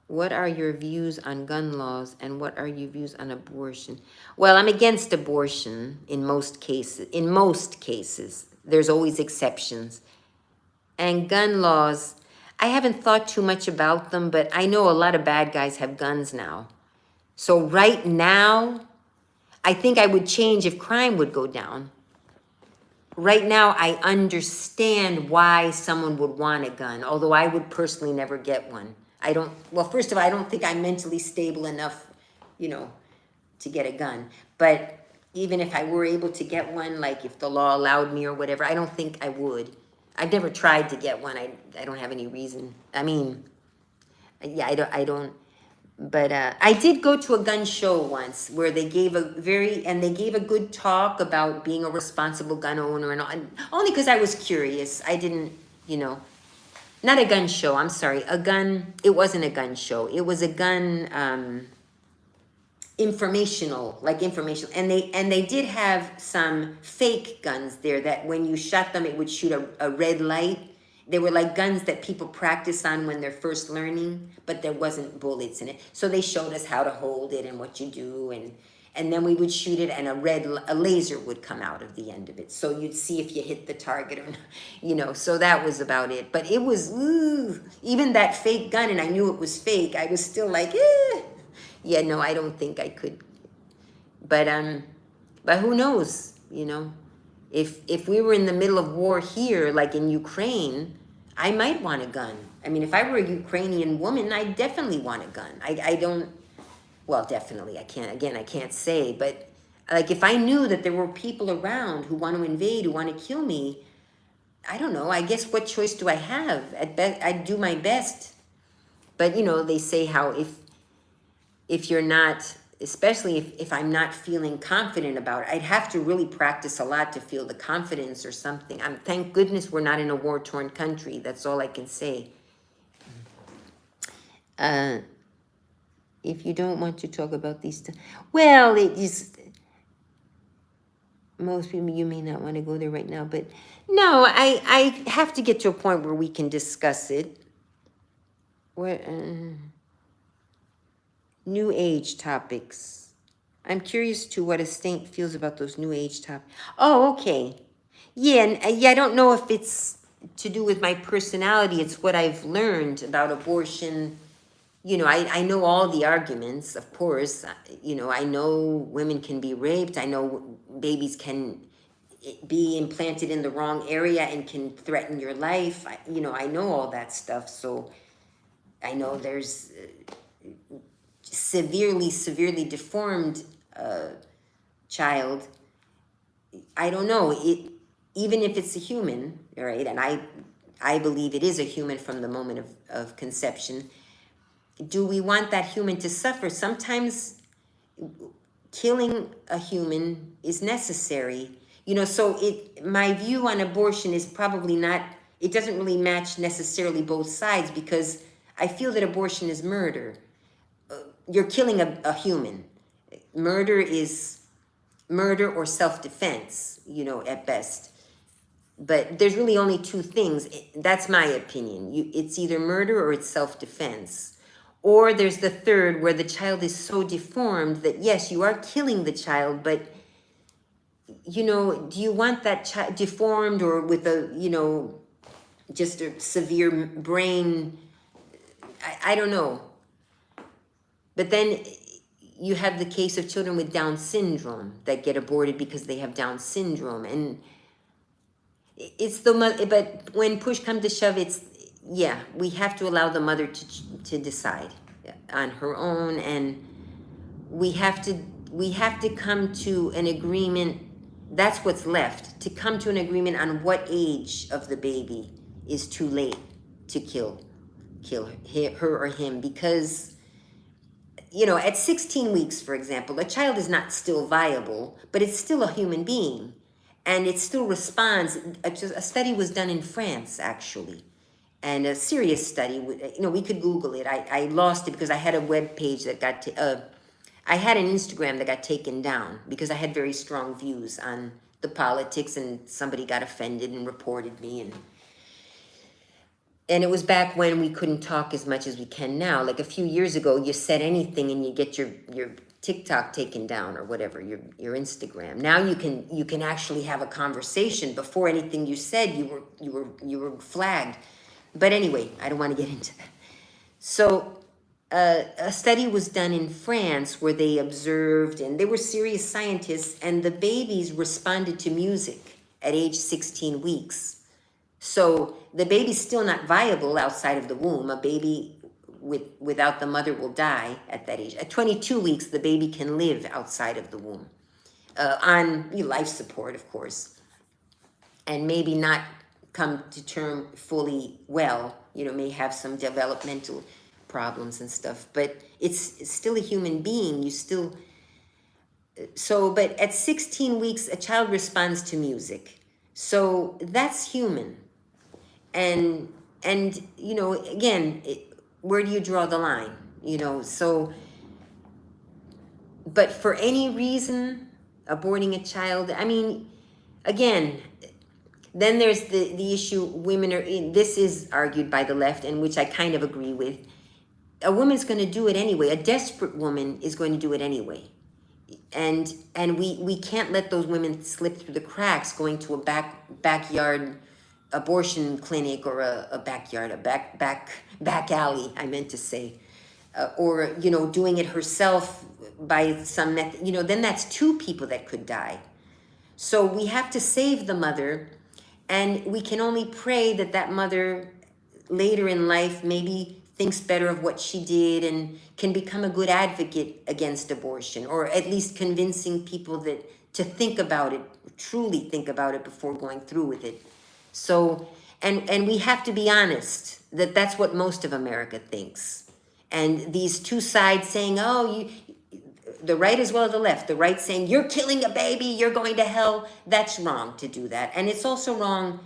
what are your views on gun laws, and what are your views on abortion? Well, I'm against abortion in most cases. In most cases, there's always exceptions. And gun laws, I haven't thought too much about them, but I know a lot of bad guys have guns now. So right now, I think I would change if crime would go down. Right now, I understand why someone would want a gun, although I would personally never get one. Well, first of all, I don't think I'm mentally stable enough, to get a gun. But even if I were able to get one, like if the law allowed me or whatever, I don't think I would. I've never tried to get one. I don't have any reason. I mean, yeah, I don't. But I did go to a gun show once where they gave a good talk about being a responsible gun owner and all, and only because I was curious. I didn't, not a gun show. I'm sorry, it wasn't a gun show. It was a gun informational, and they did have some fake guns there that when you shot them, it would shoot a red light. They were like guns that people practice on when they're first learning, but there wasn't bullets in it. So they showed us how to hold it and what you do, and then we would shoot it, and a laser would come out of the end of it. So you'd see if you hit the target or not, So that was about it. But it was, even that fake gun, and I knew it was fake, I was still like, yeah, no, I don't think I could. But who knows, If we were in the middle of war here, like in Ukraine, I might want a gun. I mean, if I were a Ukrainian woman, I'd definitely want a gun. I don't, well, definitely, I can't say, but like if I knew that there were people around who want to invade, who want to kill me, I don't know, I guess what choice do I have? At best, I'd do my best. But, they say how if you're not, especially if I'm not feeling confident about it, I'd have to really practice a lot to feel the confidence or something. Thank goodness we're not in a war-torn country. That's all I can say. If you don't want to talk about these, well, it is. Most people, you may not want to go there right now, but no, I have to get to a point where we can discuss it. What? New Age topics. I'm curious to what a saint feels about those New Age topics. Oh, okay. Yeah, and I don't know if it's to do with my personality. It's what I've learned about abortion. I know all the arguments, of course. I know women can be raped. I know babies can be implanted in the wrong area and can threaten your life. I know all that stuff. So I know there's severely deformed child. I don't know it, even if it's a human, right? And I believe it is a human from the moment of conception. Do we want that human to suffer? Sometimes killing a human is necessary, so my view on abortion is probably not, it doesn't really match necessarily both sides, because I feel that abortion is murder. You're killing a human. Murder is murder or self-defense, at best. But there's really only two things. That's my opinion. It's either murder or it's self-defense. Or there's the third, where the child is so deformed that, yes, you are killing the child, but, do you want that child deformed or with just a severe brain? I don't know. But then you have the case of children with Down syndrome that get aborted because they have Down syndrome. And it's but when push comes to shove, we have to allow the mother to decide on her own. And we have to come to an agreement. That's what's left, to come to an agreement on what age of the baby is too late to kill. kill her or him, because, you know, at 16 weeks, for example, a child is not still viable, but it's still a human being, and it still responds. A study was done in France, actually, and a serious study. You know, we could Google it. I lost it because I had a web page that got I had an Instagram that got taken down because I had very strong views on the politics, and somebody got offended and reported me, and it was back when we couldn't talk as much as we can now. Like a few years ago, you said anything and you get your TikTok taken down or whatever, your Instagram. Now you can actually have a conversation. Before anything you said, you were flagged. But anyway, I don't want to get into that. So a study was done in France where they observed, and they were serious scientists, and the babies responded to music at age 16 weeks. So the baby's still not viable outside of the womb. A baby without the mother will die at that age. At 22 weeks, the baby can live outside of the womb, on life support, of course, and maybe not come to term fully well. You know, may have some developmental problems and stuff, but it's still a human being. You still, but at 16 weeks, a child responds to music. So that's human. And you know, again, where do you draw the line? You know, so, but for any reason, aborting a child, I mean, again, then there's the issue, women are in, this is argued by the left, and which I kind of agree with. A woman's going to do it anyway. A desperate woman is going to do it anyway. And we can't let those women slip through the cracks, going to a backyard abortion clinic, or a back alley, I meant to say, or, you know, doing it herself by some method, you know, then that's two people that could die. So we have to save the mother, and we can only pray that that mother later in life maybe thinks better of what she did and can become a good advocate against abortion, or at least convincing people that to think about it, truly think about it before going through with it. So, and we have to be honest that that's what most of America thinks. And these two sides saying, oh, the right as well as the left, the right saying, you're killing a baby, you're going to hell. That's wrong to do that. And it's also wrong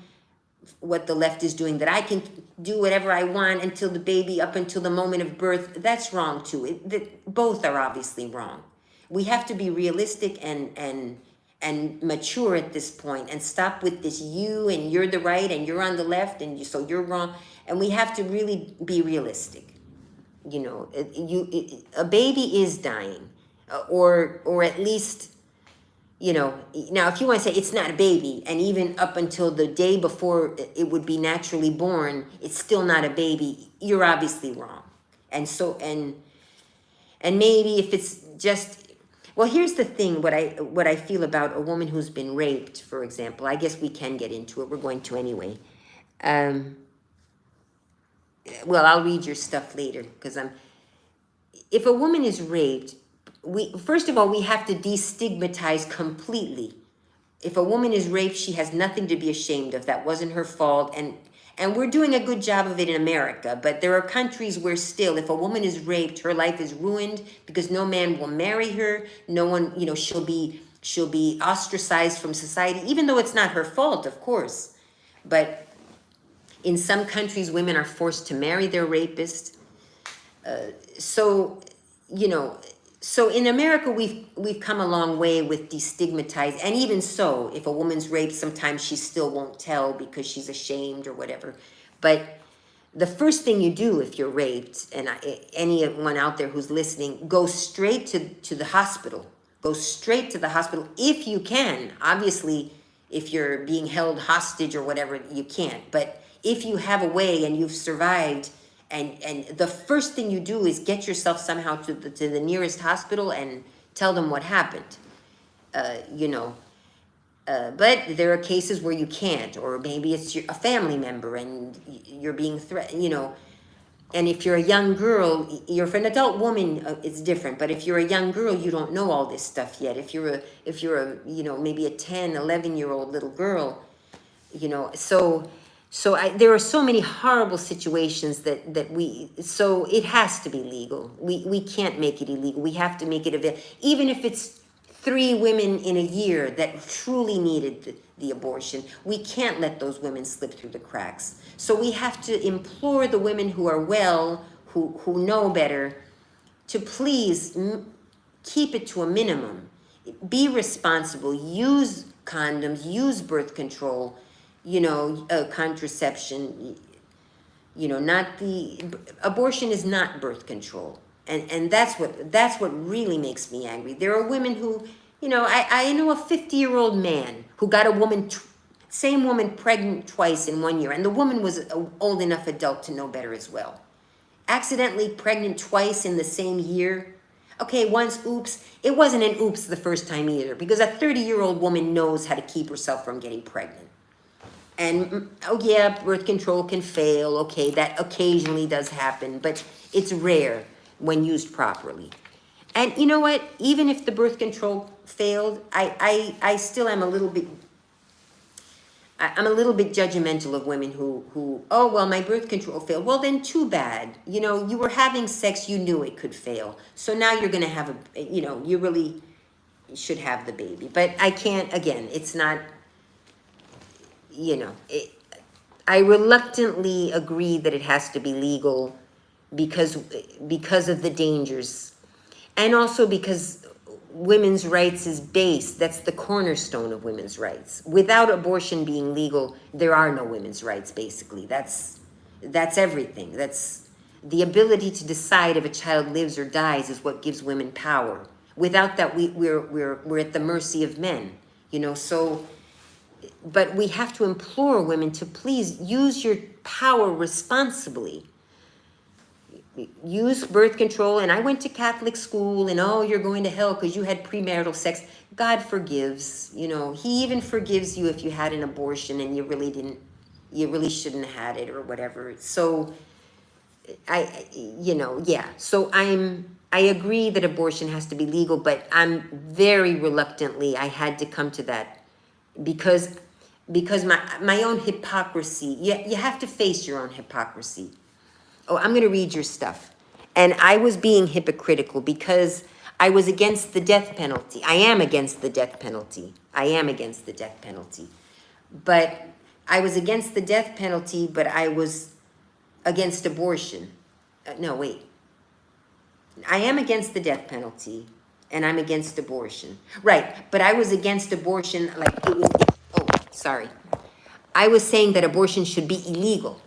what the left is doing, that I can do whatever I want until the baby, up until the moment of birth. That's wrong too. Both are obviously wrong. We have to be realistic and mature at this point, and stop with this you and you're the right and you're on the left and so you're wrong. And we have to really be realistic. You know, a baby is dying, or at least, you know, now if you want to say it's not a baby, and even up until the day before it would be naturally born, it's still not a baby, you're obviously wrong. And so, and maybe if it's just, well, here's the thing, what I feel about a woman who's been raped, for example. I guess we can get into it. We're going to anyway. Well, I'll read your stuff later, because if a woman is raped, first of all, we have to destigmatize completely. If a woman is raped, she has nothing to be ashamed of. That wasn't her fault. And we're doing a good job of it in America, but there are countries where still, if a woman is raped, her life is ruined because no man will marry her. No one, you know, she'll be ostracized from society, even though it's not her fault, of course. But in some countries, women are forced to marry their rapist. So, you know, so in America, we've come a long way with destigmatized, and even so, if a woman's raped, sometimes she still won't tell because she's ashamed or whatever. But the first thing you do if you're raped, and anyone out there who's listening, go straight to the hospital. Go straight to the hospital if you can. Obviously, if you're being held hostage or whatever, you can't. But if you have a way and you've survived, and the first thing you do is get yourself somehow to the nearest hospital and tell them what happened. You know, but there are cases where you can't, or maybe it's a family member and you're being threatened, you know. And if you're a young girl, if an adult woman, it's different. But if you're a young girl, you don't know all this stuff yet. If you're a you know, maybe a 10, 11-year-old little girl, you know, so So there are so many horrible situations so it has to be legal. We can't make it illegal. We have to make it available. Even if it's 3 women in a year that truly needed the abortion, we can't let those women slip through the cracks. So we have to implore the women who are well, who know better, to please keep it to a minimum. Be responsible. Use condoms. Use birth control. Contraception. Not the abortion is not birth control, and that's what really makes me angry. There are women who, I know a 50-year-old man who got a woman, same woman, pregnant twice in 1 year, and the woman was an old enough adult to know better as well. Accidentally pregnant twice in the same year. Okay, once, oops. It wasn't an oops the first time either, because a 30-year-old woman knows how to keep herself from getting pregnant. And, oh yeah, birth control can fail. Okay, that occasionally does happen, but it's rare when used properly. And you know what? Even if the birth control failed, I still am a little bit, I'm a little bit judgmental of women who, oh, well, my birth control failed. Well, then too bad. You were having sex, you knew it could fail. So now you're going to have you really should have the baby. But I can't, again, it's not, I reluctantly agree that it has to be legal because of the dangers, and also because women's rights is based. That's the cornerstone of women's rights. Without abortion being legal, there are no women's rights. Basically, that's everything. That's the ability to decide if a child lives or dies is what gives women power. Without that, we're at the mercy of men. So. But we have to implore women to please use your power responsibly. Use birth control. And I went to Catholic school, and oh, you're going to hell because you had premarital sex. God forgives. He even forgives you if you had an abortion and you really shouldn't have had it or whatever. So So I agree that abortion has to be legal, but I'm very reluctantly, I had to come to that. Because my own hypocrisy, you have to face your own hypocrisy. Oh, I'm going to read your stuff. And I was being hypocritical because I was against the death penalty. I am against the death penalty. But I was against the death penalty, but I was against abortion. No, wait. I am against the death penalty. And I'm against abortion. Right, but I was against abortion like it was, I was saying that abortion should be illegal,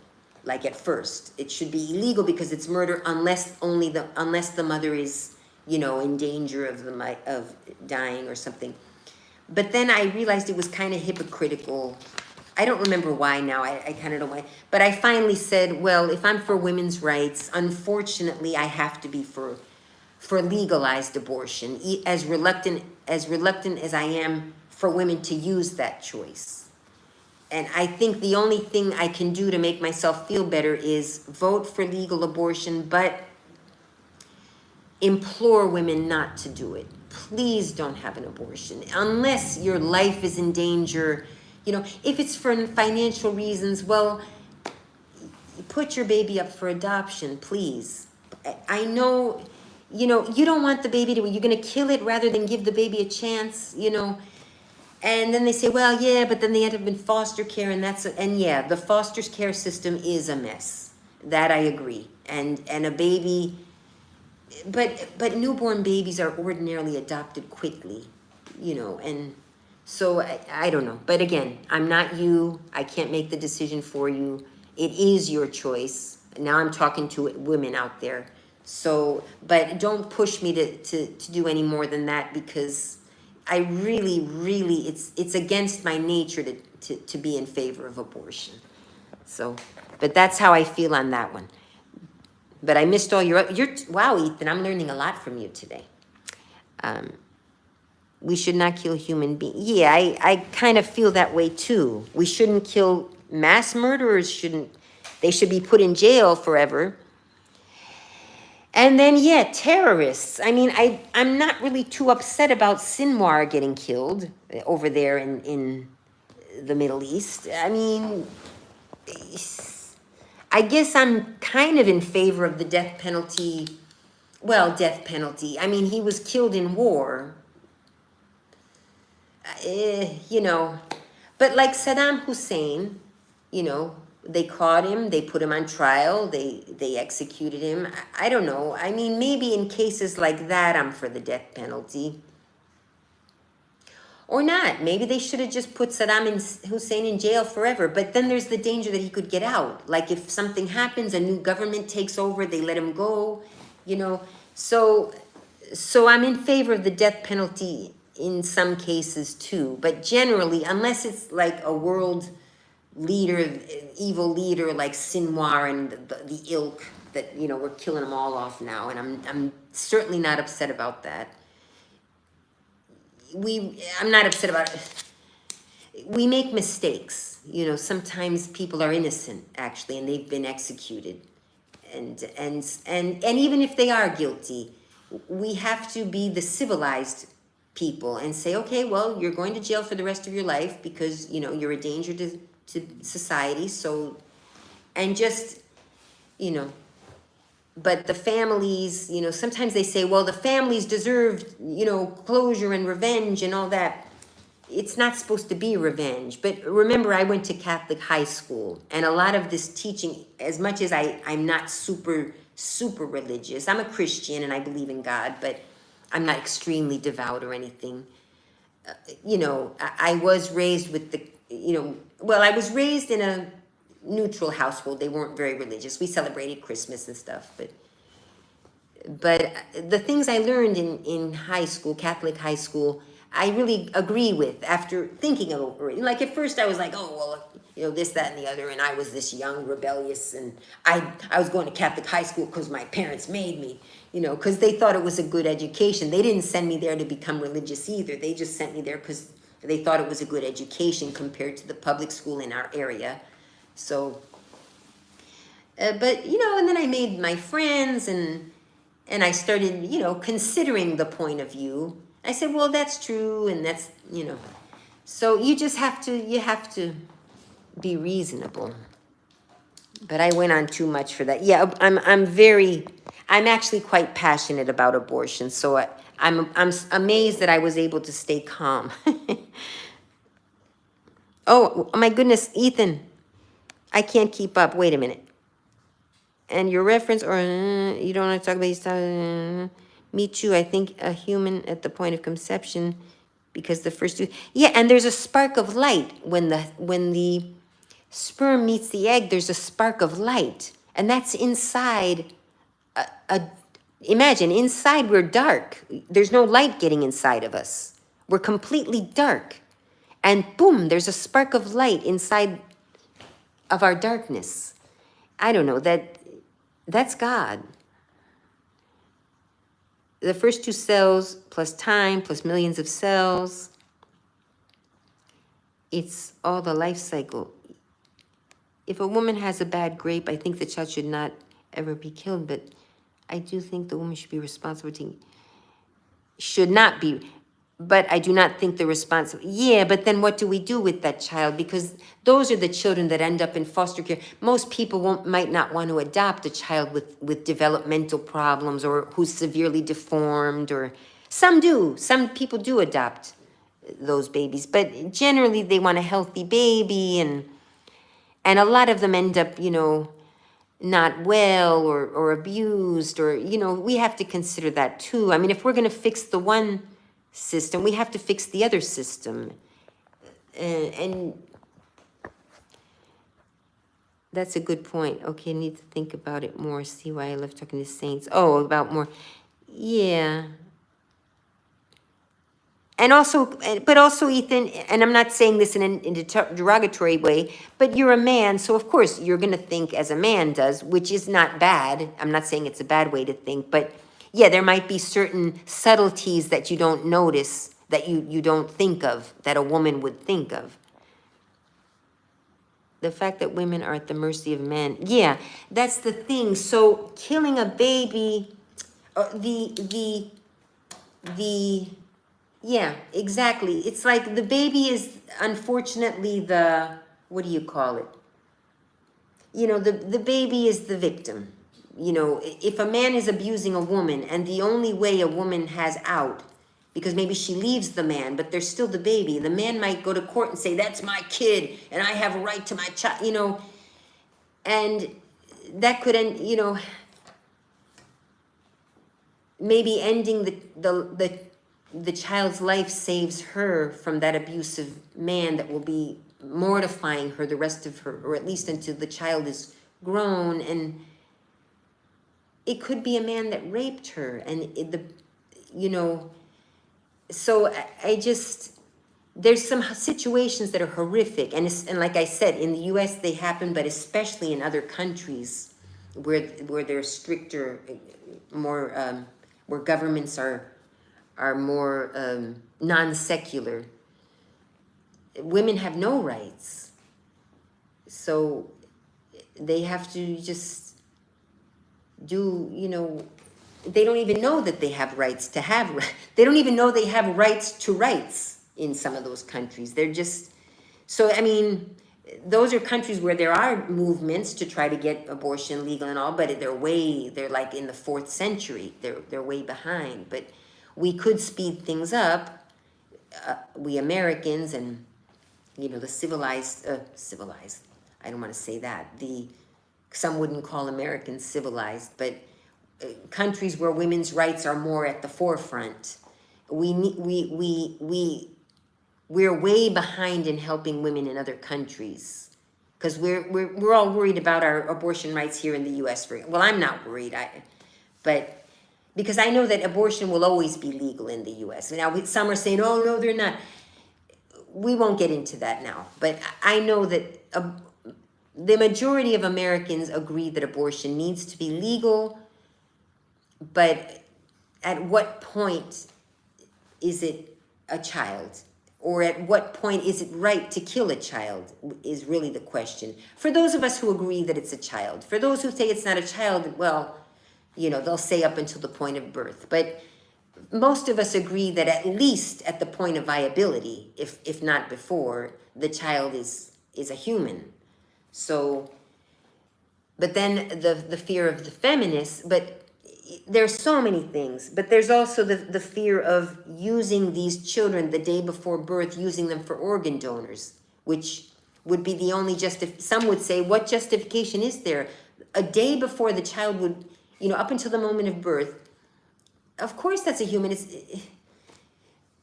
like at first. It should be illegal because it's murder unless the mother is, in danger of dying or something. But then I realized it was kind of hypocritical. I don't remember why now, I kind of don't know why. But I finally said, well, if I'm for women's rights, unfortunately I have to be for legalized abortion, as reluctant as I am for women to use that choice. And I think the only thing I can do to make myself feel better is vote for legal abortion, but implore women not to do it. Please don't have an abortion unless your life is in danger. If it's for financial reasons, well, put your baby up for adoption, please. I know. You don't want the baby you're going to kill it rather than give the baby a chance, And then they say, well, yeah, but then they end up in foster care, and the foster care system is a mess. That I agree. And a baby, but newborn babies are ordinarily adopted quickly, and so I don't know. But again, I'm not you. I can't make the decision for you. It is your choice. Now I'm talking to women out there. So, but don't push me to do any more than that, because I really, it's against my nature to be in favor of abortion. So, but that's how I feel on that one. But I missed all wow, Ethan, I'm learning a lot from you today. We should not kill human beings. Yeah, I kind of feel that way too. We shouldn't kill mass murderers. They should be put in jail forever. And then, terrorists. I mean, I'm not really too upset about Sinwar getting killed over there in the Middle East. I mean, I guess I'm kind of in favor of the death penalty. Well, death penalty. I mean, he was killed in war. You know, but like Saddam Hussein, you know, they caught him, they put him on trial, they executed him. I don't know. I mean, maybe in cases like that, I'm for the death penalty. Or not. Maybe they should have just put Hussein in jail forever. But then there's the danger that he could get out. Like if something happens, a new government takes over, they let him go, you know. So I'm in favor of the death penalty in some cases too. But generally, unless it's like a world leader, evil leader like Sinwar and the ilk that, you know, we're killing them all off now. And I'm certainly not upset about that. I'm not upset about it. We make mistakes. You know, sometimes people are innocent actually, and they've been executed. And even if they are guilty, we have to be the civilized people and say, okay, well, you're going to jail for the rest of your life because, you know, you're a danger to society. So, and just, you know, but the families, you know, sometimes they say, well, the families deserved, you know, closure and revenge and all that. It's not supposed to be revenge. But remember, I went to Catholic high school, and a lot of this teaching, as much as I'm not super religious, I'm a Christian and I believe in God, but I'm not extremely devout or anything. You know, I was raised with the, you know, well, I was raised in a neutral household. They weren't very religious. We celebrated Christmas and stuff, but the things I learned in high school, Catholic high school, I really agree with after thinking of it. Like at first I was like, oh, well, you know, this, that, and the other, and I was this young, rebellious, and I was going to Catholic high school because my parents made me, you know, because they thought it was a good education. They didn't send me there to become religious either. They just sent me there because they thought it was a good education compared to the public school in our area. So, but, you know, and then I made my friends and I started, you know, considering the point of view. I said, well, that's true. And that's, you know, so you have to be reasonable. But I went on too much for that. Yeah, I'm actually quite passionate about abortion. So I'm amazed that I was able to stay calm. Oh my goodness, Ethan. I can't keep up. Wait a minute. And your reference, or you don't want to talk about these. Me too. I think a human at the point of conception, because the first two. Yeah, and there's a spark of light when the sperm meets the egg. There's a spark of light, and that's inside. Imagine inside we're dark. There's no light getting inside of us. We're completely dark, and boom, there's a spark of light inside of our darkness. I don't know, that's God. The first two cells plus time plus millions of cells. It's all the life cycle. If a woman has a bad grape, I think the child should not ever be killed, but I do think the woman should be responsible. Should not be. But I do not think the responsible. Yeah, but then what do we do with that child? Because those are the children that end up in foster care. Most people might not want to adopt a child with developmental problems or who's severely deformed, or some do. Some people do adopt those babies, but generally they want a healthy baby, and a lot of them end up, you know, not well or abused, or, you know, we have to consider that too. I mean, if we're going to fix the one system, we have to fix the other system, and that's a good point. Okay, I need to think about it more. See why I love talking to saints. Oh, about more. Yeah. And also, but also, Ethan, and I'm not saying this in a derogatory way, but you're a man, so of course you're going to think as a man does, which is not bad. I'm not saying it's a bad way to think, but yeah, there might be certain subtleties that you don't notice, that you don't think of, that a woman would think of. The fact that women are at the mercy of men. Yeah, that's the thing. So killing a baby, yeah, exactly. It's like the baby is unfortunately what do you call it? the baby is the victim. If a man is abusing a woman and the only way a woman has out, because maybe she leaves the man, but there's still the baby, the man might go to court and say, that's my kid and I have a right to my child, and that could end, maybe ending the child's life saves her from that abusive man that will be mortifying her the rest of her, or at least until the child is grown. And it could be a man that raped her, and so I just, there's some situations that are horrific, and like I said, in the U.S. they happen, but especially in other countries where they're stricter, more where governments are more non-secular. Women have no rights, so they have to just do, they don't even know that they have rights to have, they don't even know they have rights to rights in some of those countries. They're just, so I mean, those are countries where there are movements to try to get abortion legal and all, but they're like in the 4th century. They're way behind. But we could speed things up, we Americans, and the civilized, I don't want to say that. Some wouldn't call Americans civilized, but countries where women's rights are more at the forefront. We're way behind in helping women in other countries, because we're all worried about our abortion rights here in the U.S. Well, I'm not worried, but because I know that abortion will always be legal in the U.S. Now, some are saying, oh, no, they're not. We won't get into that now, but I know that the majority of Americans agree that abortion needs to be legal, but at what point is it a child? Or at what point is it right to kill a child is really the question. For those of us who agree that it's a child. For those who say it's not a child, well, they'll say up until the point of birth. But most of us agree that at least at the point of viability, if not before, the child is a human. So, but then the fear of the feminists, but there's so many things, but there's also the fear of using these children the day before birth, using them for organ donors, which would be the only some would say, what justification is there? A day before the child would, up until the moment of birth, of course that's a human.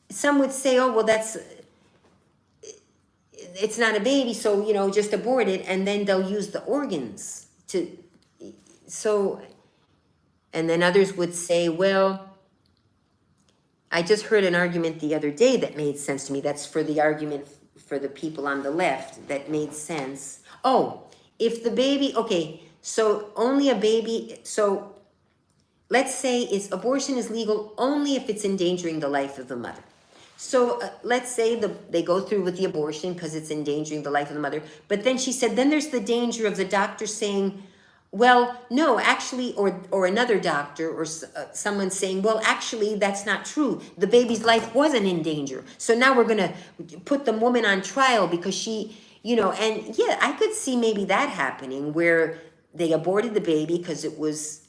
Some would say, oh, well, it's not a baby, so, just abort it, and then they'll use the organs and then others would say, well, I just heard an argument the other day that made sense to me. That's for the argument for the people on the left that made sense. Oh, if the baby, okay, so only a baby, so let's say abortion is legal only if it's endangering the life of the mother. So let's say they go through with the abortion because it's endangering the life of the mother. But then she said, then there's the danger of the doctor saying, well, no, actually, or another doctor or someone saying, well, actually, that's not true. The baby's life wasn't in danger. So now we're going to put the woman on trial because she, and yeah, I could see maybe that happening where they aborted the baby because it was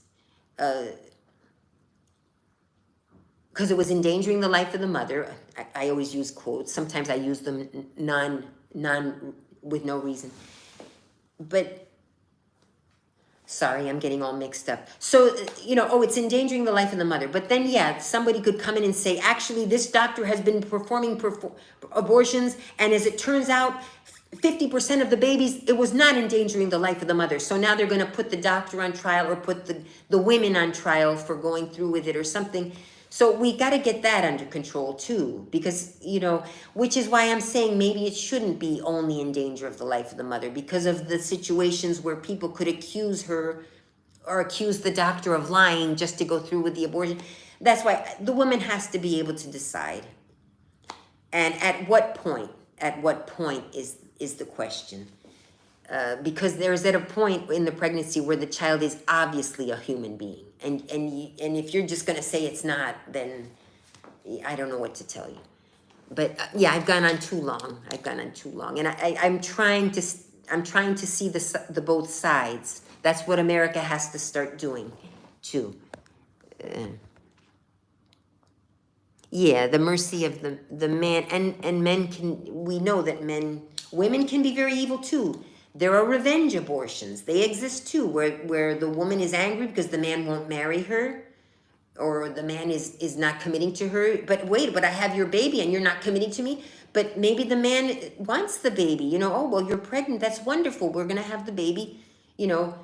endangering the life of the mother. I always use quotes. Sometimes I use them non with no reason. But sorry, I'm getting all mixed up. So, it's endangering the life of the mother. But then, yeah, somebody could come in and say, actually, this doctor has been performing abortions, and as it turns out, 50% of the babies, it was not endangering the life of the mother. So now they're going to put the doctor on trial or put the women on trial for going through with it or something. So we got to get that under control too, because, which is why I'm saying maybe it shouldn't be only in danger of the life of the mother, because of the situations where people could accuse her or accuse the doctor of lying just to go through with the abortion. That's why the woman has to be able to decide. And at what point is the question. Because there's at a point in the pregnancy where the child is obviously a human being. And if you're just going to say it's not, then I don't know what to tell you. But yeah, I've gone on too long. And I'm trying to, I'm trying to see the both sides. That's what America has to start doing too. Yeah, the mercy of the man, and men can, we know that women can be very evil too. There are revenge abortions. They exist too, where the woman is angry because the man won't marry her, or the man is not committing to her. But wait, but I have your baby and you're not committing to me. But maybe the man wants the baby, you know, oh, well, you're pregnant. That's wonderful. We're going to have the baby, you know.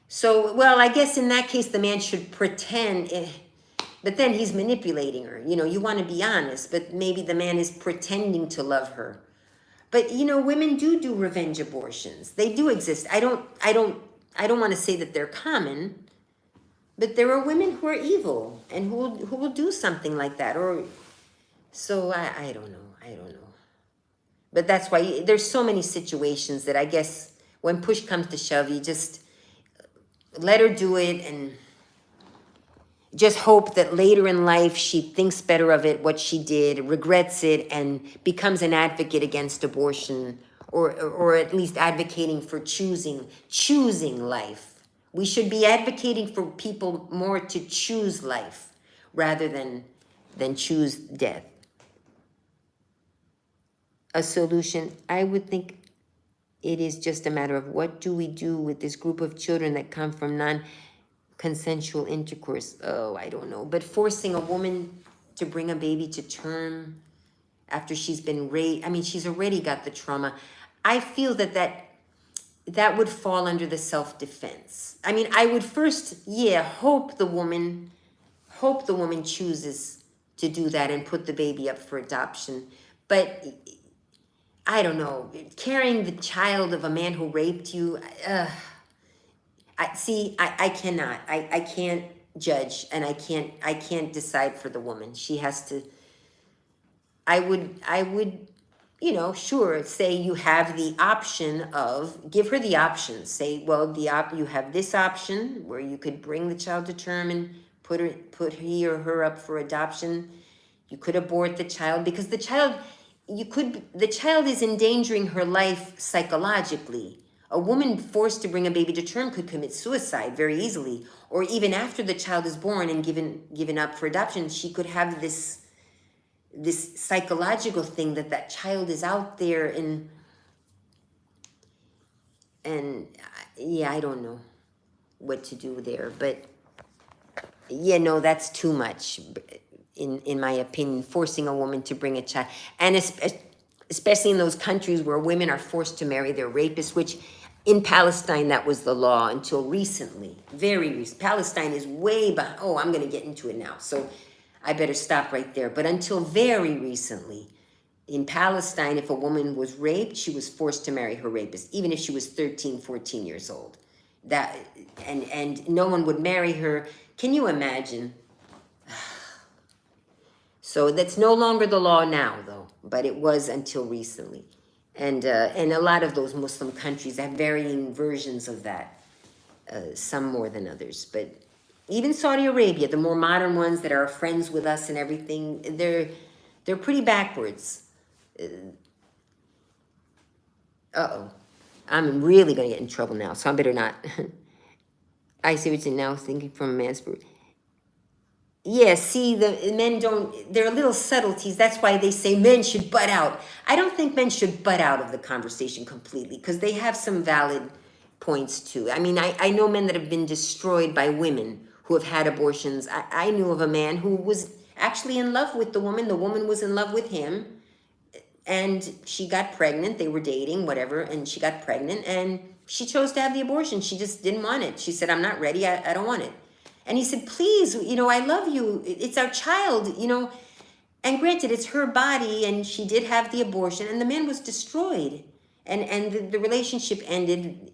So, well, I guess in that case, the man should pretend, but then he's manipulating her. You know, you want to be honest, but maybe the man is pretending to love her. But, you know, women do revenge abortions. They do exist. I don't want to say that they're common, but there are women who are evil and who will do something like that. Or, so I don't know. But that's why there's so many situations that I guess when push comes to shove, you just let her do it and just hope that later in life she thinks better of it, what she did, regrets it, and becomes an advocate against abortion, or at least advocating for choosing life. We should be advocating for people more to choose life rather than choose death. A solution, I would think it is just a matter of what do we do with this group of children that come from non-consensual intercourse. Oh, I don't know. But forcing a woman to bring a baby to term after she's been raped, I mean, she's already got the trauma. I feel that would fall under the self-defense. I mean, I would first, hope the woman chooses to do that and put the baby up for adoption. But I don't know, carrying the child of a man who raped you, I cannot. I can't judge, and I can't decide for the woman. She has to. I would, you know, sure, say you have the option of, give her the option. Say, well, you have this option where you could bring the child to term and put he or her up for adoption. You could abort the child because the child is endangering her life psychologically. A woman forced to bring a baby to term could commit suicide very easily, or even after the child is born and given up for adoption, she could have this psychological thing that child is out there, and I don't know what to do there, but no, that's too much. In my opinion, forcing a woman to bring a child, and especially in those countries where women are forced to marry their rapists, which in Palestine, that was the law until recently, very recent. Palestine is way behind. Oh, I'm going to get into it now, so I better stop right there. But until very recently, in Palestine, if a woman was raped, she was forced to marry her rapist, even if she was 13, 14 years old. And no one would marry her. Can you imagine? So that's no longer the law now, though, but it was until recently. And a lot of those Muslim countries have varying versions of that, some more than others. But even Saudi Arabia, the more modern ones that are friends with us and everything, they're pretty backwards. Uh-oh. I'm really going to get in trouble now, so I better not. I see what you're now thinking from a man's perspective. Yeah, see, the men don't, there are little subtleties. That's why they say men should butt out. I don't think men should butt out of the conversation completely, because they have some valid points too. I mean, I know men that have been destroyed by women who have had abortions. I knew of a man who was actually in love with the woman. The woman was in love with him, and she got pregnant. They were dating, whatever, and she got pregnant, and she chose to have the abortion. She just didn't want it. She said, I'm not ready. I don't want it. And he said, please, you know, I love you. It's our child, you know. And granted, it's her body, and she did have the abortion, and the man was destroyed. And the relationship ended,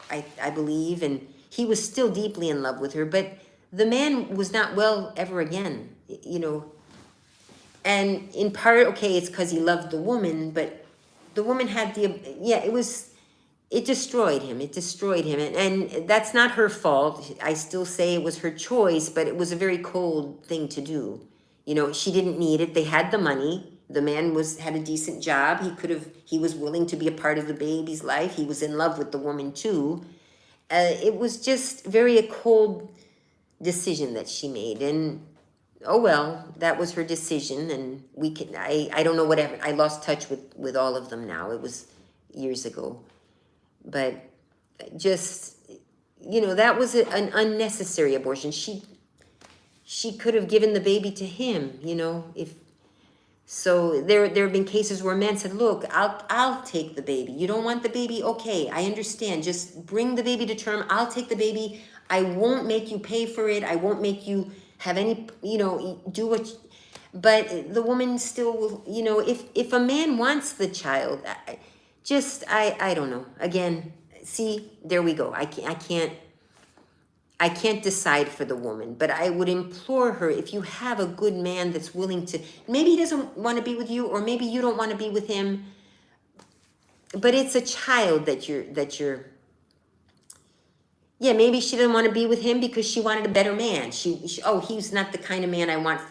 I believe, and he was still deeply in love with her. But the man was not well ever again, you know. And in part, okay, it's because he loved the woman, but the woman had it destroyed him. It destroyed him. And that's not her fault. I still say it was her choice, but it was a very cold thing to do. You know, she didn't need it. They had the money. The man had a decent job. He was willing to be a part of the baby's life. He was in love with the woman too. It was just very a cold decision that she made, and oh well, that was her decision. And I don't know whatever. I lost touch with all of them now. It was years ago, but just, that was an unnecessary abortion. She could have given the baby to him, if so. There have been cases where men said, look, I'll take the baby. You don't want the baby? Okay, I understand. Just bring the baby to term. I'll take the baby. I won't make you pay for it. I won't make you have any, do what. But the woman still will, if a man wants the child, I don't know. Again, see, there we go. I can't decide for the woman, but I would implore her, if you have a good man that's willing to, maybe he doesn't want to be with you, or maybe you don't want to be with him, but it's a child that you're, yeah, maybe she didn't want to be with him because she wanted a better man. Oh, he's not the kind of man I want,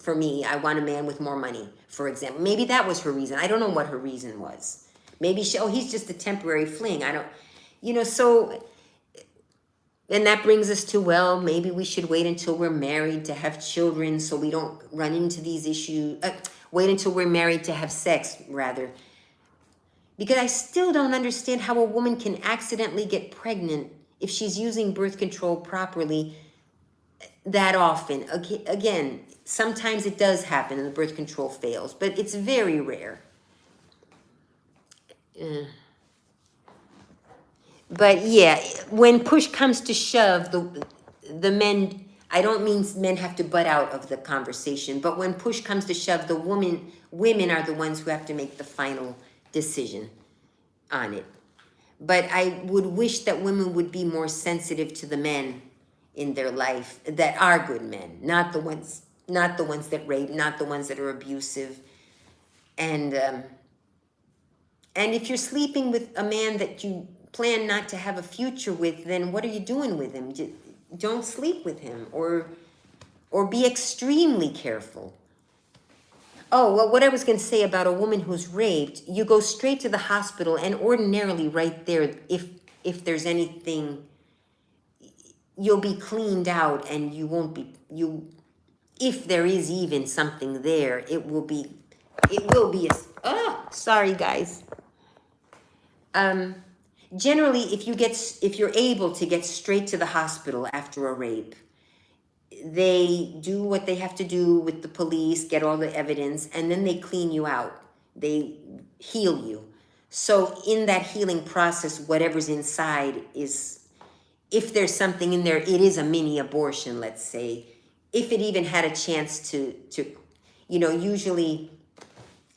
for me. I want a man with more money, for example. Maybe that was her reason. I don't know what her reason was. Maybe he's just a temporary fling. I don't, so. And that brings us to, well, maybe we should wait until we're married to have children so we don't run into these issues. Wait until we're married to have sex, rather. Because I still don't understand how a woman can accidentally get pregnant if she's using birth control properly that often. Again, sometimes it does happen and the birth control fails, but it's very rare. But yeah, when push comes to shove, the men, I don't mean men have to butt out of the conversation, but when push comes to shove, women are the ones who have to make the final decision on it. But I would wish that women would be more sensitive to the men in their life that are good men, not the ones that rape, not the ones that are abusive. And if you're sleeping with a man that you plan not to have a future with, then what are you doing with him? Don't sleep with him, or be extremely careful. Oh, well, what I was going to say about a woman who's raped, you go straight to the hospital, and ordinarily right there, if there's anything, you'll be cleaned out, and you won't be, if there is even something there, it will be sorry guys. Generally, if you're able to get straight to the hospital after a rape, they do what they have to do with the police, get all the evidence, and then they clean you out. They heal you. So in that healing process, whatever's inside is, if there's something in there, it is a mini abortion, let's say. If it even had a chance to usually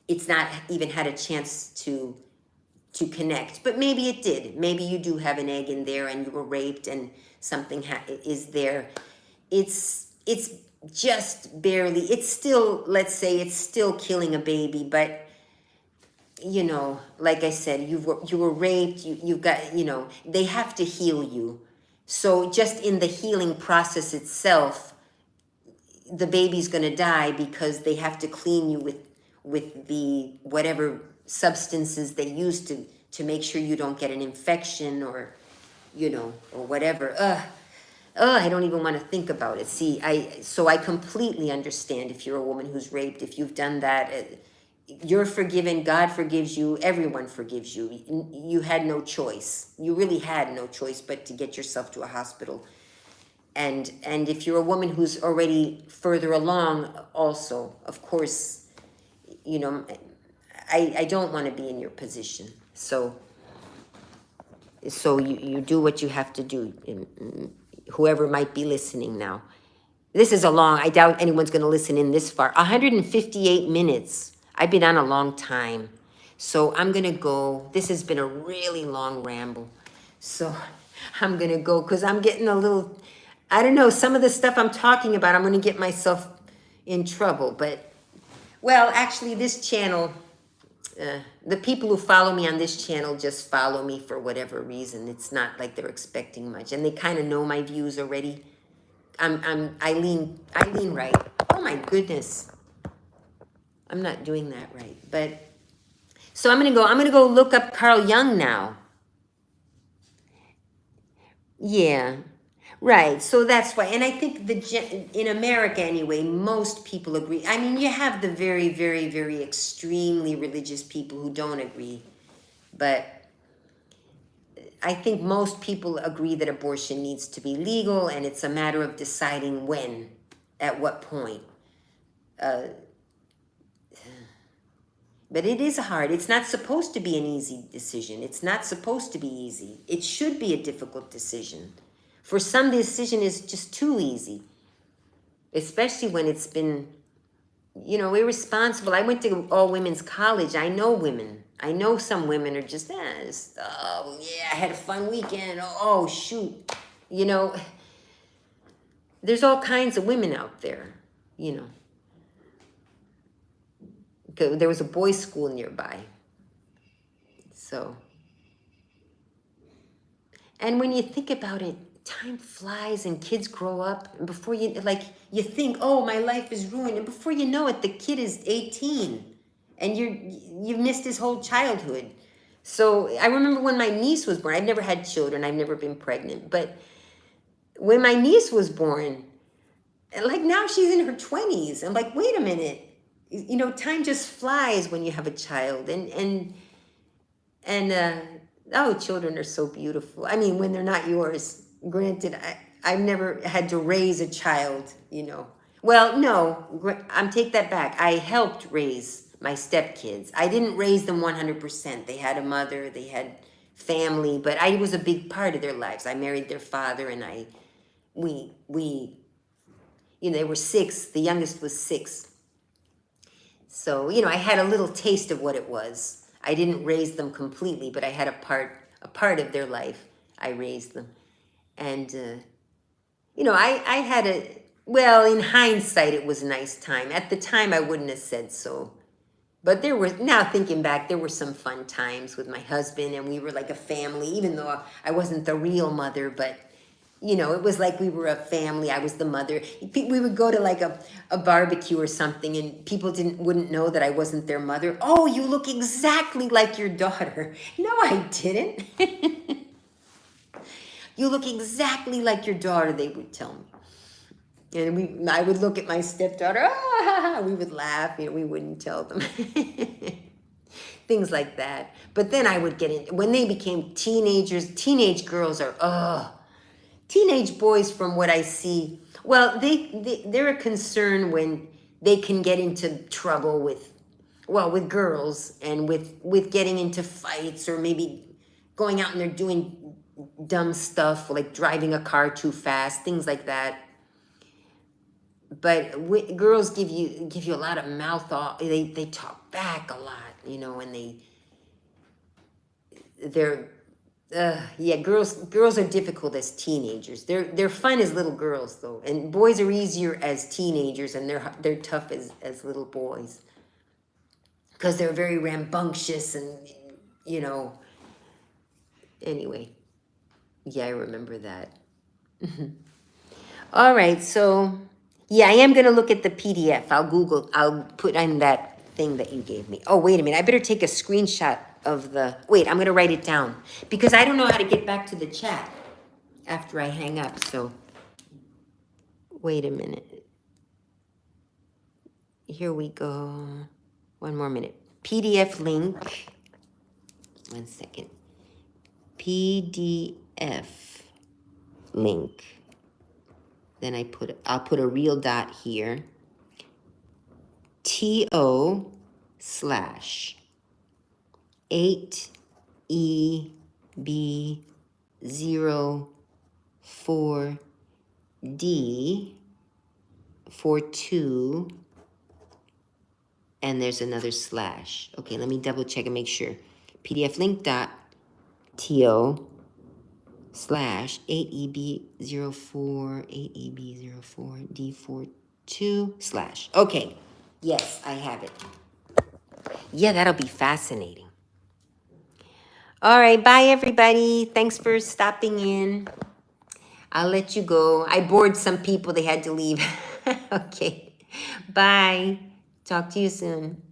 it's not even had a chance to connect, but maybe it did. Maybe you do have an egg in there and you were raped and something is there. It's just barely, it's still, let's say it's still killing a baby, but like I said, you were raped, you've got, they have to heal you. So just in the healing process itself, the baby's going to die because they have to clean you with the whatever substances they use to make sure you don't get an infection or whatever. I don't even want to think about it. See, so I completely understand if you're a woman who's raped, if you've done that, you're forgiven, God forgives you, everyone forgives you. You had no choice. You really had no choice but to get yourself to a hospital. And if you're a woman who's already further along also, of course, I don't want to be in your position. So you do what you have to do, whoever might be listening now. This is I doubt anyone's going to listen in this far. 158 minutes. I've been on a long time. So I'm going to go. This has been a really long ramble. So I'm going to go because I'm getting a little, I don't know, some of the stuff I'm talking about, I'm going to get myself in trouble. But, well, actually this channel, the people who follow me on this channel just follow me for whatever reason. It's not like they're expecting much. And they kind of know my views already. I lean right. Oh my goodness. I'm not doing that right. But so I'm gonna go look up Carl Jung now. Yeah. Right. So that's why, and I think in America anyway, most people agree. I mean, you have the very, very, very extremely religious people who don't agree, but I think most people agree that abortion needs to be legal, and it's a matter of deciding when, at what point. But it is hard. It's not supposed to be an easy decision. It's not supposed to be easy. It should be a difficult decision. For some, the decision is just too easy, especially when it's been, irresponsible. I went to all women's college. I know women. I know some women are just, oh, yeah, I had a fun weekend. Oh, shoot. There's all kinds of women out there, There was a boys' school nearby. So, and when you think about it, time flies and kids grow up, and before you think, oh, my life is ruined, and before you know it, the kid is 18 and you've missed his whole childhood. So I remember when my niece was born. I've never had children, I've never been pregnant, but when my niece was born, like now she's in her 20s. I'm like, wait a minute, time just flies when you have a child, and oh, children are so beautiful. I mean, when they're not yours. Granted, I've never had to raise a child, Well, no, take that back. I helped raise my stepkids. I didn't raise them 100%. They had a mother, they had family, but I was a big part of their lives. I married their father, and they were 6. The youngest was 6. So, I had a little taste of what it was. I didn't raise them completely, but I had a part of their life. I raised them. And, I had in hindsight, it was a nice time. At the time, I wouldn't have said so. But now thinking back, there were some fun times with my husband, and we were like a family, even though I wasn't the real mother, but it was like we were a family. I was the mother. We would go to like a barbecue or something, and people wouldn't know that I wasn't their mother. Oh, you look exactly like your daughter. No, I didn't. You look exactly like your daughter, they would tell me. And I would look at my stepdaughter. We would laugh. We wouldn't tell them. Things like that. But then I would get in. When they became teenagers, teenage girls are, teenage boys, from what I see, well, they're a concern when they can get into trouble with girls, and with getting into fights, or maybe going out and they're doing dumb stuff like driving a car too fast, things like that. But girls give you a lot of mouth off. They talk back a lot, and they're girls are difficult as teenagers. They're fun as little girls though, and boys are easier as teenagers, and they're tough as little boys, because they're very rambunctious, and anyway, yeah, I remember that. All right, so yeah, I am gonna look at the PDF. I'll put in that thing that you gave me. Oh, wait a minute, I better take a screenshot of wait, I'm gonna write it down, because I don't know how to get back to the chat after I hang up. So wait a minute. Here we go. One more minute. PDF link. 1 second. PDF link. Then I'll put a real dot here. TO/8EB04D42, and there's another slash. Okay, let me double check and make sure. PDF link dot TO/8EB04D42 / Okay, yes, I have it. Yeah, that'll be fascinating. All right, bye everybody. Thanks for stopping in. I'll let you go. I bored some people, they had to leave. Okay, bye. Talk to you soon.